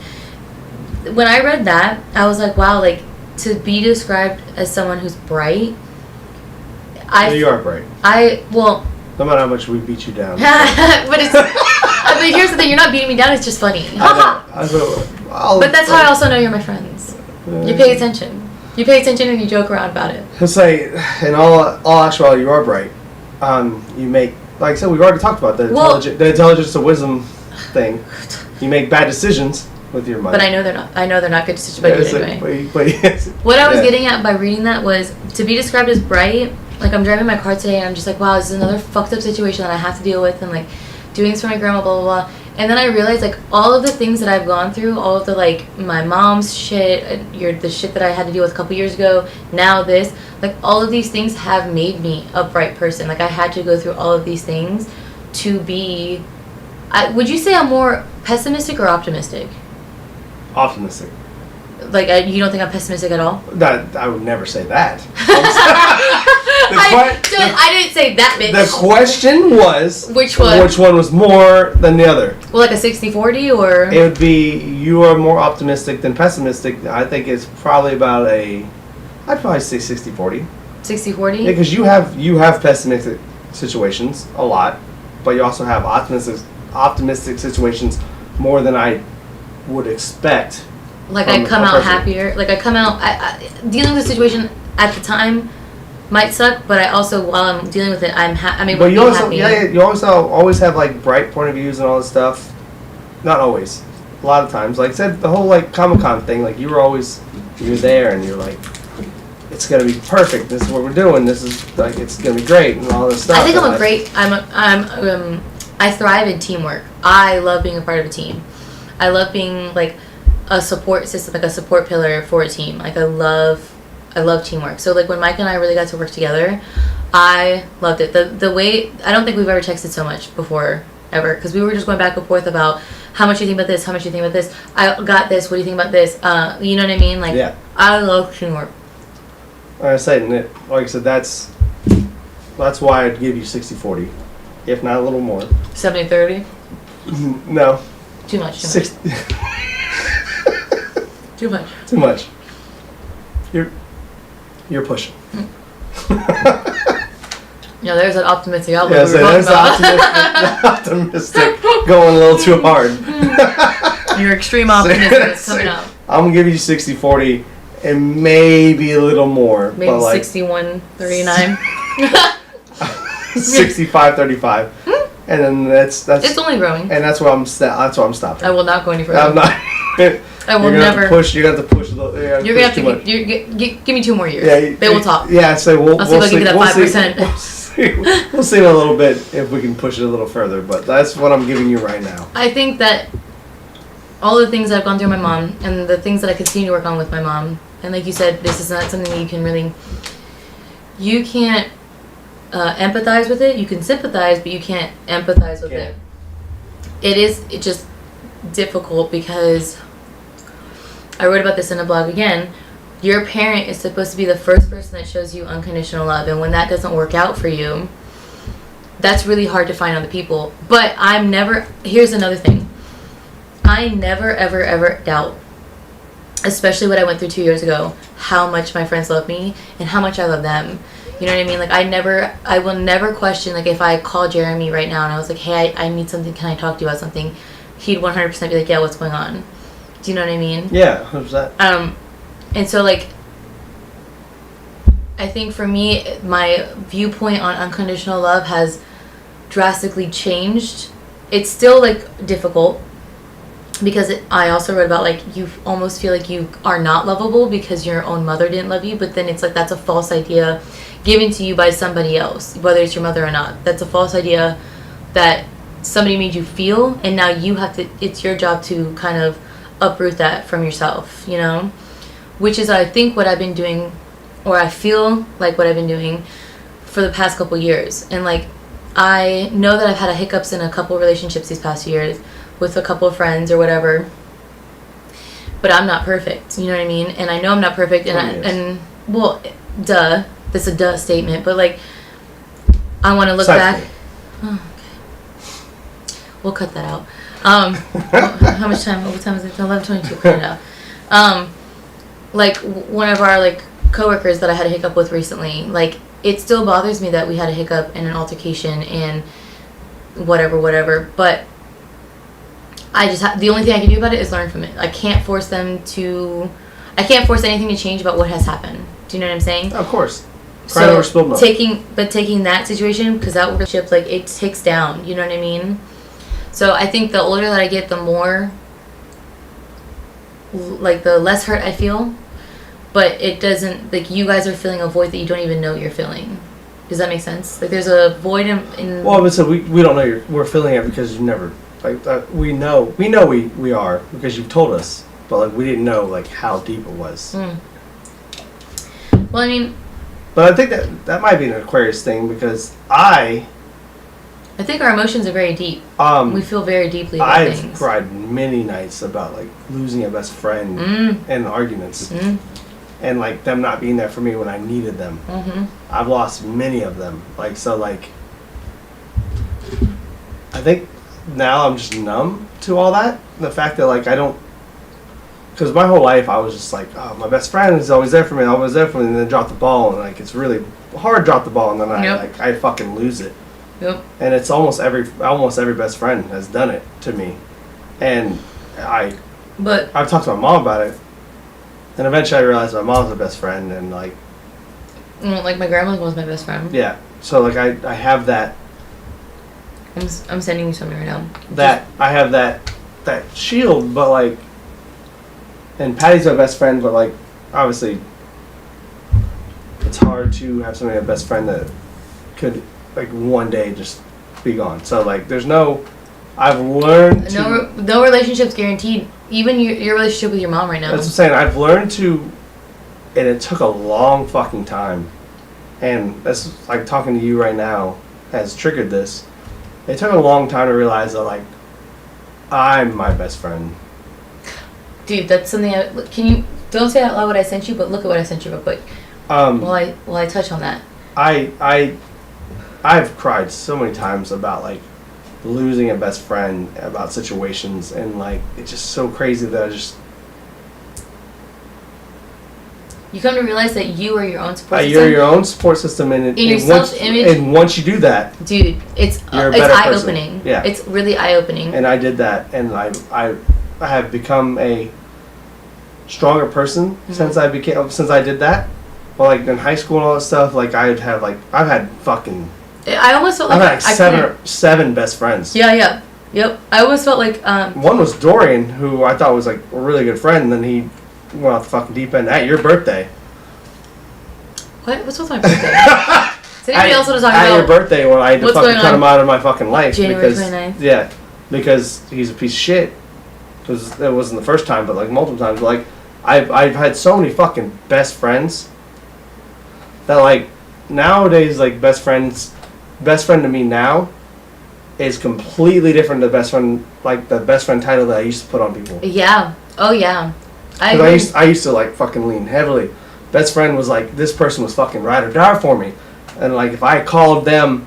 When I read that, I was like, wow, like, to be described as someone who's bright. You are bright. No matter how much we beat you down. But here's the thing, you're not beating me down, it's just funny. But that's how I also know you're my friends. You pay attention. You pay attention and you joke around about it. Let's say, in all actuality, you are bright. You make, like I said, we've already talked about the intelligence to wisdom thing. You make bad decisions with your money. But I know they're not. I know they're not good decisions by you anyway. Yes. What I was getting at by reading that was to be described as bright. Like, I'm driving my car today and I'm just like, wow, this is another fucked up situation that I have to deal with, and like doing this for my grandma, blah blah blah. And then I realized, like, all of the things that I've gone through, all of the, like, my mom's shit, the shit that I had to deal with a couple years ago, now this, like, all of these things have made me a bright person. Like, I had to go through all of these things to be... would you say I'm more pessimistic or optimistic? Optimistic. Like, you don't think I'm pessimistic at all? That I would never say that. I didn't say that, bitch. The question was... Which one? Which one was more than the other? Well, like a 60-40, or... It would be, you are more optimistic than pessimistic. I think it's probably about I'd probably say 60-40. 60-40? Yeah, because you have pessimistic situations a lot, but you also have optimistic situations more than I would expect. Like, I come out happier. Like, I come out... dealing with the situation at the time might suck, but I also, while I'm dealing with it, I'm able to be happy. Yeah, you always have, like, bright point of views and all this stuff. Not always. A lot of times. Like I said, the whole, like, Comic-Con thing, like, you're there, and you're like, it's going to be perfect. This is what we're doing. This is, like, it's going to be great, and all this stuff. I think I thrive in teamwork. I love being a part of a team. I love being, like, a support system, like a support pillar for a team. Like, I love teamwork. So, like, when Mike and I really got to work together, I loved it. The way, I don't think we've ever texted so much before, ever, because we were just going back and forth about how much you think about this, how much you think about this, I got this, what do you think about this, you know what I mean? Like, yeah. I love teamwork. Like I said, like I said, that's why I'd give you 60-40, if not a little more. 70-30? No. Too much. Too much. Too much. You're pushing. Yeah, there's that optimistic outlook we were talking about. Optimistic going a little too hard. Your extreme optimism is coming out. I'm going to give you 60-40 and maybe a little more. Maybe 61-39. 65-35. And then that's it's only growing. And that's where I'm stopping. I will not go any further. I'm not. I will never. You're gonna have to push a little. You're gonna have to give me 2 more years. Yeah, they will talk. Yeah, so I'll see if I can get that 5%. We'll see in a little bit if we can push it a little further, but that's what I'm giving you right now. I think that all the things I've gone through with my mom and the things that I continue to work on with my mom, and like you said, this is not something that you can't empathize with it. You can sympathize, but you can't empathize with it. It's just difficult because I wrote about this in a blog again. Your parent is supposed to be the first person that shows you unconditional love, and when that doesn't work out for you, that's really hard to find other people. But here's another thing. I never, ever, ever doubt, especially what I went through 2 years ago, how much my friends love me and how much I love them. You know what I mean? Like, I will never question, like, if I call Jeremy right now and I was like, hey, I need something, can I talk to you about something? He'd 100% be like, yeah, what's going on? Do you know what I mean? Yeah, 100%. And so, like, I think for me, my viewpoint on unconditional love has drastically changed. It's still, like, difficult because I also wrote about, like, you almost feel like you are not lovable because your own mother didn't love you, but then it's like that's a false idea given to you by somebody else, whether it's your mother or not. That's a false idea that somebody made you feel, and now you have to, it's your job to kind of uproot that from yourself, you know? Which is, I think, what I've been doing, or I feel like what I've been doing for the past couple years. And, like, I know that I've had hiccups in a couple relationships these past years with a couple of friends or whatever, but I'm not perfect, you know what I mean? And I know I'm not perfect, and well, duh, that's a duh statement, but, like, I want to look back. Oh, okay. We'll cut that out. How much time? What time is it? 11:22. Cut it out. Like, one of our, like, coworkers that I had a hiccup with recently, like, it still bothers me that we had a hiccup and an altercation and whatever, but I just the only thing I can do about it is learn from it. I can't force anything to change about what has happened. Do you know what I'm saying? Of course. So taking that situation, because that relationship, like, it takes down, you know what I mean? So I think the older that I get, the more, like, the less hurt I feel, but it doesn't, like, you guys are feeling a void that you don't even know you're feeling. Does that make sense? Like, there's a void in well, but so we don't know we're feeling it because you never Like we know we are because you've told us, but like we didn't know like how deep it was. Well, I mean, but I think that might be an Aquarius thing because I think our emotions are very deep. We feel very deeply about I've things. cried many nights about like losing a best friend and arguments, and like them not being there for me when I needed them. I've lost many of them. Like so, like I think now I'm just numb to all that. The fact that like I don't, because my whole life I was just like, oh, my best friend is always there for me, always there for me, and then drop the ball, and like it's really hard to drop the ball, and then I fucking lose it. Yep. And it's almost every best friend has done it to me, and I've talked to my mom about it, and eventually I realized my mom's my best friend, and like my grandma was my best friend. Yeah. So like I have that. I'm sending you something right now. I have that shield, but like, and Patty's my best friend, but like obviously it's hard to have somebody a best friend that could like one day just be gone. So like there's no, I've learned no relationship's guaranteed. Even your relationship with your mom right now. That's what I'm saying. I've learned to, and it took a long fucking time, and that's like talking to you right now has triggered this. It took a long time to realize that like I'm my best friend. Dude, that's something can you don't say out loud what I sent you, but look at what I sent you real quick. While I touch on that. I've cried so many times about like losing a best friend, about situations, and like it's just so crazy that you come to realize that you are your own support system. You're your own support system, and in your self-image. And once you do that, dude, it's eye-opening. Yeah, it's really eye-opening. And I did that, and I have become a stronger person since I did that. Well, like in high school and all that stuff, like I've had fucking. I almost felt like I've had seven best friends. Yeah. Yep. I always felt like one was Dorian, who I thought was like a really good friend, and then he went off the fucking deep end at your birthday. What? What's with my birthday? Does anybody else want to talk about? At your birthday, when I had to fucking cut him out of my fucking life. January 29th. Yeah, because he's a piece of shit. Because it wasn't the first time, but like multiple times. But like I've had so many fucking best friends that like nowadays like best friend to me now is completely different to best friend, like the best friend title that I used to put on people. Yeah. Oh yeah. I used to like fucking lean heavily. Best friend was like, this person was fucking ride or die for me, and like if I called them,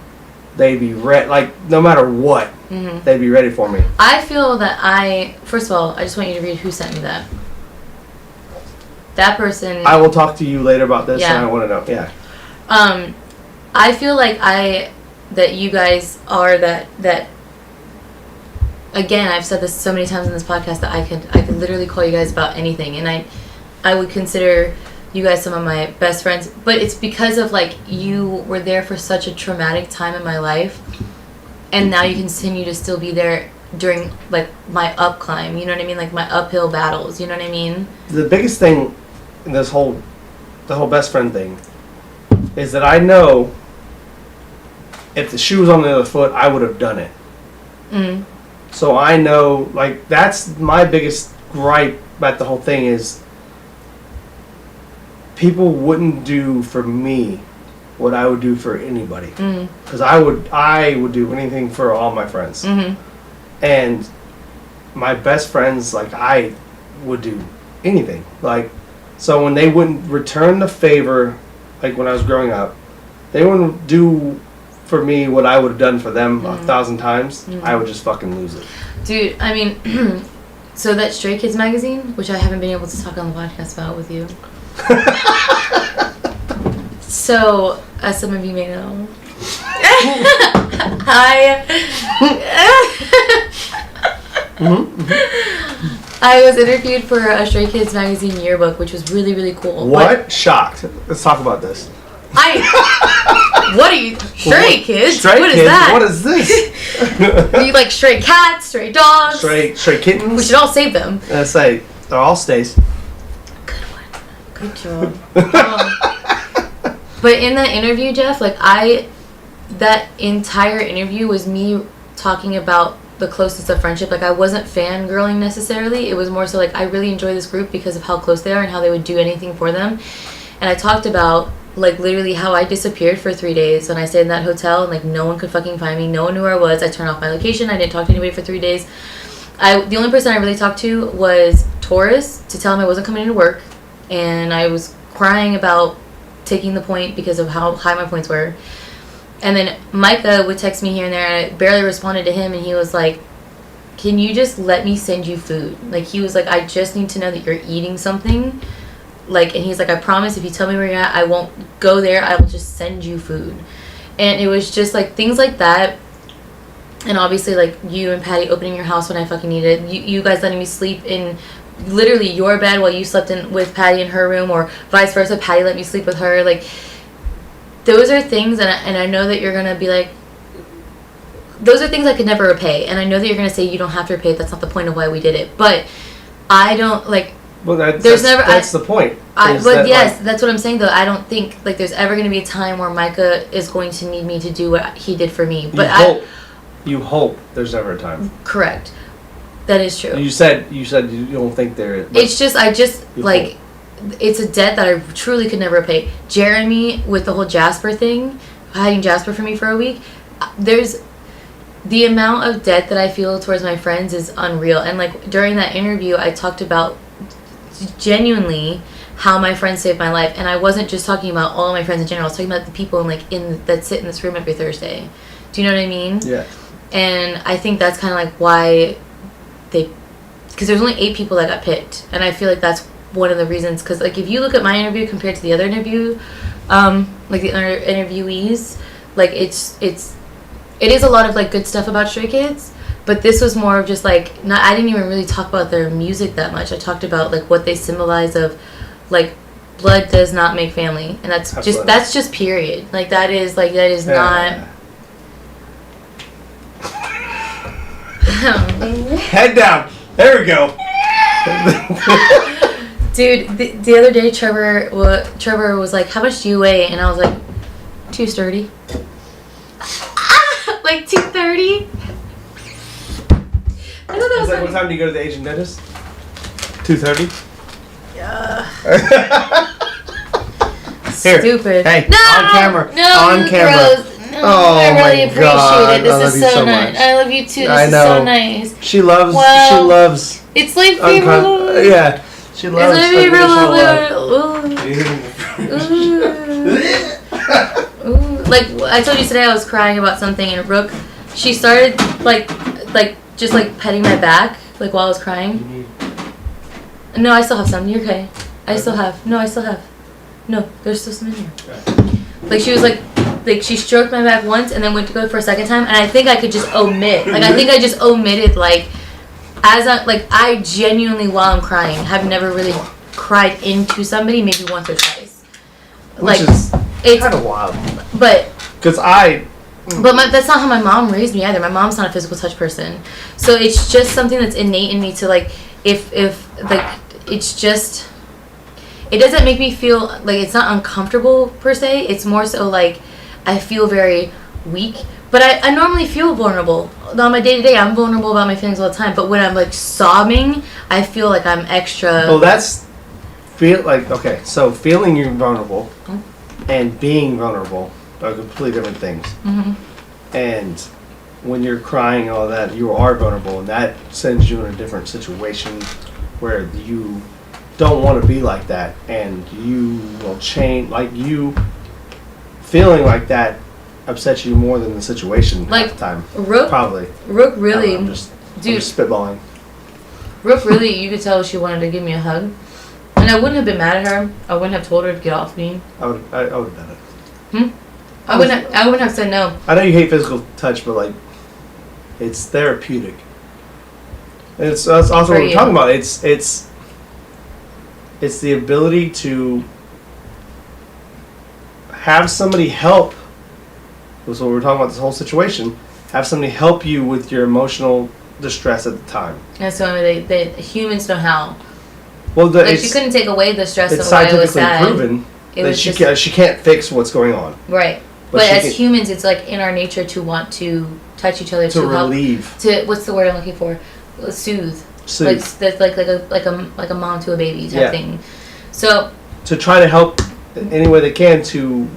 they'd be like no matter what, they'd be ready for me. I feel that first of all, I just want you to read who sent me that. That person. I will talk to you later about this, yeah. And I want to know. Yeah. I feel like that you guys are that. Again, I've said this so many times in this podcast that I could literally call you guys about anything, and I would consider you guys some of my best friends. But it's because of like you were there for such a traumatic time in my life, and now you continue to still be there during like my up climb. You know what I mean? Like my uphill battles. You know what I mean? The biggest thing in the whole best friend thing is that I know if the shoe was on the other foot, I would have done it. So I know, like, that's my biggest gripe about the whole thing is people wouldn't do for me what I would do for anybody. Because I would do anything for all my friends. And my best friends, like, I would do anything. Like, so when they wouldn't return the favor, like when I was growing up, they wouldn't do for me what I would have done for them 1,000 times, I would just fucking lose it. Dude, I mean, so that Stray Kids magazine, which I haven't been able to talk on the podcast about with you. So, as some of you may know, I was interviewed for a Stray Kids magazine yearbook, which was really, really cool. What? Shocked. Let's talk about this. What are you? Stray Kids? Stray what kids? Is that? What is this? You like stray cats, stray dogs? Stray kittens? We should all save them. Let's say, they're all stays. Good one. Good job. But in that interview, Jeff, like that entire interview was me talking about the closest of friendship. Like, I wasn't fangirling necessarily. It was more so like, I really enjoy this group because of how close they are and how they would do anything for them. And I talked about, like, literally how I disappeared for 3 days when I stayed in that hotel, and, like, no one could fucking find me. No one knew where I was. I turned off my location. I didn't talk to anybody for 3 days. The only person I really talked to was Taurus, to tell him I wasn't coming into work. And I was crying about taking the point because of how high my points were. And then Micah would text me here and there, and I barely responded to him, and he was like, can you just let me send you food? Like, he was like, I just need to know that you're eating something. Like, and he's like, I promise if you tell me where you're at, I won't go there. I will just send you food. And it was just, like, things like that. And obviously, like, you and Patty opening your house when I fucking needed it. You guys letting me sleep in literally your bed while you slept in with Patty in her room, or vice versa. Patty let me sleep with her. Like, those are things, and I know that you're going to be like, those are things I could never repay. And I know that you're going to say you don't have to repay it. That's not the point of why we did it. But I don't, like, well, that's the point. That's what I'm saying, though. I don't think, like, there's ever going to be a time where Micah is going to need me to do what he did for me. But you hope there's ever a time. Correct. That is true. You said you don't think there is. It's just, like, it's a debt that I truly could never pay. Jeremy, with the whole Jasper thing, hiding Jasper for me for a week, there's the amount of debt that I feel towards my friends is unreal. And, like, during that interview, I talked about genuinely how my friends saved my life. And I wasn't just talking about all of my friends in general. I was talking about the people that sit in this room every Thursday. Do you know what I mean? Yeah. And I think that's kind of like why because there's only 8 people that got picked, and I feel like that's one of the reasons. Because, like, if you look at my interview compared to the other interview, like the other interviewees, like, it is a lot of, like, good stuff about Stray Kids, but this was more of just, like, I didn't even really talk about their music that much. I talked about, like, what they symbolize of, like, blood does not make family, and that's just period. Like, that is not. Head down. There we go. Dude, the other day Trevor was like, how much do you weigh? And I was like, 230. Like 230. I thought that was like, what time do you go to the Asian dentist? 2:30. Yeah. Here. Stupid. Hey, no, on camera. No, on camera. Gross. No, I really appreciate it. This is so nice. I love you too. This is so nice. She loves. It's like favorite. Yeah. She loves. It's my favorite. Ooh. Like, I told you today, I was crying about something, and Rook, she started like just like petting my back, like, while I was crying. No, I still have some. You're okay. I still have. No, there's still some in here. Like, she was like, she stroked my back once and then went to go for a second time, and I think I could just omit. Like, I think I just omitted, like, I genuinely, while I'm crying, have never really cried into somebody, maybe once or twice. Which is kind of wild. But. Because that's not how my mom raised me either. My mom's not a physical touch person. So it's just something that's innate in me to, like, if like, it's just, it doesn't make me feel, like, it's not uncomfortable per se. It's more so, like, I feel very weak. But I normally feel vulnerable. On my day-to-day, I'm vulnerable about my feelings all the time. But when I'm, like, sobbing, I feel like I'm extra. Well, okay, so feeling you're vulnerable and being vulnerable are completely different things. Mm-hmm. And when you're crying and all that, you are vulnerable, and that sends you in a different situation where you don't want to be like that, and you will change. Like, you feeling like that upsets you more than the situation half the time. Rook really, I'm just spitballing. Rook really, you could tell she wanted to give me a hug, and I wouldn't have been mad at her. I wouldn't have told her to get off me. I would have done it. I wouldn't have said no. I know you hate physical touch, but, like, it's therapeutic. And it's also what we're talking about. It's the ability to have somebody help. That's what we're talking about, this whole situation. Have somebody help you with your emotional distress at the time. And so they humans know how. Well, she couldn't take away the stress it's of why I was sad. scientifically proven that she can't fix what's going on. Right. But as humans, it's like in our nature to want to touch each other to help, relieve. What's the word I'm looking for? Soothe. Like that's like a mom to a baby type thing. So to try to help any way they can to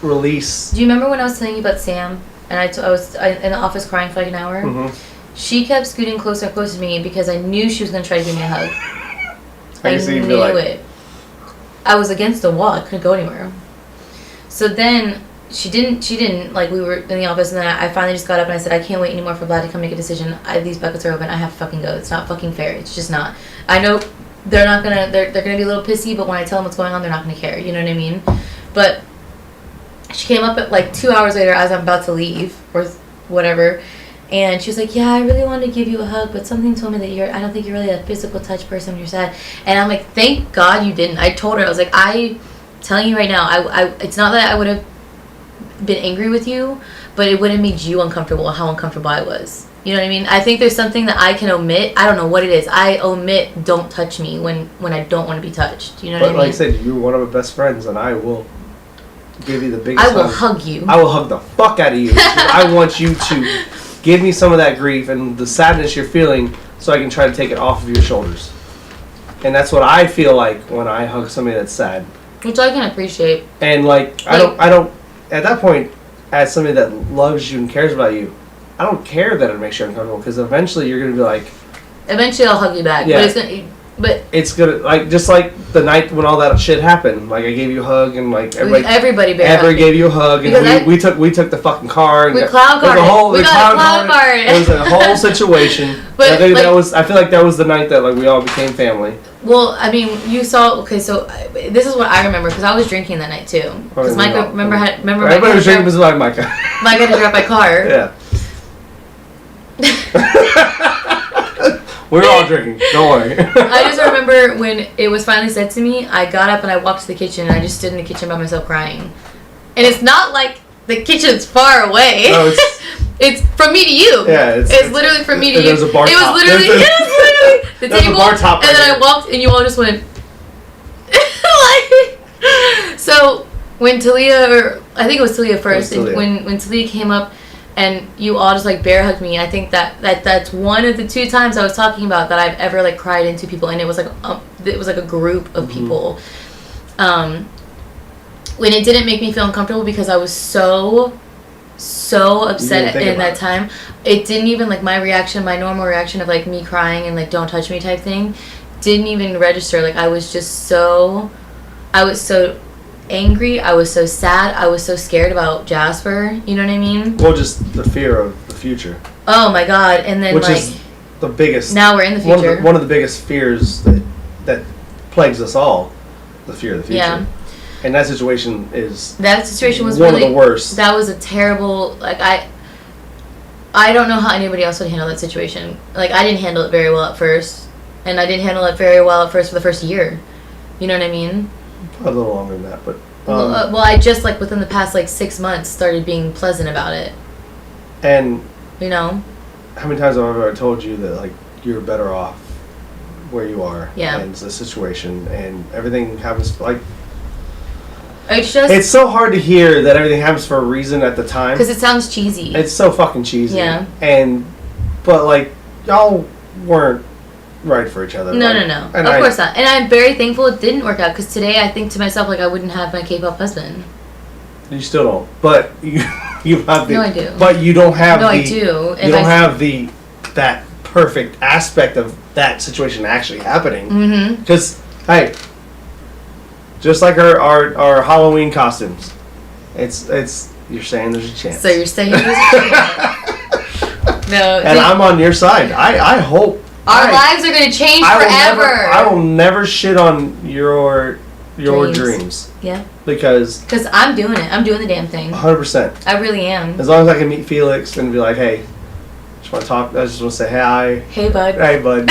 release. Do you remember when I was telling you about Sam and I was in the office crying for like an hour? Mm-hmm. She kept scooting closer and closer to me because I knew she was going to try to give me a hug. I knew it. I was against the wall. I couldn't go anywhere. So then she didn't. Like, we were in the office, and then I finally just got up and I said, I can't wait anymore for Vlad to come make a decision. These buckets are open. I have to fucking go. It's not fucking fair. It's just not. I know they're not going to, they're going to be a little pissy, but when I tell them what's going on, they're not going to care. You know what I mean? But she came up at like 2 hours later as I'm about to leave, or whatever. And she was like, yeah, I really wanted to give you a hug, but something told me that I don't think you're really a physical touch person when you're sad. And I'm like, thank God you didn't. I told her, I was like, I telling you right now, it's not that I would have been angry with you, but it would have made you uncomfortable how uncomfortable I was. You know what I mean? I think there's something that I can omit. I don't know what it is. I omit don't touch me when I don't want to be touched. You know what I mean? But like I said, you're one of my best friends, and I will give you the biggest I will hug you. I will hug the fuck out of you. I want you to give me some of that grief and the sadness you're feeling so I can try to take it off of your shoulders. And that's what I feel like when I hug somebody that's sad. Which I can appreciate. And like I don't at that point, as somebody that loves you and cares about you, I don't care that it makes you uncomfortable, because eventually you're gonna be like, eventually I'll hug you back. Yeah. But it's gonna, like, just like the night when all that shit happened. Like, I gave you a hug, and like everybody gave you a hug, and we took the fucking car, and we cloud guarded. We got cloud guarded. It was a whole situation. But I think I feel like that was the night that like we all became family. Well, I mean, you saw. Okay, so this is what I remember, because I was drinking that night too. Because Micah, remember everybody was drinking besides Micah. Micah had to drive my car. Yeah. We were all drinking. Don't worry. I just remember when it was finally said to me, I got up and I walked to the kitchen, and I just stood in the kitchen by myself crying. And it's not like the kitchen's far away. No, it's from me to you. Yeah, it's literally from me to you. There's a bar top. It was literally the table. A bar top and then I walked, and you all just went like. So when Talia, or I think it was Talia first, and when Talia came up, and you all just like bear hugged me. I think that's one of the 2 times I was talking about that I've ever like cried into people, and it was like a group of people. When it didn't make me feel uncomfortable because I was so upset in that time. It didn't even, like, my normal reaction of like me crying and like don't touch me type thing didn't even register. Like, I was so angry, I was so sad, I was so scared about Jasper, you know what I mean? Well, just the fear of the future. Oh my God. And then, which is the biggest, now we're in the future, one of the biggest fears that plagues us all, the fear of the future. Yeah. And that situation was one of the worst. That was a terrible, like, I don't know how anybody else would handle that situation. Like, I didn't handle it very well at first, and I didn't handle it very well at first for the first year. You know what I mean? A little longer than that, but well, I just, like, within the past like 6 months started being pleasant about it. And you know, how many times have I ever told you that like you're better off where you are? Yeah. And it's a situation, and everything happens like. It's so hard to hear that everything happens for a reason at the time. Because it sounds cheesy. It's so fucking cheesy. Yeah. But like, y'all weren't right for each other. No. Of course not. And I'm very thankful it didn't work out, because today I think to myself, like, I wouldn't have my K-pop husband. You still don't. But you have the... No, I do. But you don't have I do. You don't have that perfect aspect of that situation actually happening. Mm-hmm. Because, hey... Just like our Halloween costumes, it's you're saying there's a chance. So you're saying there's a chance. No. And I'm on your side. I hope our lives are going to change forever. I will never shit on your dreams. Yeah. Because I'm doing it. I'm doing the damn thing. 100%. I really am. As long as I can meet Felix and be like, hey, just want to talk. I just want to say hi. Hey, bud. Hey, bud.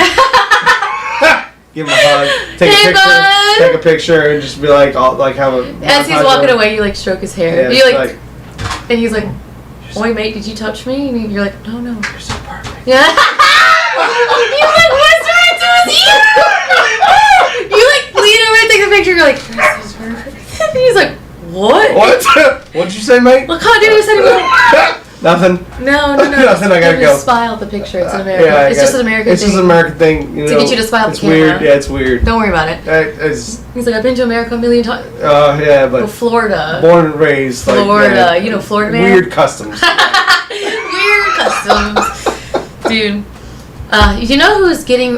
Give him a hug. Take a picture, and just be like, have a. As he's walking away, you like stroke his hair. Yeah, you like, and he's like, "Wait, mate, did you touch me?" And you're like, "No, no." You're so perfect. Yeah. You like whisper into his ear. You like lean over and take a picture. You're like, "You're so perfect." And he's like, What? What'd you say, mate? What kind of dude said he was? Nothing. No. Nothing. I gotta go. Smile at the picture. It's an American. Yeah, it's just an American thing. It's just an American thing. You know, to get you to smile at the camera. Weird. Yeah, it's weird. Don't worry about it. He's like, I've been to America a million times. Yeah, but Florida. Born and raised. Florida. Like, you know Florida man? Weird customs. Weird customs. Dude. You know who's getting...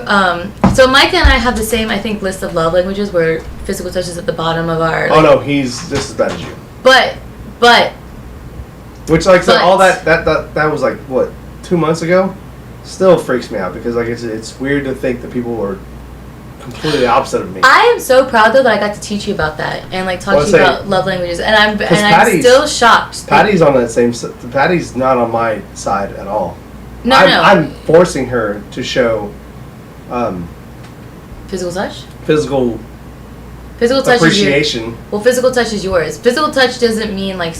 so Micah and I have the same, I think, list of love languages where physical touch is at the bottom of our... Oh, no. He's just as bad as you. But... Which, like, so all that was, like, what, 2 months ago? Still freaks me out because, like, it's weird to think that people are completely opposite of me. I am so proud, though, that I got to teach you about that and, like, talk to you about love languages. And I'm still shocked. Patty's on that same... Patty's not on my side at all. No. I'm forcing her to show... physical touch? Physical touch appreciation. Physical touch is yours. Physical touch doesn't mean like.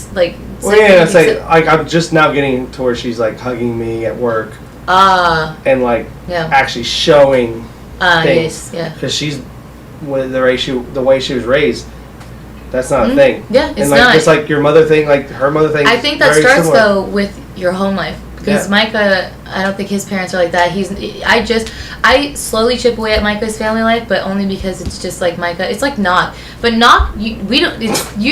Well, yeah, like I'm just now getting to where she's like hugging me at work. And like actually showing things. Yes, yeah. Because she's with the way she was raised. That's not a thing. Yeah, it's and like, not. Just like your mother thing, like her mother thing. I think that starts though with your home life. Because Micah, I don't think his parents are like that. I slowly chip away at Micah's family life, but only because it's just like Micah. It's like Knock, but Knock, you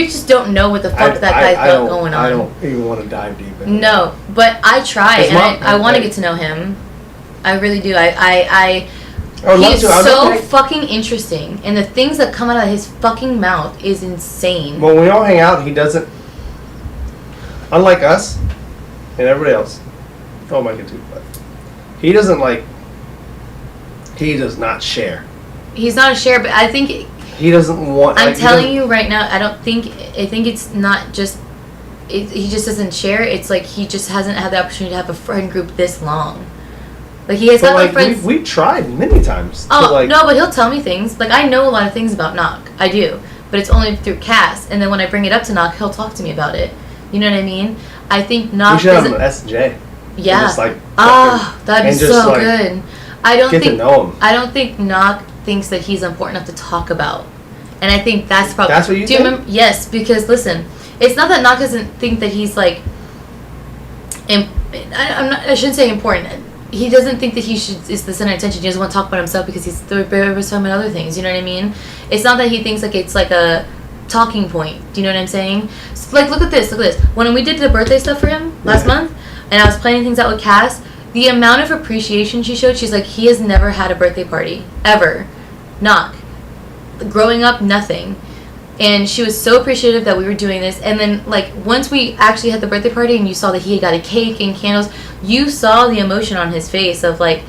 just don't know what the fuck that guy's got going on. I don't even want to dive deep into No, but I try, and I want to get to know him. I really do. He's so fucking interesting, and the things that come out of his fucking mouth is insane. When we all hang out, he doesn't. Unlike us and everybody else. Oh, Micah too, but he doesn't like. He does not share. He's not a share, but I think he doesn't want. I'm telling you right now, I think it's not just. He just doesn't share. It's like he just hasn't had the opportunity to have a friend group this long. Like he has got like friends. We've tried many times. Oh no, but he'll tell me things. Like I know a lot of things about Knock. I do, but it's only through Cass. And then when I bring it up to Knock, he'll talk to me about it. You know what I mean? I think Knock. We should have an SnJ. Yeah. Just, like, that'd be so like, good. I don't think to know him. I don't think Knock thinks that he's important enough to talk about, and I think that's probably. That's what you think? Do you remember? Yes, because listen, it's not that Knock doesn't think that he's like. I shouldn't say important. He doesn't think that he is the center of attention. He doesn't want to talk about himself because he's talking about other things. You know what I mean? It's not that he thinks like it's like a talking point. Do you know what I'm saying? So, like, look at this. When we did the birthday stuff for him last month. And I was planning things out with Cass. The amount of appreciation she showed, she's like, he has never had a birthday party. Ever. Knock. Growing up, nothing. And she was so appreciative that we were doing this. And then, like, once we actually had the birthday party and you saw that he had got a cake and candles, you saw the emotion on his face of, like,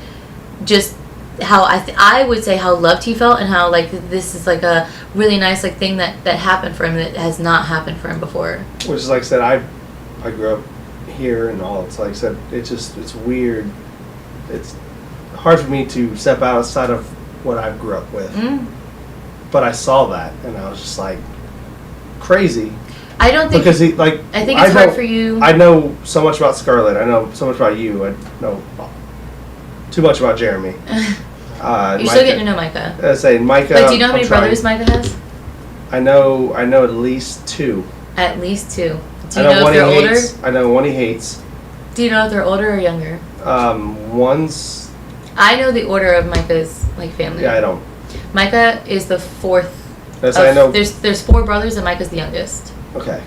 just how I would say how loved he felt and how, like, this is, like, a really nice, like, thing that happened for him that has not happened for him before. Which is, like I said, I grew up here and all. It's like I said, it's weird. It's hard for me to step outside of what I grew up with. But I saw that and I was just like crazy. I don't think because I think it's hard for you. I know so much about Scarlett. I know so much about you. I know too much about Jeremy. You're still getting to know Micah. I say Micah. But do you know how many brothers Micah has? I know at least 2. At least 2. Do you know if they're older? I know one he hates. Do you know if they're older or younger? One's... I know the order of Micah's like family. Yeah, I don't. Micah is the 4th. I know. There's 4 brothers and Micah's the youngest. Okay.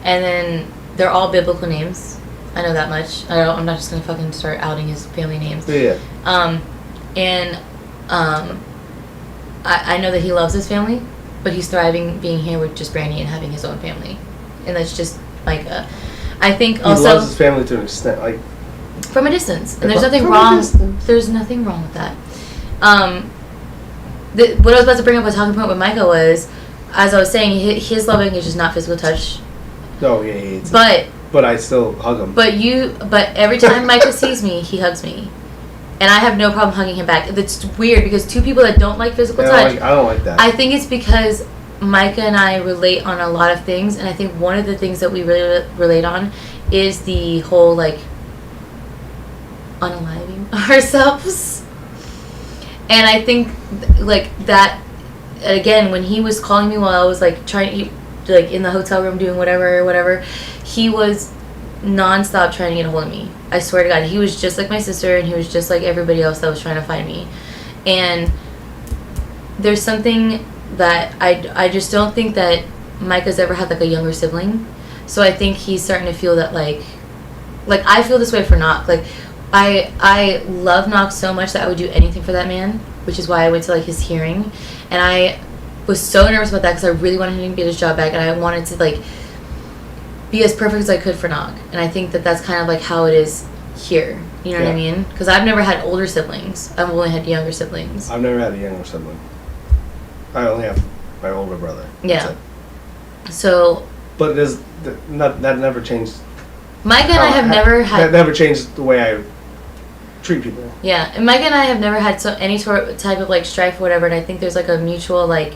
And then they're all biblical names. I know that much. I'm not just gonna fucking start outing his family names. Yeah. I know that he loves his family, but he's thriving being here with just Brandy and having his own family, and that's just Micah. I think also he loves his family to an extent, like from a distance, and there's nothing wrong. There's nothing wrong with that. What I was about to bring up a talking point with Micah was, as I was saying, his loving is just not physical touch. No, yeah, he hates it. But I still hug him. But every time Micah sees me, he hugs me. And I have no problem hugging him back. It's weird because 2 people that don't like physical touch. I don't like that. I think it's because Micah and I relate on a lot of things. And I think one of the things that we really relate on is the whole, like, unaliving ourselves. And I think, like, that, again, when he was calling me while I was, like, trying like in the hotel room doing whatever, he was nonstop trying to get a hold of me. I swear to God, he was just like my sister, and he was just like everybody else that was trying to find me. And there's something that I just don't think that Micah's ever had like a younger sibling. So I think he's starting to feel that like I feel this way for Knock. Like I love Knock so much that I would do anything for that man, which is why I went to like his hearing, and I was so nervous about that because I really wanted him to get his job back, and I wanted to like be as perfect as I could for Knock. And I think that that's kind of like how it is here. You know what I mean? Because I've never had older siblings. I've only had younger siblings. I've never had a younger sibling. I only have my older brother. Yeah. So. But it is that never changed. Micah and I have never had. That never changed the way I treat people. Yeah, and Micah and I have never had any sort of type of like strife or whatever, and I think there's like a mutual like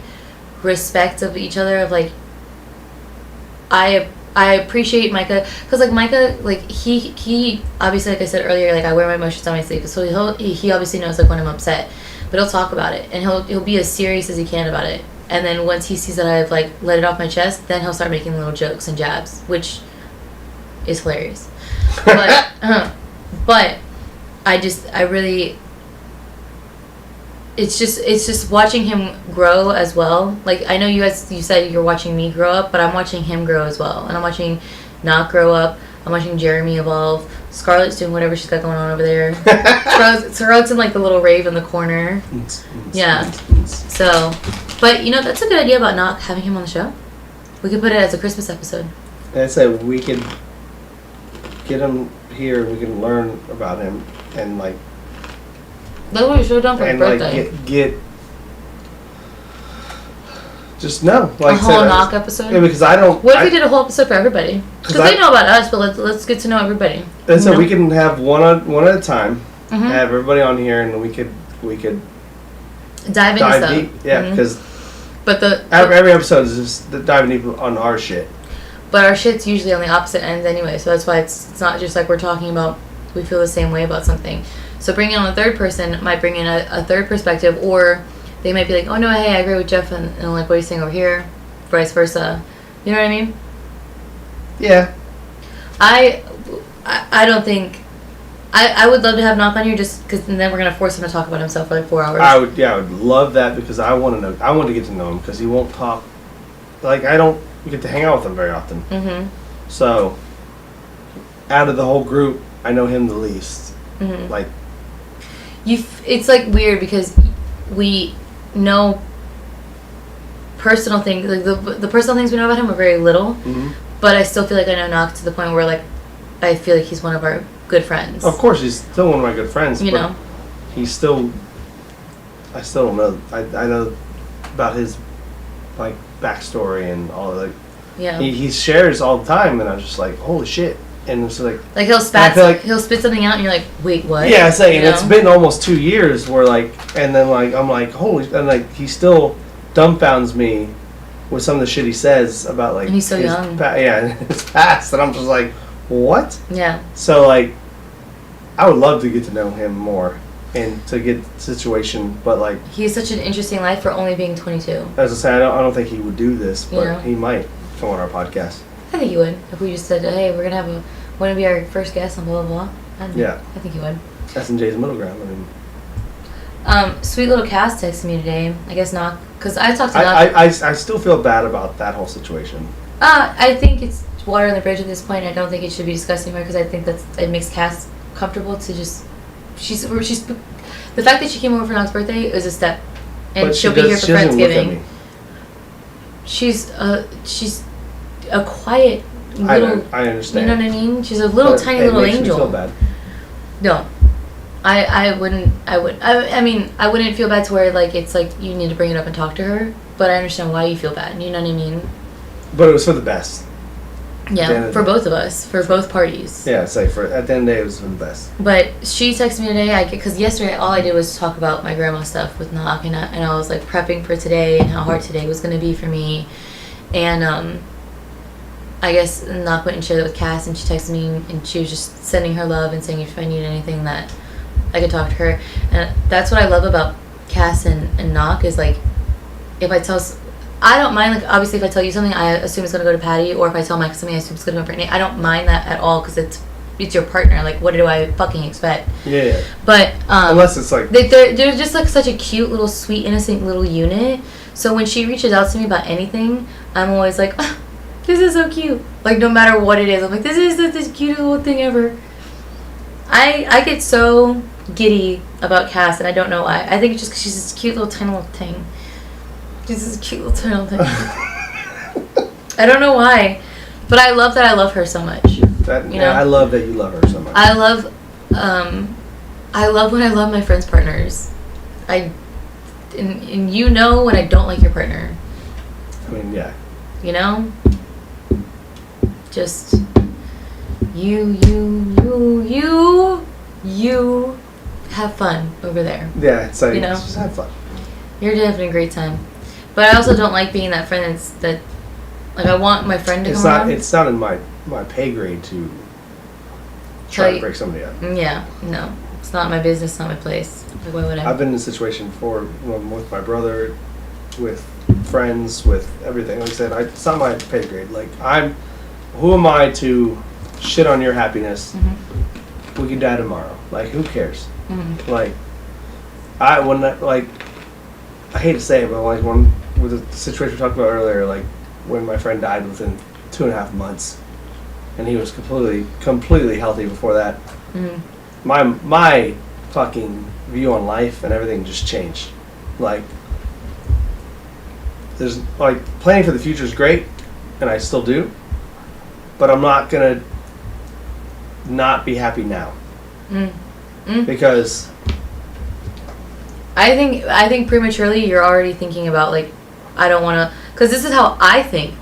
respect of each other. Of like, I appreciate Micah because like Micah, like he obviously, like I said earlier, like I wear my emotions on my sleeve, so he obviously knows like when I'm upset, but he'll talk about it, and he'll be as serious as he can about it. And then once he sees that I've like let it off my chest, then he'll start making little jokes and jabs, which is hilarious. But but I really, it's just watching him grow as well. Like I know you said you're watching me grow up, but I'm watching him grow as well, and I'm watching Knock grow up. I'm watching Jeremy evolve. Scarlett's doing whatever she's got going on over there. Charlotte's in like the little rave in the corner. Yeah. So, but you know that's a good idea about Knock having him on the show. We could put it as a Christmas episode. I said we could get him here. We can learn about him and like. That's what we should have done for his birthday. Like get. Just no. Like a whole Knock episode? Yeah, because I don't. What if we did a whole episode for everybody? Because they know about us, but let's get to know everybody. And so we can have one at a time. Mm-hmm. Have everybody on here, and we could dive into stuff. Deep. Yeah, because. But every episode is just diving deep on our shit. But our shit's usually on the opposite ends anyway, so that's why it's not just like we're talking about. We feel the same way about something. So bringing on a third person might bring in a third perspective, or they might be like, oh no, hey, I agree with Jeff, and like, what are you saying over here? Vice versa. You know what I mean? Yeah. I don't think... I would love to have Knock on here just because then we're going to force him to talk about himself for like 4 hours. I would love that because I want to know. I want to get to know him because he won't talk. Like, I don't get to hang out with him very often. Mm-hmm. So, out of the whole group, I know him the least. Mm-hmm. Like... It's like weird because we know personal things, like the personal things we know about him are very little, but I still feel like I know Knock to the point where like I feel like he's one of our good friends. Of course, he's still one of my good friends. You know, he's still. I still don't know. I know about his like backstory and all of yeah. He shares all the time, and I'm just like, holy shit. And it's like he'll spit something out and you're like, wait, what? Yeah, I'm saying it's been almost 2 years where like, and then like I'm like, holy, and like he still dumbfounds me with some of the shit he says about like. And he's so young. His past, and I'm just like, what? Yeah. So like, I would love to get to know him more and to get the situation, but like. He has such an interesting life for only being 22. As I said, I don't think he would do this, but he might come on our podcast. I think you would. If we just said, hey, we're going to want to be our first guest on blah, blah, blah. I think you would. SnJs middle ground. I mean. Sweet little Cass texted me today. I guess not. Because I talked to Knock. I still feel bad about that whole situation. I think it's water on the bridge at this point. I don't think it should be discussed anymore because I think it makes Cass comfortable to just... She's the fact that she came over for Knock's birthday is a step. And she'll be here for Friendsgiving. She's a quiet little... I understand. You know what I mean? She's a little tiny little angel. It makes me feel bad. No. I wouldn't feel bad to where like it's like you need to bring it up and talk to her, but I understand why you feel bad. You know what I mean? But it was for the best. Yeah, for both of us, for both parties. Yeah, it's like at the end of the day, it was for the best. But she texted me today, because yesterday all I did was talk about my grandma stuff with Knock, and I was like prepping for today and how hard today was going to be for me, and I guess Knock went and shared it with Cass, and she texted me, and she was just sending her love and saying if I need anything that I could talk to her. And that's what I love about Cass and Knock is like, if I tell I don't mind, like, obviously if I tell you something, I assume it's going to go to Patty, or if I tell Mike something, I assume it's going to go to Brittany. I don't mind that at all, because it's your partner. Like, what do I fucking expect? Yeah. But, unless it's like... They're just, like, such a cute, little, sweet, innocent little unit. So when she reaches out to me about anything, I'm always like, oh, this is so cute. Like, no matter what it is, I'm like, this is the cutest little thing ever. I get so giddy about Cass, and I don't know why. I think it's just because she's this cute little tiny little thing. She's this cute little tiny little thing. I don't know why, but I love that I love her so much. I love that you love her so much. I love when I love my friends' partners. And you know when I don't like your partner. I mean, yeah. You know? Just you have fun over there. Yeah, it's like, you know? just have fun. You're having a great time. But I also don't like being that friend that like, I want my friend to come around. It's not in my pay grade to try to break somebody up. Yeah, no. It's not my business, not my place. Like, why would I? I've been in a situation before with my brother, with friends, with everything. Like I said, it's not my pay grade. Like, who am I to shit on your happiness? Mm-hmm. We can die tomorrow. Like, who cares? Mm-hmm. Like, I hate to say it, but like with the situation we talked about earlier, like when my friend died within 2.5 months, and he was completely healthy before that. Mm-hmm. My fucking view on life and everything just changed. Like, there's like planning for the future is great, and I still do, but I'm not gonna not be happy now. Because I think prematurely you're already thinking about, like, I don't want to, because this is how I think.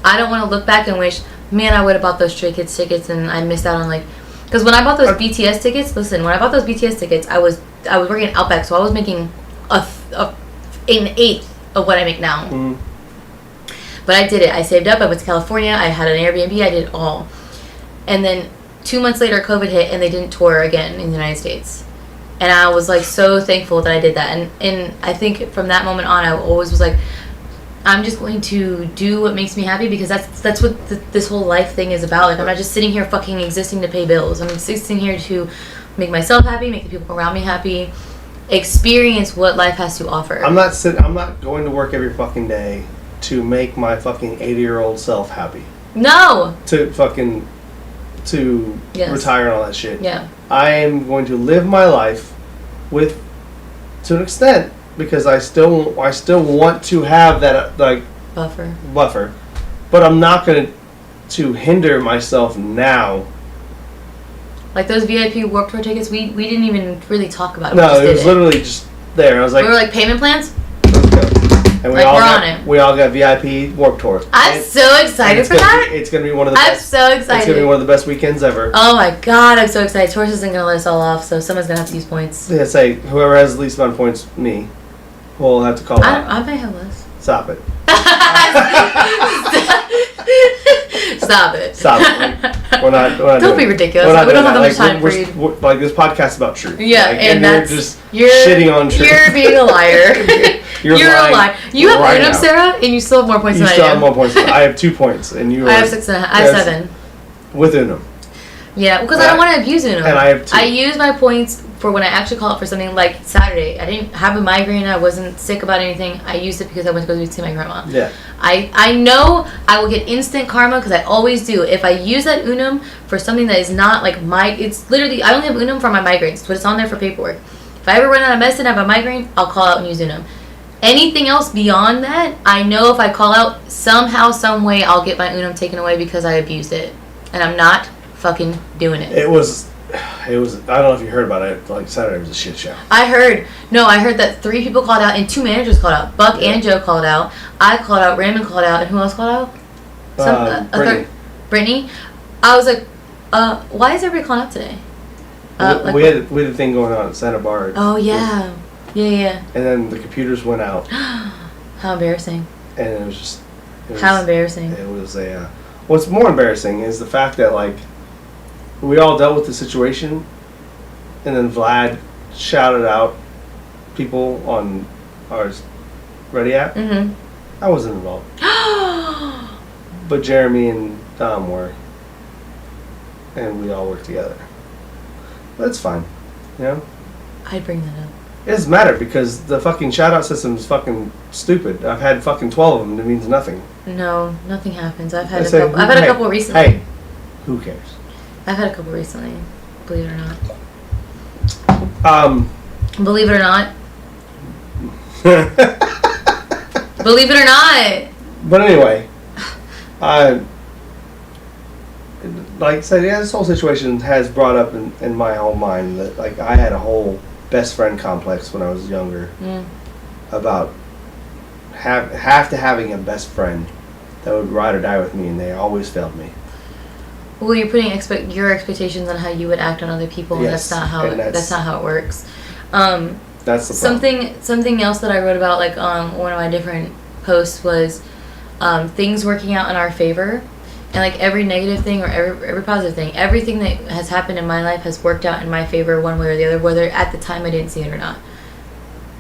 I don't want to look back and wish, man, I would have bought those Stray Kids tickets and I missed out on, like, because when I bought those BTS tickets, I was working at Outback, so I was making an eighth of what I make now. Mm. But I did it. I saved up. I went to California. I had an Airbnb. I did it all. And then 2 months later, COVID hit, and they didn't tour again in the United States. And I was, like, so thankful that I did that. And I think from that moment on, I always was like, I'm just going to do what makes me happy, because that's what this whole life thing is about. Like, I'm not just sitting here fucking existing to pay bills. I'm existing here to make myself happy, make the people around me happy, experience what life has to offer. I'm not going to work every fucking day to make my fucking 80-year-old self happy. No! To retire and all that shit. Yeah. I am going to live my life to an extent, because I still want to have that, like, buffer, but I'm not going to hinder myself now. Like those VIP Warped Tour tickets, we didn't even really talk about it. No, it was literally just there. I was like, we were like, payment plans? Let's go. And we're on it. We all got VIP Warped Tour. I'm so excited for that. It's going to be one of the best. I'm so excited. It's going to be one of the best weekends ever. Oh my god, I'm so excited. Tours isn't going to let us all off, so someone's going to have to use points. Yeah, say, whoever has the least amount of points, me, will have to call out. I may have less. Stop it. Stop it. Stop it. We're not don't be ridiculous. We don't have that much time for you. Like, this podcast is about truth. Yeah, like, and that's... You're just shitting on truth. You're being a liar. You're a liar. You have Unum, Sarah, and you still have more points than I do. You still have more points. I have 2 points, and you I have 6.5. I have 7. With Unum. Yeah, because I don't want to abuse Unum. And I have 2. I use my points for when I actually call it for something like Saturday. I didn't have a migraine. I wasn't sick about anything. I used it because I went to go see my grandma. Yeah. I know I will get instant karma, because I always do. If I use that Unum for something that is not like it's literally, I only have Unum for my migraines. It's what it's on there for paperwork. If I ever run out of medicine, I have a migraine, I'll call out and use Unum. Anything else beyond that, I know if I call out, somehow, some way, I'll get my Unum taken away because I abused it. And I'm not fucking doing it. It was, I don't know if you heard about it, like, Saturday was a shit show. I heard that 3 people called out and 2 managers called out. Buck and Joe called out. I called out, Raymond called out, and who else called out? Brittany. I was like, why is everybody calling out today? We had a thing going on at Santa Barbara. Oh, yeah. Yeah. And then the computers went out. How embarrassing. And it was just... How embarrassing. It was a... what's more embarrassing is the fact that, like, we all dealt with the situation, and then Vlad shouted out people on our Ready app. Mm-hmm. I wasn't involved. But Jeremy and Dom were. And we all worked together. That's fine. You know? I'd bring that up. It doesn't matter because the fucking shout-out system is fucking stupid. I've had fucking 12 of them. It means nothing. No, nothing happens. I've had a couple. I've had a couple recently. Hey, who cares? I've had a couple recently. Believe it or not. Believe it or not. Believe it or not. But anyway, like I said, yeah, this whole situation has brought up in my whole mind that like I had a whole best friend complex when I was younger about having a best friend that would ride or die with me, and they always failed me. Well, you're putting your expectations on how you would act on other people, and yes, that's not how it works. That's the problem. Something else that I wrote about, like on one of my different posts, was things working out in our favor, and like every negative thing or every positive thing, everything that has happened in my life has worked out in my favor one way or the other, whether at the time I didn't see it or not.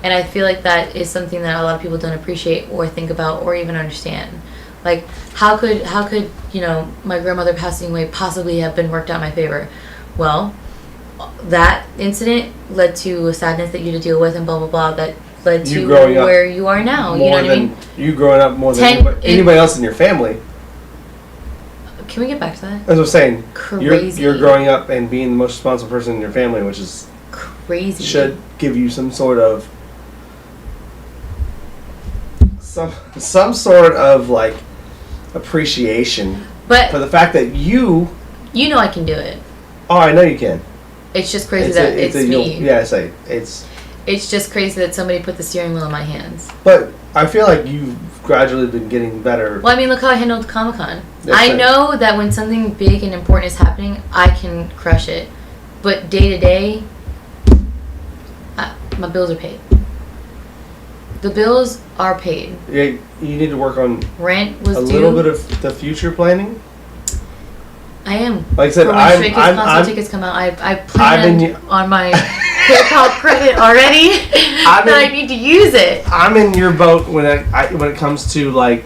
And I feel like that is something that a lot of people don't appreciate or think about or even understand. Like, how could my grandmother passing away possibly have been worked out in my favor? Well, that incident led to a sadness that you had to deal with, and blah blah blah. That led to where you are now. You know what I mean? You growing up more than anybody else in your family. Can we get back to that? As I was saying, crazy. You're growing up and being the most responsible person in your family, which is crazy. Should give you some sort of like appreciation, but for the fact that you know I can do it. Oh, I know you can. It's just crazy that it's me. Yeah, it's just crazy that somebody put the steering wheel in my hands. But I feel like you've gradually been getting better. Well, I mean, look how I handled Comic-Con. I know that when something big and important is happening, I can crush it. But day to day, my bills are paid. The bills are paid. Yeah, you need to work on rent was a little bit of the future planning. I am. Like I said, when concert tickets come out, I planned on my PayPal credit already that I need to use it. I'm in your boat when it comes to like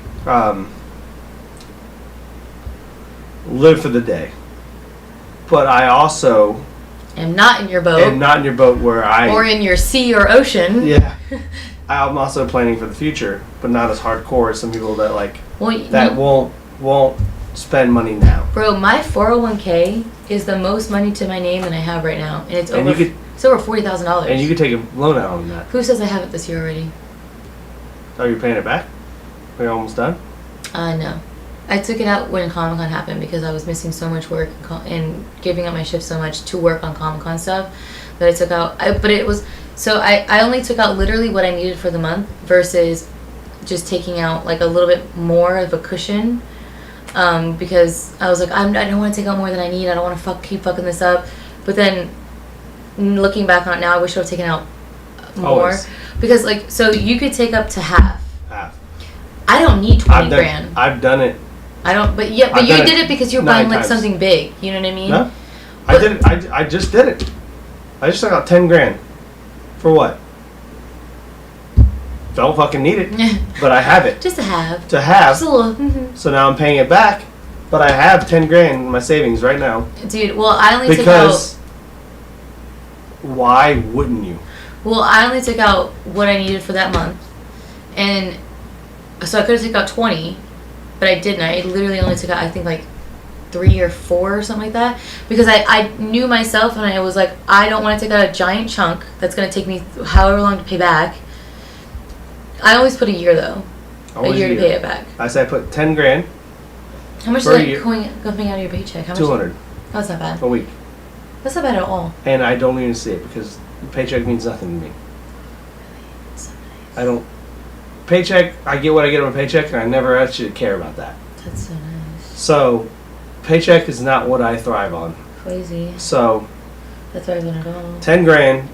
live for the day, but I also am not in your boat. Or in your sea or ocean. Yeah. I'm also planning for the future, but not as hardcore as some people that won't spend money now. Bro, my 401k is the most money to my name that I have right now, and it's over $40,000. And you could take a loan out on that. Who says I have it this year already? Oh, you're paying it back? Are you almost done? No. I took it out when Comic-Con happened because I was missing so much work and giving up my shift so much to work on Comic-Con stuff that I took out. I only took out literally what I needed for the month versus just taking out like a little bit more of a cushion. Because I was like, I don't want to take out more than I need. I don't want to keep fucking this up. But then, looking back on it now, I wish I would have taken out more. Always. Because so you could take up to half. Half. I don't need 20 grand. I've done it. I don't. But you did it because you were buying like something big. You know what I mean? No. I did it. I just did it. I just took out 10 grand. For what? Don't fucking need it, but I have it. Just to have. Just a little. Mm-hmm. So now I'm paying it back, but I have 10 grand in my savings right now. Dude, well, I only took out. Because why wouldn't you? Well, I only took out what I needed for that month, and so I could have taken out 20, but I didn't. I literally only took out, I think, like 3 or 4 or something like that, because I knew myself, and I was like, I don't want to take out a giant chunk that's going to take me however long to pay back. I always put a year though. A year to pay it back. I say I put 10 grand. How much is that coming out of your paycheck? How much? 200. That's not bad. A week. That's not bad at all. And I don't even see it because the paycheck means nothing to me. So nice. I don't. Paycheck, I get what I get on a paycheck, and I never actually care about that. That's so nice. So, paycheck is not what I thrive on. Crazy. So, that's where I was gonna go. 10 grand,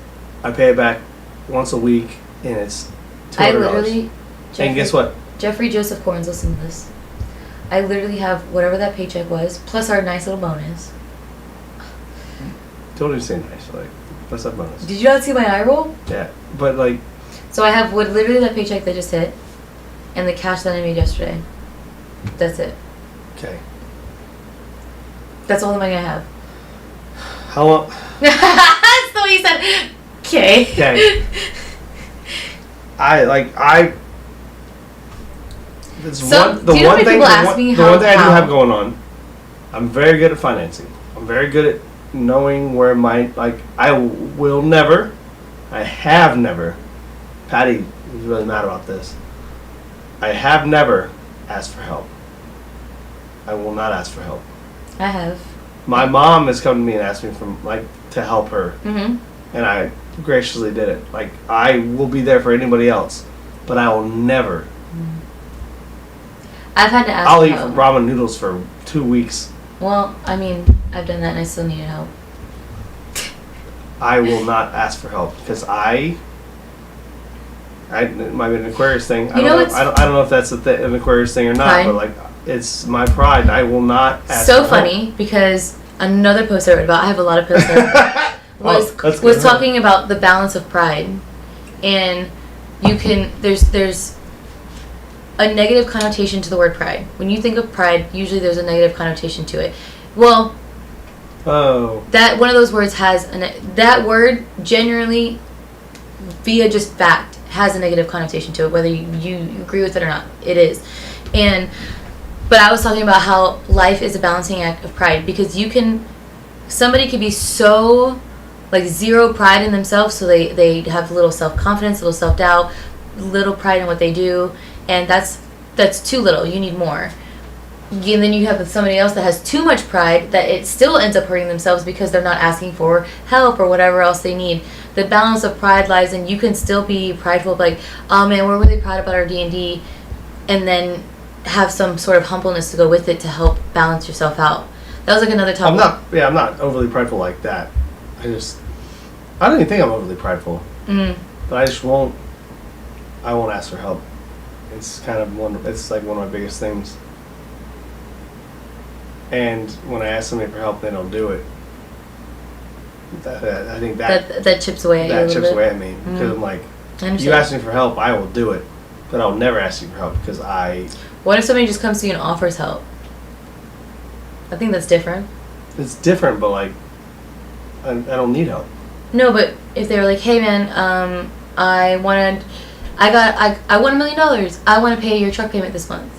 I pay it back once a week, and it's $200. I literally. And guess what? Jeffrey Joseph Corns, listen to this. I literally have whatever that paycheck was, plus our nice little bonus. Totally say nice, like, what's that bonus? Did you not see my eye roll? Yeah, but like. So I have literally that paycheck that just hit, and the cash that I made yesterday. That's it. Okay. That's all the money I have. How long? That's the way you said. Okay. Okay. The one thing I do have going on, I'm very good at financing. I'm very good at knowing where I have never, Patty is really mad about this. I have never asked for help. I will not ask for help. I have. My mom has come to me and asked me to help her. Mm-hmm. And I graciously did it. Like, I will be there for anybody else, but I will never. I've had to ask I'll for eat help. ramen noodles for 2 weeks. Well, I mean, I've done that and I still needed help. I will not ask for help because it might be an Aquarius thing. I don't know if that's an Aquarius thing or not, Pride. but like, it's my pride. I will not ask So for funny help. Because another post I read about, I have a lot of posts I read about, was talking about the balance of pride. And there's a negative connotation to the word pride. When you think of pride, usually there's a negative connotation to it. Well, that one of those words has that word generally, via just fact, has a negative connotation to it, whether you agree with it or not. It is. But I was talking about how life is a balancing act of pride, because somebody could be so zero pride in themselves, so they have little self-confidence, little self-doubt, little pride in what they do, and that's too little. You need more. And then you have somebody else that has too much pride that it still ends up hurting themselves because they're not asking for help or whatever else they need. The balance of pride lies in you can still be prideful, oh man, we're really proud about our D&D, and then have some sort of humbleness to go with it to help balance yourself out. That was another topic. I'm not overly prideful like that. I don't even think I'm overly prideful. But I won't ask for help. It's kind of it's like one of my biggest things. And when I ask somebody for help, they don't do it. I think that chips away at you. That chips away at me because I'm like, you ask me for help, I will do it, but I'll never ask you for help because What if somebody just comes to you and offers help? I think that's different. It's different, but I don't need help. No, but if they were like, hey man, I won $1 million. I want to pay your truck payment this month.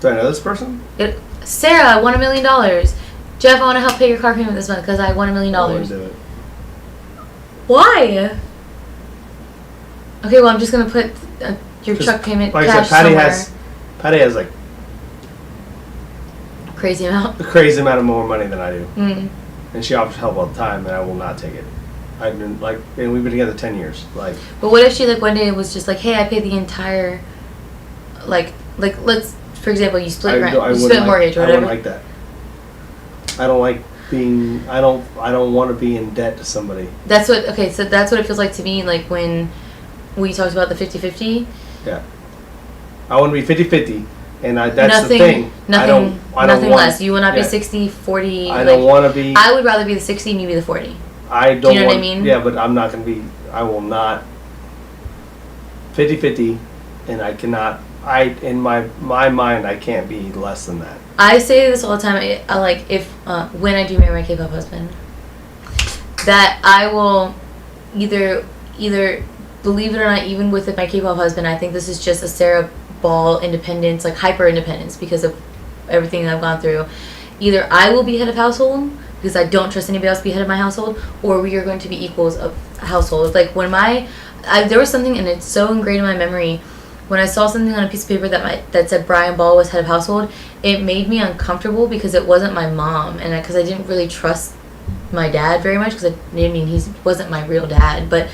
Do I know this person? Sarah, I won $1 million. Jeff, I want to help pay your car payment this month because I won $1 million. I wouldn't do it. Why? Okay, well I'm just gonna put your truck payment like cash I said, somewhere. Patty has a crazy amount of more money than I do, and she offers help all the time, and I will not take it. And we've been together 10 years. But what if she one day was just like, hey, I paid the entire let's, for example, you split rent, you split mortgage or whatever. I wouldn't like that. I don't like being. I don't want to be in debt to somebody. That's what it feels like to me. Like when we talked about the 50-50. Yeah. I want to be 50-50, and that's the thing. Nothing less. You will not be 60-40. I don't want to be. I would rather be the 60 and you be the 40. I don't. You know what I mean? Yeah, but I'm not going to be. I will not. 50-50, and I cannot. In my mind, I can't be less than that. I say this all the time. I when I do marry my K-pop husband, that I will either believe it or not, even with my K-pop husband, I think this is just a Sarah Ball independence, hyper independence because of everything that I've gone through. Either I will be head of household because I don't trust anybody else to be head of my household, or we are going to be equals of household. When there was something, and it's so ingrained in my memory. When I saw something on a piece of paper that said Brian Ball was head of household, it made me uncomfortable because it wasn't my mom, and because I didn't really trust my dad very much because he wasn't my real dad, but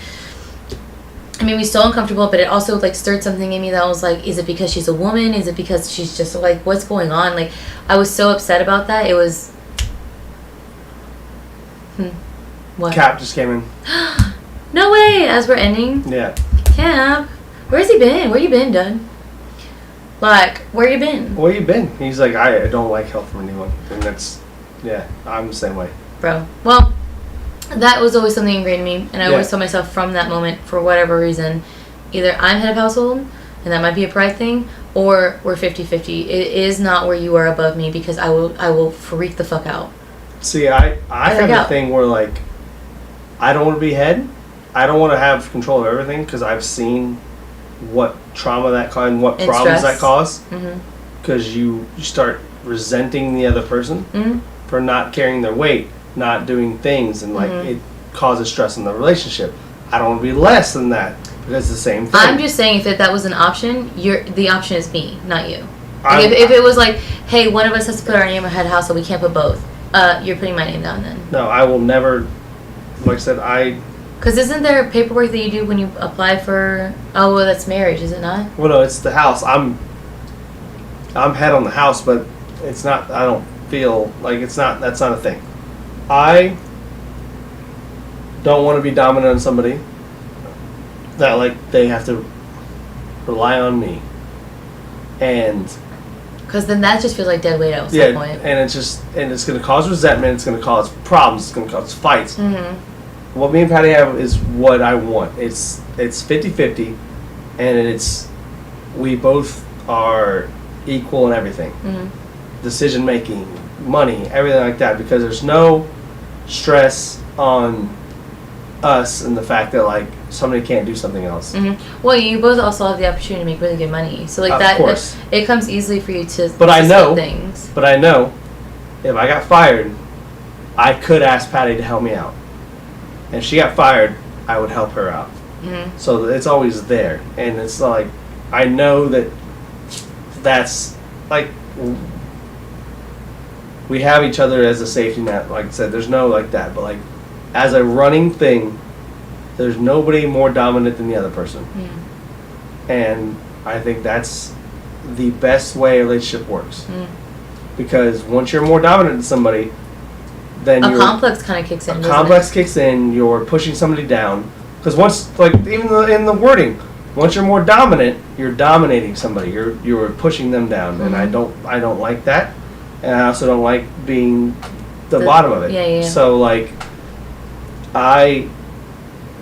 it made me so uncomfortable. But it also stirred something in me that was is it because she's a woman? Is it because she's just what's going on? I was so upset about that. It was. What? Cap just came in. No way! As we're ending. Yeah. Cap. Where's he been? Where you been, Dad? Where you been? Where you been? He's like, I don't like help from anyone. And I'm the same way. Bro. Well, that was always something ingrained in me. And I always told myself from that moment, for whatever reason, either I'm head of household, and that might be a pride thing, or we're 50-50. It is not where you are above me, because I will freak the fuck out. See, I have a thing where, like, I don't want to be head. I don't want to have control of everything, because I've seen what trauma that caused, what and problems stress. That caused. Because you start resenting the other person for not carrying their weight, not doing things, and like it causes stress in the relationship. I don't want to be less than that, because it's the same thing. I'm just saying, if that was an option, the option is me, not you. Like if it was like, hey, one of us has to put our name ahead of house, so we can't put both. You're putting my name down then. No, I will never. Like I said, Because isn't there paperwork that you do when you apply for? Oh, well, that's marriage, is it not? Well, no, it's the house. I'm head on the house, but it's not. I don't feel like it's not. That's not a thing. I don't want to be dominant on somebody that, like, they have to rely on me, and because then that just feels like dead weight at some point. And it's going to cause resentment. It's going to cause problems. It's going to cause fights. What me and Patty have is what I want. It's 50-50, and we both are equal in everything. Decision making, money, everything like that, because there's no stress on us and the fact that, like, somebody can't do something else. Well, you both also have the opportunity to make really good money, so like that, it comes easily for you to. But I know things. But I know, if I got fired, I could ask Patty to help me out. And if she got fired, I would help her out. So it's always there, and it's like, I know that's like, we have each other as a safety net. Like I said, there's no like that, but like as a running thing, there's nobody more dominant than the other person. And I think that's the best way a relationship works. Because once you're more dominant than somebody, then a complex kind of kicks in. A complex kicks in. You're pushing somebody down. Because once, like, even in the wording, once you're more dominant, you're dominating somebody. You're pushing them down, and I don't like that, and I also don't like being the bottom of it. Yeah. So like, I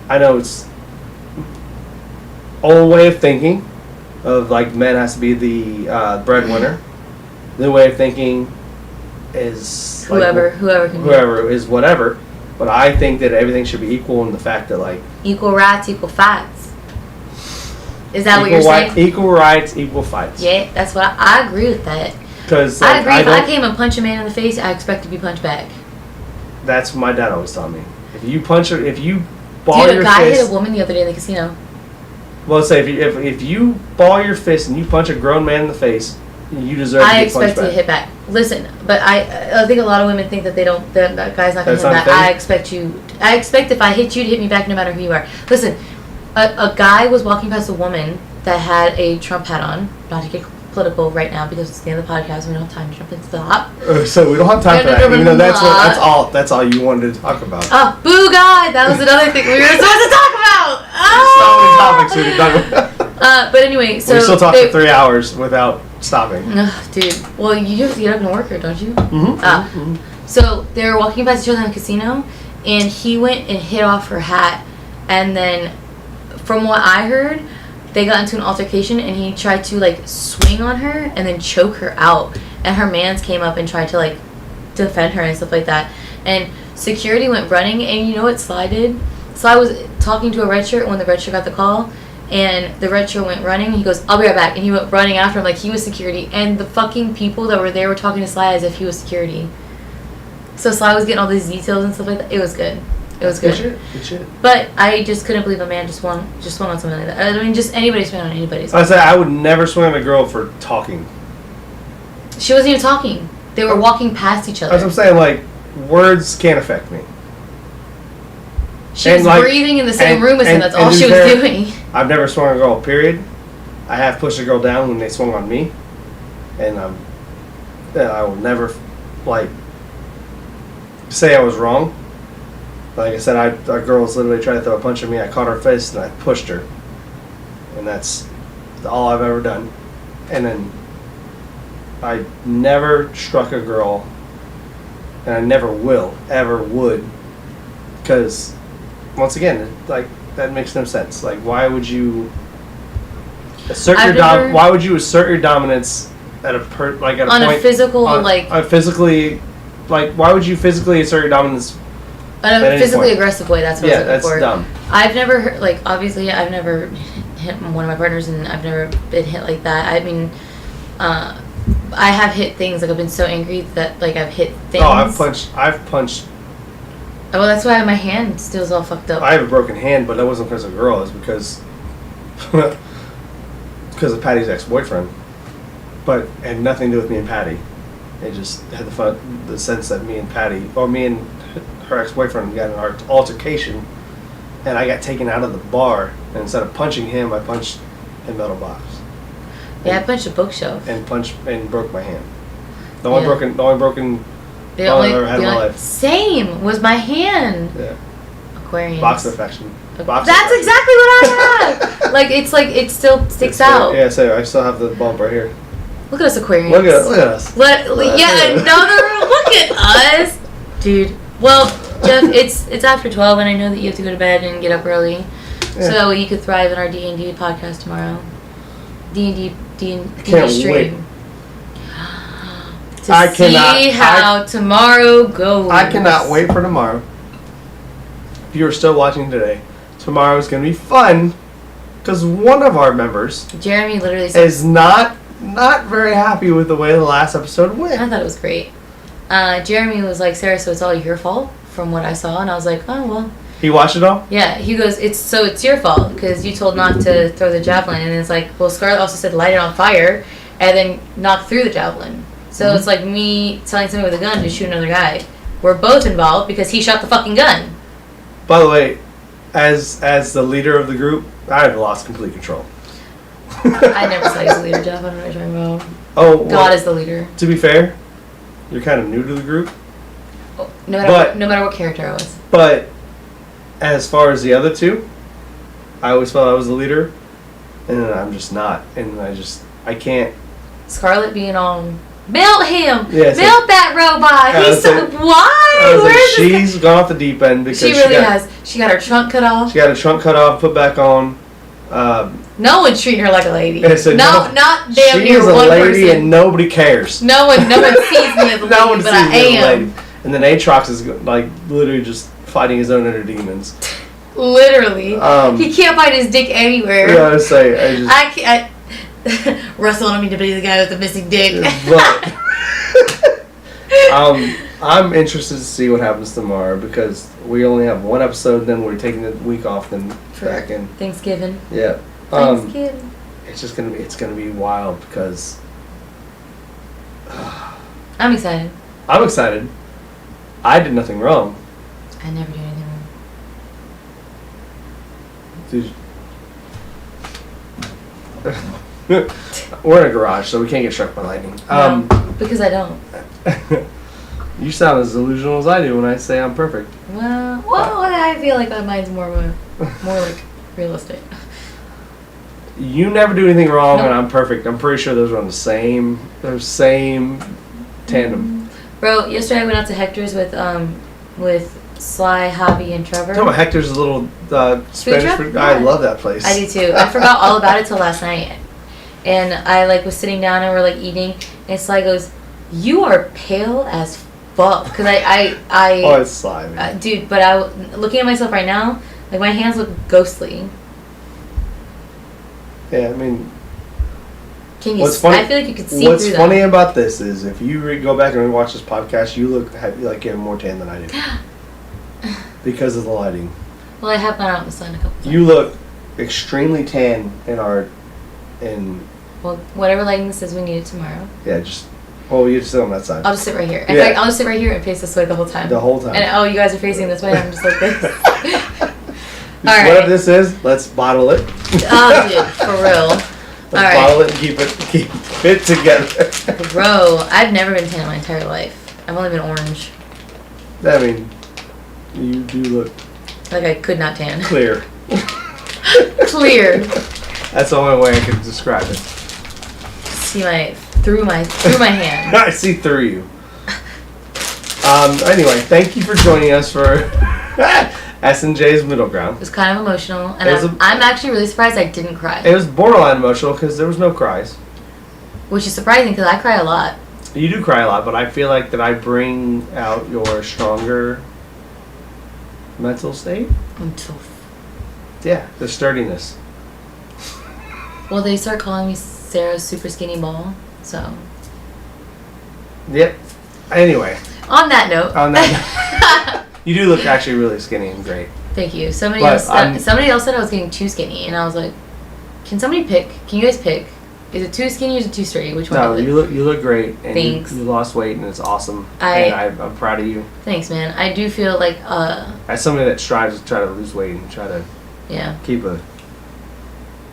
know it's old way of thinking, of like men has to be the breadwinner. The way of thinking is whoever is whatever, but I think that everything should be equal in the fact that, like, equal rights, equal fights. Is that what you're saying? Equal rights, equal fights. Yeah, that's what I agree with that. Because I agree. If I came and punch a man in the face, I expect to be punched back. That's what my dad always taught me. If you ball your fist. Dude, a guy hit a woman the other day in the casino. Well, let's say if you ball your fist and you punch a grown man in the face, you deserve to get punched back. I expect to hit back. Listen, but I think a lot of women think that that guy's not going to hit back. I expect if I hit you to hit me back no matter who you are. Listen, a guy was walking past a woman that had a Trump hat on. Not to get political right now because it's the end of the podcast and we don't have time to jump into that. So we don't have time for that. Even though that's all you wanted to talk about. Oh, boo God! That was another thing we were supposed to talk about. So many topics we didn't talk about. But anyway, so we still talked for 3 hours without stopping. Dude, well, you have to get up and work here, don't you? So they were walking past each other in the casino, and he went and hit off her hat, and then, from what I heard, they got into an altercation, and he tried to, like, swing on her and then choke her out, and her mans came up and tried to, like, defend her and stuff like that, and security went running, and you know what Sly did? Sly was talking to a red shirt when the red shirt got the call, and the red shirt went running. He goes, "I'll be right back," and he went running after him like he was security. And the fucking people that were there were talking to Sly as if he was security. So Sly was getting all these details and stuff like that. It was good. It was good. Good shit. But I just couldn't believe a man just swung on something like that. I mean, just anybody swung on anybody's. I said I would never swing on a girl for talking. She wasn't even talking. They were walking past each other. That's what I'm saying. Like, words can't affect me. She was breathing in the same room as him. That's all she was doing. I've never swung on a girl, period. I have pushed a girl down when they swung on me. And I will never, like, say I was wrong. Like I said, a girl was literally trying to throw a punch at me. I caught her fist and I pushed her. And that's all I've ever done. And then I never struck a girl. And I never will, ever would. Because, once again, like, that makes no sense. Like, why would you... Why would you assert your dominance at a physical why would you physically assert your dominance? In a physically aggressive way. That's what I was looking for. Dumb. I've never obviously I've never hit one of my partners, and I've never been hit like that. I mean, I have hit things, like I've been so angry that like I've hit things. Oh, I've punched. Oh, well, that's why my hand still's all fucked up. I have a broken hand, but that wasn't because of a girl. It's because of Patty's ex-boyfriend. But it had nothing to do with me and Patty. It just had the sense that me and her ex-boyfriend got in an altercation, and I got taken out of the bar, and instead of punching him, I punched a metal box. Yeah, I punched a bookshelf. And broke my hand. The only broken I've ever had in my life. Same was my hand. Yeah. Aquarius. Box infection. That's exactly what I have. It still sticks out. Yeah, so I still have the bump right here. Look at us, Aquarians. Look at us. Look at us, dude. Well, Jeff, it's after 12, and I know that you have to go to bed and get up early, so you could thrive in our D&D podcast tomorrow. D&D stream. Wait. See how tomorrow goes. I cannot wait for tomorrow. If you are still watching today, tomorrow is going to be fun because one of our members, Jeremy, literally said, is not very happy with the way the last episode went. I thought it was great. Jeremy was like, Sarah, so it's all your fault from what I saw, and I was like, oh well. He watched it all? Yeah, he goes, it's your fault because you told not to throw the javelin, and it's like, well, Scarlett also said light it on fire and then knock through the javelin. So it's like me telling somebody with a gun to shoot another guy. We're both involved because he shot the fucking gun. By the way, as the leader of the group, I have lost complete control. I never said he's the leader, Jeff. I don't know what you're talking about. Oh, well, God is the leader. To be fair, you're kind of new to the group. No matter what character I was. But as far as the other two, I always felt I was the leader, and I'm just not. And I can't. Scarlett being on. Melt him! Yeah, melt that robot! He's so... Why? She's gone off the deep end because she really has. She got her trunk cut off. She got her trunk cut off, put back on. No one's treating her like a lady. Not damn near one person. She's a lady and nobody cares. No one sees me as a lady, but I am. And then Aatrox is like literally just fighting his own inner demons. Literally. He can't find his dick anywhere. Yeah, I can't. Russell wanted me to be the guy with the missing dick. But I'm interested to see what happens tomorrow because we only have one episode. Then we're taking the week off. Then back in Thanksgiving. Yeah. Thanksgiving. It's gonna be wild because I'm excited. I'm excited. I did nothing wrong. I never do anything wrong. We're in a garage, so we can't get struck by lightning. No, because I don't. You sound as delusional as I do when I say I'm perfect. Well, I feel like mine's more like realistic. You never do anything wrong, and I'm perfect. I'm pretty sure those are on the same tandem. Bro, yesterday I went out to Hector's with Sly, Javi, and Trevor. Talking about Hector's little Spanish food. Yeah. I love that place. I do too. I forgot all about it till last night. And I was sitting down and we're eating, and Sly goes, "You are pale as fuck." Because oh, it's Sly, man. Dude, but looking at myself right now, my hands look ghostly. Yeah, I mean. Can you? Funny, I feel like you could see what's through funny them. About this is if you go back and rewatch this podcast, you look like you have more tan than I do because of the lighting. Well, I have gone out in the sun a couple times. You look extremely tan Well, whatever lighting says we need it tomorrow. Yeah, you sit on that side. I'll just sit right here. In fact, I'll just sit right here and face this way the whole time. The whole time. And you guys are facing this way. I'm just like this. All right. Whatever this is, let's bottle it. Oh, dude, for real. Let's bottle it and keep it together. Bro, I've never been tan my entire life. I've only been orange. I mean, you do look like I could not tan. Clear. Clear. That's the only way I can describe it. See through my hand. I see through you. Anyway, thank you for joining us for SnJs middle ground. It was kind of emotional, and I'm actually really surprised I didn't cry. It was borderline emotional because there was no cries. Which is surprising because I cry a lot. You do cry a lot, but I feel like that I bring out your stronger mental state. Yeah, the sturdiness. Well, they start calling me Sarah's super skinny ball, so. Yep. Anyway. On that note. You do look actually really skinny and great. Thank you. Somebody else said I was getting too skinny, and I was like, "Can somebody pick? Can you guys pick? Is it too skinny or is it too sturdy? Which one?" No, you look great. And thanks. You lost weight and it's awesome. I'm proud of you. Thanks, man. I do feel like as somebody that strives to try to lose weight and try to keep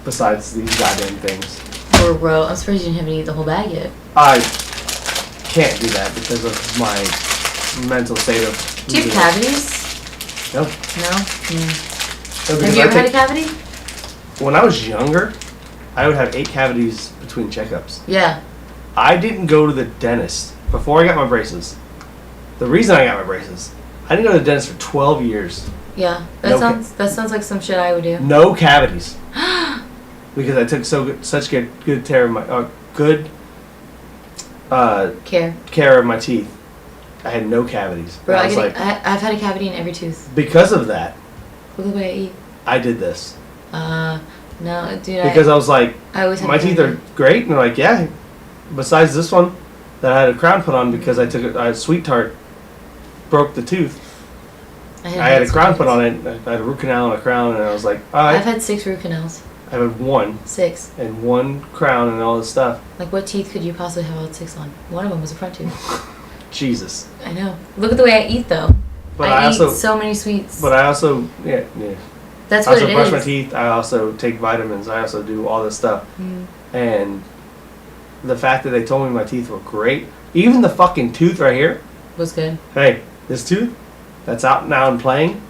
besides these goddamn things. Or bro, I'm surprised you didn't have any the whole bag yet. I can't do that because of my mental state of. Do you have cavities? No. No? Have you ever had a cavity? When I was younger, I would have 8 cavities between checkups. Yeah. I didn't go to the dentist before I got my braces. The reason I got my braces, I didn't go to the dentist for 12 years. Yeah. That sounds like some shit I would do. No cavities. Because I took such good care of my care of my teeth. I had no cavities. Bro, I've had a cavity in every tooth. Because of that. Look at the way I eat. I did this. No, dude. Because I was like, my teeth are great, and they're like, yeah. Besides this one, that I had a crown put on because I had Sweet Tart, broke the tooth. I had a crown put on it. I had a root canal and a crown, and I was like, all right. I've had 6 root canals. I had 1. 6. And 1 crown and all this stuff. Like, what teeth could you possibly have all 6 on? One of them was a front tooth. Jesus. I know. Look at the way I eat, though. But I eat so many sweets. But I also, yeah. That's what it is. I also brush my teeth. I also take vitamins. I also do all this stuff. And the fact that they told me my teeth were great, even the fucking tooth right here was good. Hey, this tooth that's out now and playing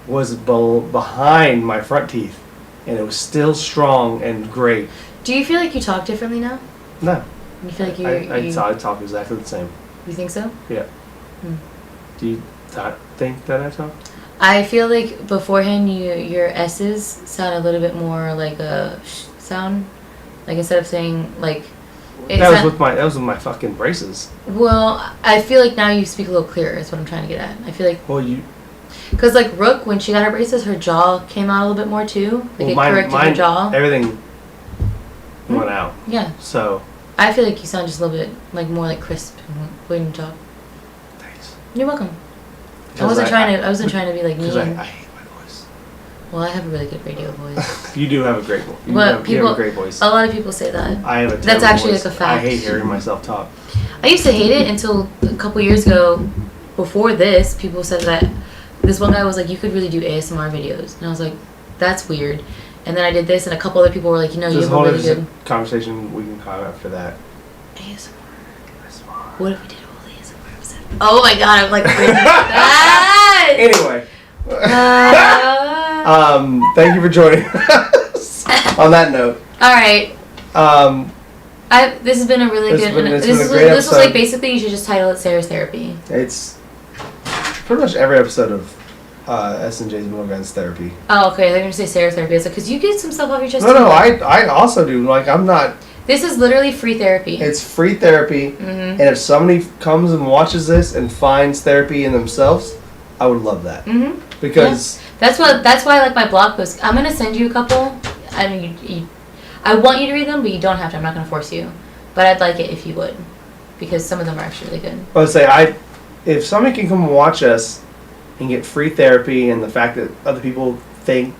was behind my front teeth, and it was still strong and great. Do you feel like you talk differently now? No. You feel like I talk exactly the same. You think so? Yeah. Do you think that I talk? I feel like beforehand your S's sound a little bit more like a sh sound. Like instead of saying like that was with my fucking braces. Well, I feel like now you speak a little clearer is what I'm trying to get at. I feel like because like Rook, when she got her braces, her jaw came out a little bit more too. Like it corrected her jaw. Everything went out. Yeah. So I feel like you sound just a little bit like more like crisp when you talk. Thanks. You're welcome. I wasn't trying to be like mean. Because I hate my voice. Well, I have a really good radio voice. You do have a great voice. You have a great voice. A lot of people say that. I have a terrible That's actually voice. like a fact. I hate hearing myself talk. I used to hate it until a couple years ago. Before this, people said that this one guy was like, you could really do ASMR videos. And I was like, that's weird. And then I did this, and a couple other people were like, you have a really good conversation we can have after that. ASMR. What if we did a whole ASMR episode? Oh my god, I'm like crazy about that. Anyway. Thank you for joining us. On that note. Alright. This has been a really good. This was like basically you should just title it Sarah's Therapy. It's pretty much every episode of SnJs Milligans Therapy. Oh, okay. They're gonna say Sarah's Therapy. It's like, because you get some stuff off your chest. No, I also do. Like, I'm not. This is literally free therapy. It's free therapy, and if somebody comes and watches this and finds therapy in themselves, I would love that. Because that's why I like my blog posts. I'm gonna send you a couple. I mean, I want you to read them, but you don't have to. I'm not gonna force you. But I'd like it if you would, because some of them are actually really good. I would say if somebody can come and watch us and get free therapy, and the fact that other people think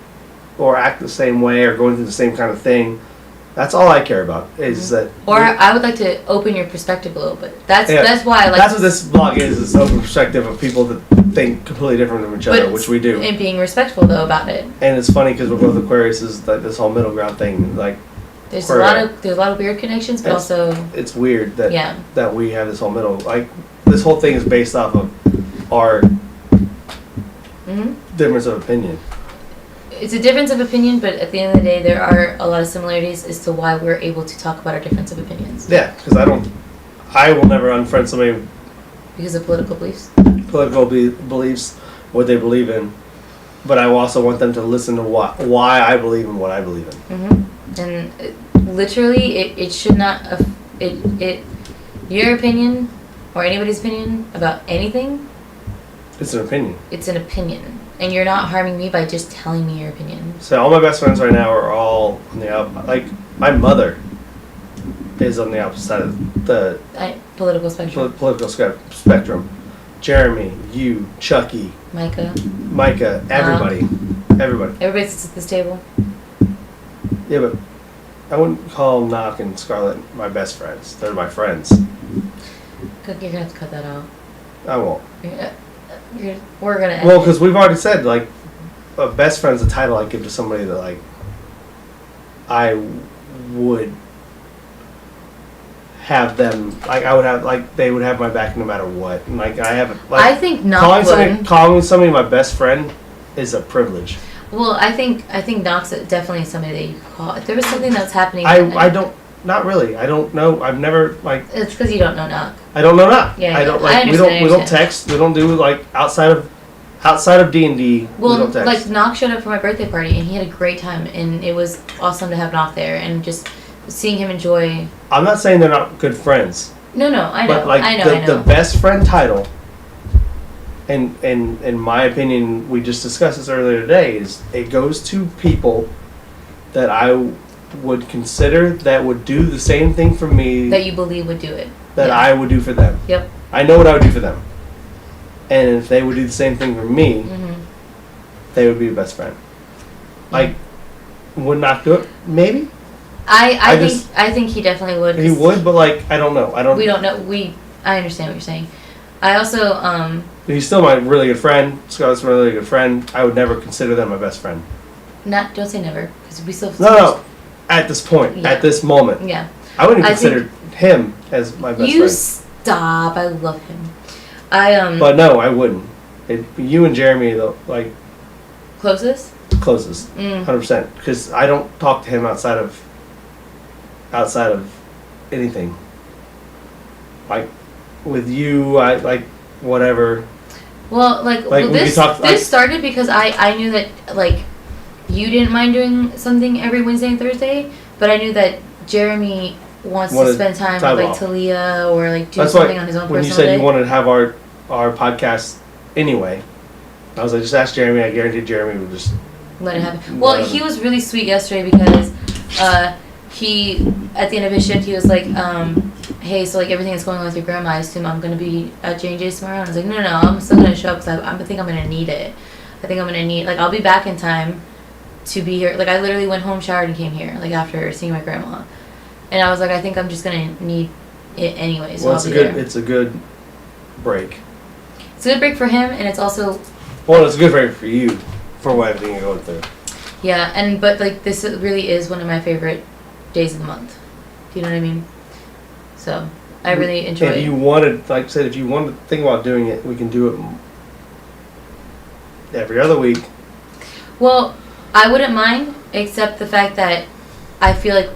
or act the same way or going through the same kind of thing, that's all I care about. Is that? Or I would like to open your perspective a little bit. That's why I like. That's what this blog is. It's open perspective of people that think completely different from each other, which we do. And being respectful though about it. And it's funny because we're both Aquariuses. Like this whole middle ground thing, like. There's a lot of weird connections, but also it's weird that that we have this whole middle. Like this whole thing is based off of our difference of opinion. It's a difference of opinion, but at the end of the day, there are a lot of similarities as to why we're able to talk about our difference of opinions. Yeah, because I will never unfriend somebody because of political beliefs. Political beliefs, what they believe in. but I also want them to listen to why I believe in what I believe in. Mm-hmm. And literally, it should not. Your opinion or anybody's opinion about anything. It's an opinion. It's an opinion, and you're not harming me by just telling me your opinion. So all my best friends right now are all on the like my mother is on the opposite side of the political spectrum. Political spectrum. Jeremy, you, Chucky, Micah, everybody. Everybody sits at this table. Yeah, but I wouldn't call Knock and Scarlett my best friends. They're my friends. You're gonna have to cut that out. I won't. We're gonna. Well, because we've already said like, a best friend's a title I give to somebody that like I would have them like I would have like they would have my back no matter what. And like I haven't. Like, I think Knock calling somebody my best friend is a privilege. Well, I think Knox definitely somebody that you could call. If there was something that's happening, I don't. Not really. I don't know. I've never like. It's because you don't know Knock. I don't know Knock. Yeah, I don't like. We don't text. We don't do like outside of D&D. Well, we don't text. like Knock showed up for my birthday party and he had a great time and it was awesome to have Knock there and just seeing him enjoy. I'm not saying they're not good friends. No, I know. But like I know. The best friend title. And in my opinion, we just discussed this earlier today. Is it goes to people that I would consider that would do the same thing for me that you believe would do it that I would do for them. Yep. I know what I would do for them, and if they would do the same thing for me, they would be a best friend. Like, would not do it. Maybe. I think he definitely would. He would, but like I don't know. We don't know. I understand what you're saying. I also He's still my really good friend. Scott's my really good friend. I would never consider them my best friend. Don't say never, because we still. No. At this point, at this moment. Yeah. I wouldn't consider him as my best friend. You stop. I love him. But no, I wouldn't. You and Jeremy, though, like. Closest. 100%. Because I don't talk to him outside of anything. Like, with you, I like whatever. Well, this started because I knew that like. You didn't mind doing something every Wednesday and Thursday, but I knew that Jeremy wants to spend time with like Talia or like do something on his own personal day. When you said you wanted to have our podcast anyway, I was like, just ask Jeremy. I guarantee Jeremy would just let it happen. Well, he was really sweet yesterday because he at the end of his shift he was like, hey, so like everything that's going on with your grandma, I assume I'm gonna be at J&J's tomorrow. And I was like, no, I'm still gonna show up because I think I'm gonna need it. I think I'm gonna need I'll be back in time to be here. Like I literally went home, showered, and came here. Like after seeing my grandma, and I was like, I think I'm just gonna need it anyway. So it's a good break. It's a good break for him, and it's also. Well, it's a good break for you, for what everything you're going through. Yeah, but like this really is one of my favorite days of the month. Do you know what I mean? So I really enjoy it. If you wanted, like I said, if you wanted to think about doing it, we can do it every other week. Well. I wouldn't mind, except the fact that I feel like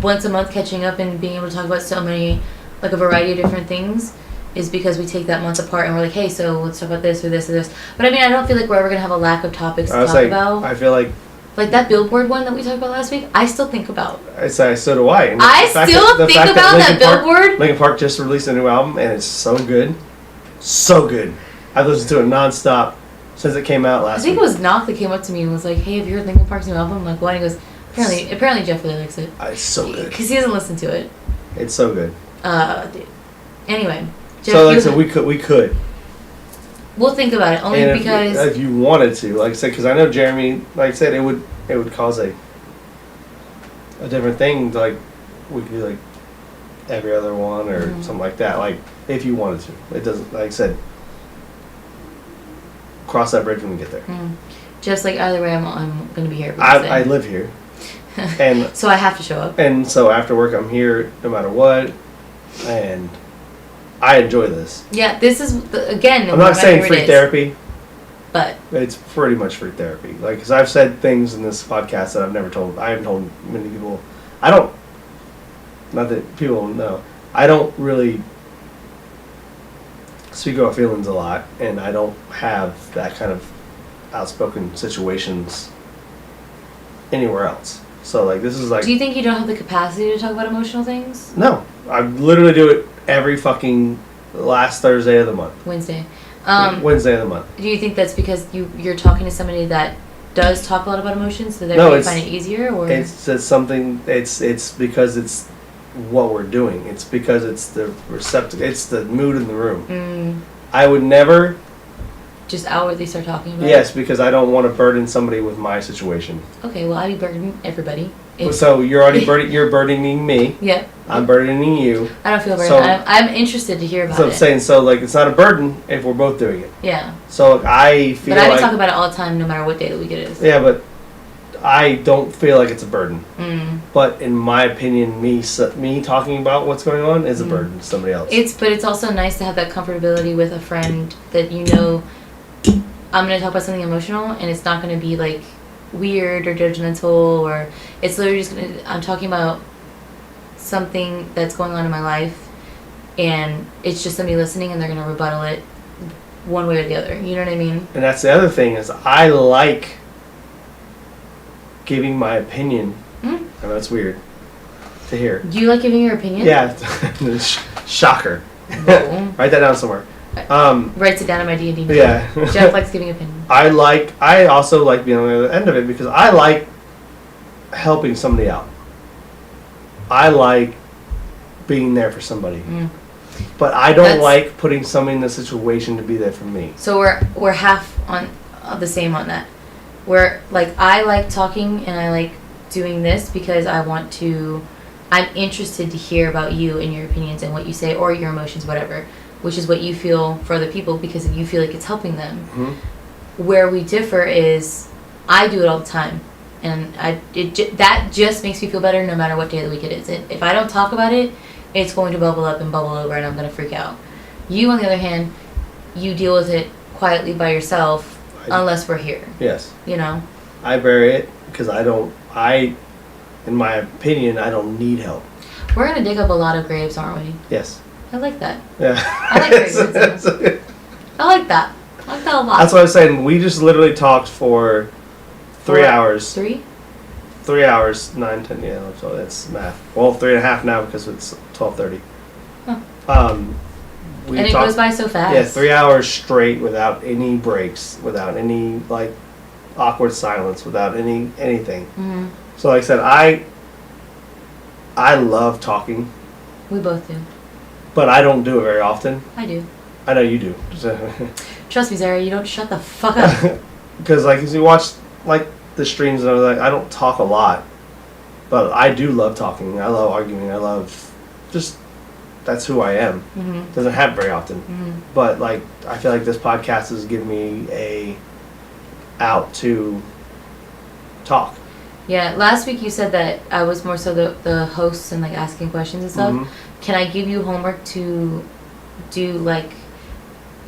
once a month catching up and being able to talk about so many, like a variety of different things, is because we take that month apart and we're like, hey, so let's talk about this or this or this. But I mean, I don't feel like we're ever going to have a lack of topics to talk about. I feel like... Like that Billboard one that we talked about last week, I still think about. So do I. And I still think about that Billboard. Linkin Park just released a new album and it's so good. So good. I've listened to it nonstop. Since it came out last week. I think it was Knock that came up to me and was like, hey, have you heard Linkin Park's new album? I'm like, what? And he goes, apparently Jeff really likes it. It's so good. Because he hasn't listened to it. It's so good. Dude. Anyway. Jeff, so like I said, we could. We'll think about it, only because... If you wanted to, like I said, because I know Jeremy, like I said, it would cause a different thing, like, we could do like every other one or something like that, like, if you wanted to. It doesn't, like I said... Cross that bridge when we get there. Just like either way, I'm going to be here. I live here, and so I have to show up. And so after work, I'm here no matter what, and I enjoy this. Yeah, this is again. I'm not saying free therapy, but it's pretty much free therapy. Like, because I've said things in this podcast that I haven't told many people. I don't. Not that people don't know. I don't really speak about feelings a lot, and I don't have that kind of outspoken situations anywhere else. So like this is like. Do you think you don't have the capacity to talk about emotional things? No, I literally do it every fucking last Thursday of the month. Wednesday. Wednesday of the month. Do you think that's because you're talking to somebody that does talk a lot about emotions, so therefore you find it easier, or it's something. It's because it's what we're doing. It's because it's the it's the mood in the room. I would never just outwardly start talking about it. Because I don't want to burden somebody with my situation. Okay, well, I'd be burdening everybody. So you're already you're burdening me. Yep. I'm burdening you. I don't feel burdened. So, I'm interested to hear about it. So I'm saying, so like it's not a burden if we're both doing it. Yeah. So like, I feel But I talk about it all the time, no matter what day of the week it is. Yeah, but I don't feel like it's a burden. But in my opinion, me talking about what's going on is a burden to somebody else. But it's also nice to have that comfortability with a friend that you know. I'm going to talk about something emotional, and it's not going to be like weird or judgmental, or it's literally just I'm talking about something that's going on in my life, and it's just somebody listening, and they're going to rebuttal it one way or the other. You know what I mean? And that's the other thing is I like giving my opinion. I know it's weird to hear. Do you like giving your opinion? Yeah. Shocker. Write that down somewhere. Writes it down in my D&D. Yeah. Jeff likes giving opinion. I also like being on the other end of it because I like helping somebody out. I like being there for somebody. But I don't like putting somebody in a situation to be there for me. So we're half on the same on that. Where like I like talking and I like doing this because I'm interested to hear about you and your opinions and what you say or your emotions, whatever, which is what you feel for other people because you feel like it's helping them. Where we differ is I do it all the time, and that just makes me feel better no matter what day of the week it is. If I don't talk about it, it's going to bubble up and bubble over, and I'm going to freak out. You, on the other hand, you deal with it quietly by yourself unless we're here. Yes. You know? I bury it because in my opinion, I don't need help. We're going to dig up a lot of graves, aren't we? Yes. I like that. Yeah. I like grave I like that. I like that a lot. That's what I was saying. We just literally talked for 3 hours. 3? 3 hours, 9, 10, yeah, so that's math. Well, 3.5 now because it's 12:30. Huh. And it goes by so fast. Yeah, 3 hours straight without any breaks, without any like awkward silence, without anything. So like I said, I love talking. We both do. But I don't do it very often. I do. I know you do. Trust me, Zara, you don't shut the fuck up. Because like as you watch like the streams and everything, I don't talk a lot. But I do love talking. I love arguing. I love just that's who I am. Doesn't happen very often. But like I feel like this podcast has given me a out to talk. Yeah, last week you said that I was more so the host and like asking questions and stuff. Can I give you homework to do like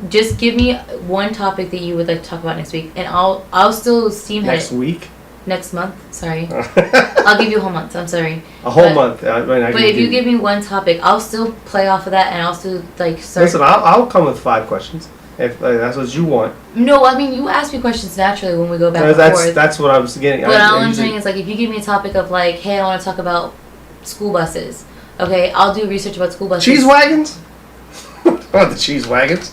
just give me one topic that you would like to talk about next week, and I'll still steamhead next week? Next month, sorry. I'll give you a whole month. I'm sorry. A whole month. I mean, but if you give me one topic, I'll still play off of that, and I'll still like start. Listen, I'll come with 5 questions if that's what you want. No, I mean you ask me questions naturally when we go back and forth. That's what I was getting. But all I'm saying is like if you give me a topic of like, hey, I want to talk about school buses. Okay, I'll do research about school buses. Cheese wagons? What the cheese wagons?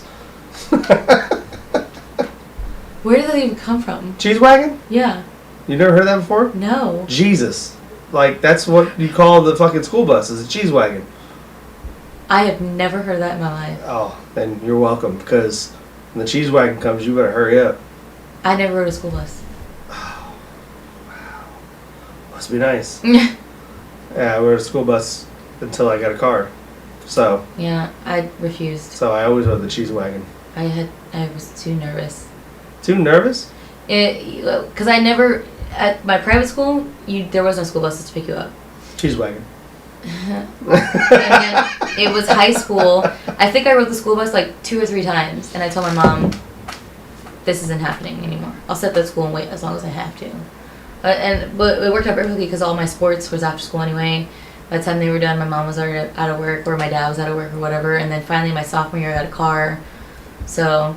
Where did that even come from? Cheese wagon? Yeah. You never heard that before? No. Jesus. Like, that's what you call the fucking school bus, is a cheese wagon. I have never heard that in my life. Oh, then you're welcome, because when the cheese wagon comes, you better hurry up. I never rode a school bus. Oh, wow. Must be nice. Yeah, I rode a school bus until I got a car. So. Yeah, I refused. So I always rode the cheese wagon. I was too nervous. Too nervous? Because I never, at my private school, there was no school buses to pick you up. Cheese wagon. And then it was high school. I think I rode the school bus like 2 or 3 times, and I told my mom, this isn't happening anymore. I'll sit at school and wait as long as I have to. But it worked out perfectly because all my sports was after school anyway. By the time they were done, my mom was already out of work, or my dad was out of work, or whatever. And then finally, my sophomore year, I got a car. So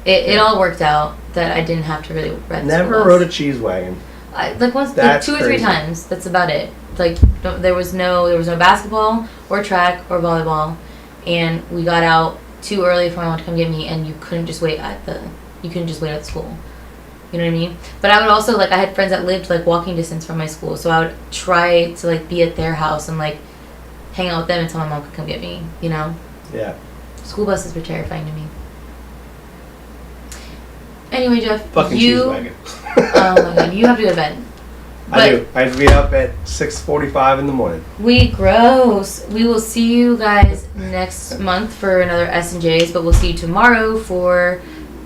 It all worked out that I didn't have to really rent. Never rode a cheese wagon. Once, like 2 or 3 times. That's about it. Like there was no basketball or track or volleyball, and we got out too early for my mom to come get me, and you couldn't just wait at the school. You know what I mean? But I would also, like, I had friends that lived, like, walking distance from my school, so I would try to, like, be at their house and, like, hang out with them until my mom could come get me, you know? Yeah. School buses were terrifying to me. Anyway, Jeff, fucking cheese wagon. Oh, my God, you have to go to bed. I do. I have to be up at 6:45 in the morning. Gross. We will see you guys next month for another SnJs, but we'll see you tomorrow for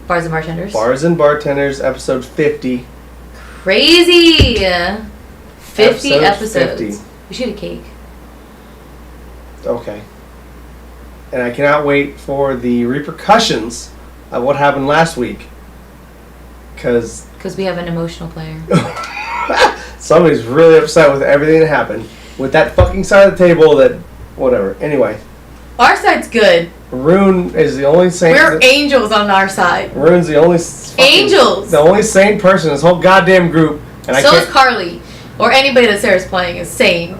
Bars and Bartenders. Bars and Bartenders, episode 50. Crazy! 50 episodes. 50. We should get a cake. Okay. And I cannot wait for the repercussions of what happened last week. Because we have an emotional player. Somebody's really upset with everything that happened. With that fucking side of the table that... Whatever. Anyway. Our side's good. Rune is the only saint... We're angels on our side. Rune's the only... Angels! The only sane person in this whole goddamn group. And so is Carly. Or anybody that Sarah's playing is sane.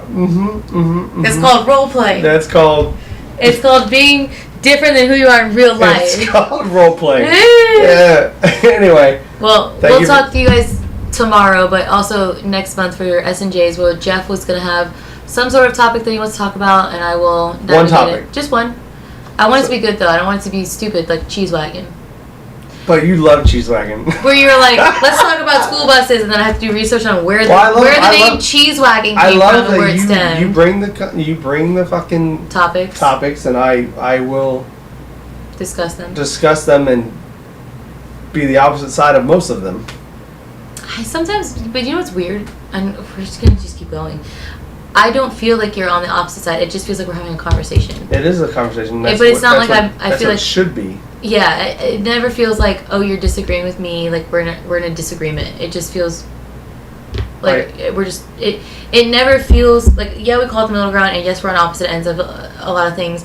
It's called role playing. That's called... It's called being different than who you are in real life. It's called role playing. Yeah. Anyway. Well, we'll talk to you guys tomorrow, but also next month for your SnJs, where Jeff was going to have some sort of topic that he wants to talk about, and I will... One topic. Just one. I want it to be good, though. I don't want it to be stupid, like Cheese Wagon. But you love Cheese Wagon. Where you're like, let's talk about school buses, and then I have to do research on where the name Cheese Wagon came from and where it stemmed. You bring the fucking topics, and I will discuss them and be the opposite side of most of them. But you know what's weird? And we're just gonna keep going. I don't feel like you're on the opposite side. It just feels like we're having a conversation. It is a conversation. But it's not like I feel like it should be. Yeah, it never feels like, oh, you're disagreeing with me. Like we're in a disagreement. It just feels like we're just it. It never feels like, yeah, we call it the middle ground, and yes, we're on opposite ends of a lot of things,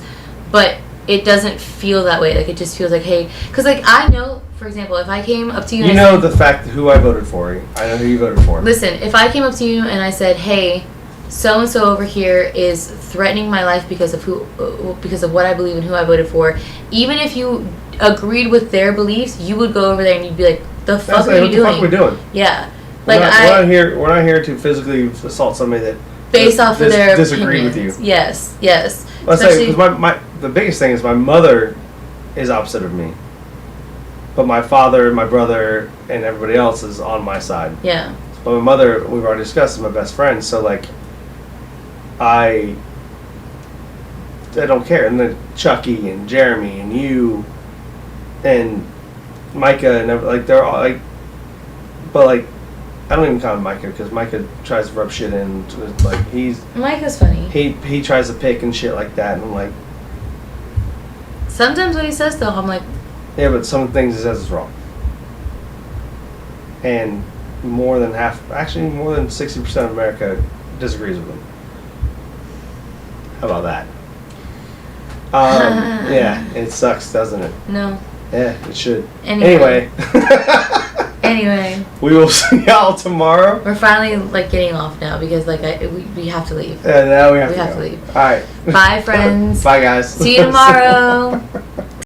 but it doesn't feel that way. Like it just feels like, hey, because like I know. For example, if I came up to you... You know the fact who I voted for. I know who you voted for. Listen, if I came up to you and I said, hey, so-and-so over here is threatening my life because of what I believe and who I voted for, even if you agreed with their beliefs, you would go over there and you'd be like, the fuck are you doing? What the fuck are we doing? Yeah. We're not here to physically assault somebody that... Based off of their disagreed with you. Yes. Let's say, because the biggest thing is my mother is opposite of me. But my father, my brother, and everybody else is on my side. Yeah. But my mother, we've already discussed, is my best friend. So, like, I don't care. And then Chucky and Jeremy and you and Micah and like they're all like, but like, I don't even count Micah because Micah tries to rub shit in. Like Micah's funny. He tries to pick and shit like that, and I'm like. Sometimes what he says though, I'm like. Yeah, but some of the things he says is wrong. And more than 60% of America disagrees with him. How about that? Yeah, it sucks, doesn't it? No. Yeah, it should. Anyway. We will see y'all tomorrow. We're finally like getting off now because like we have to leave. Yeah, now we have to leave. All right. Bye, friends. Bye, guys. See you tomorrow.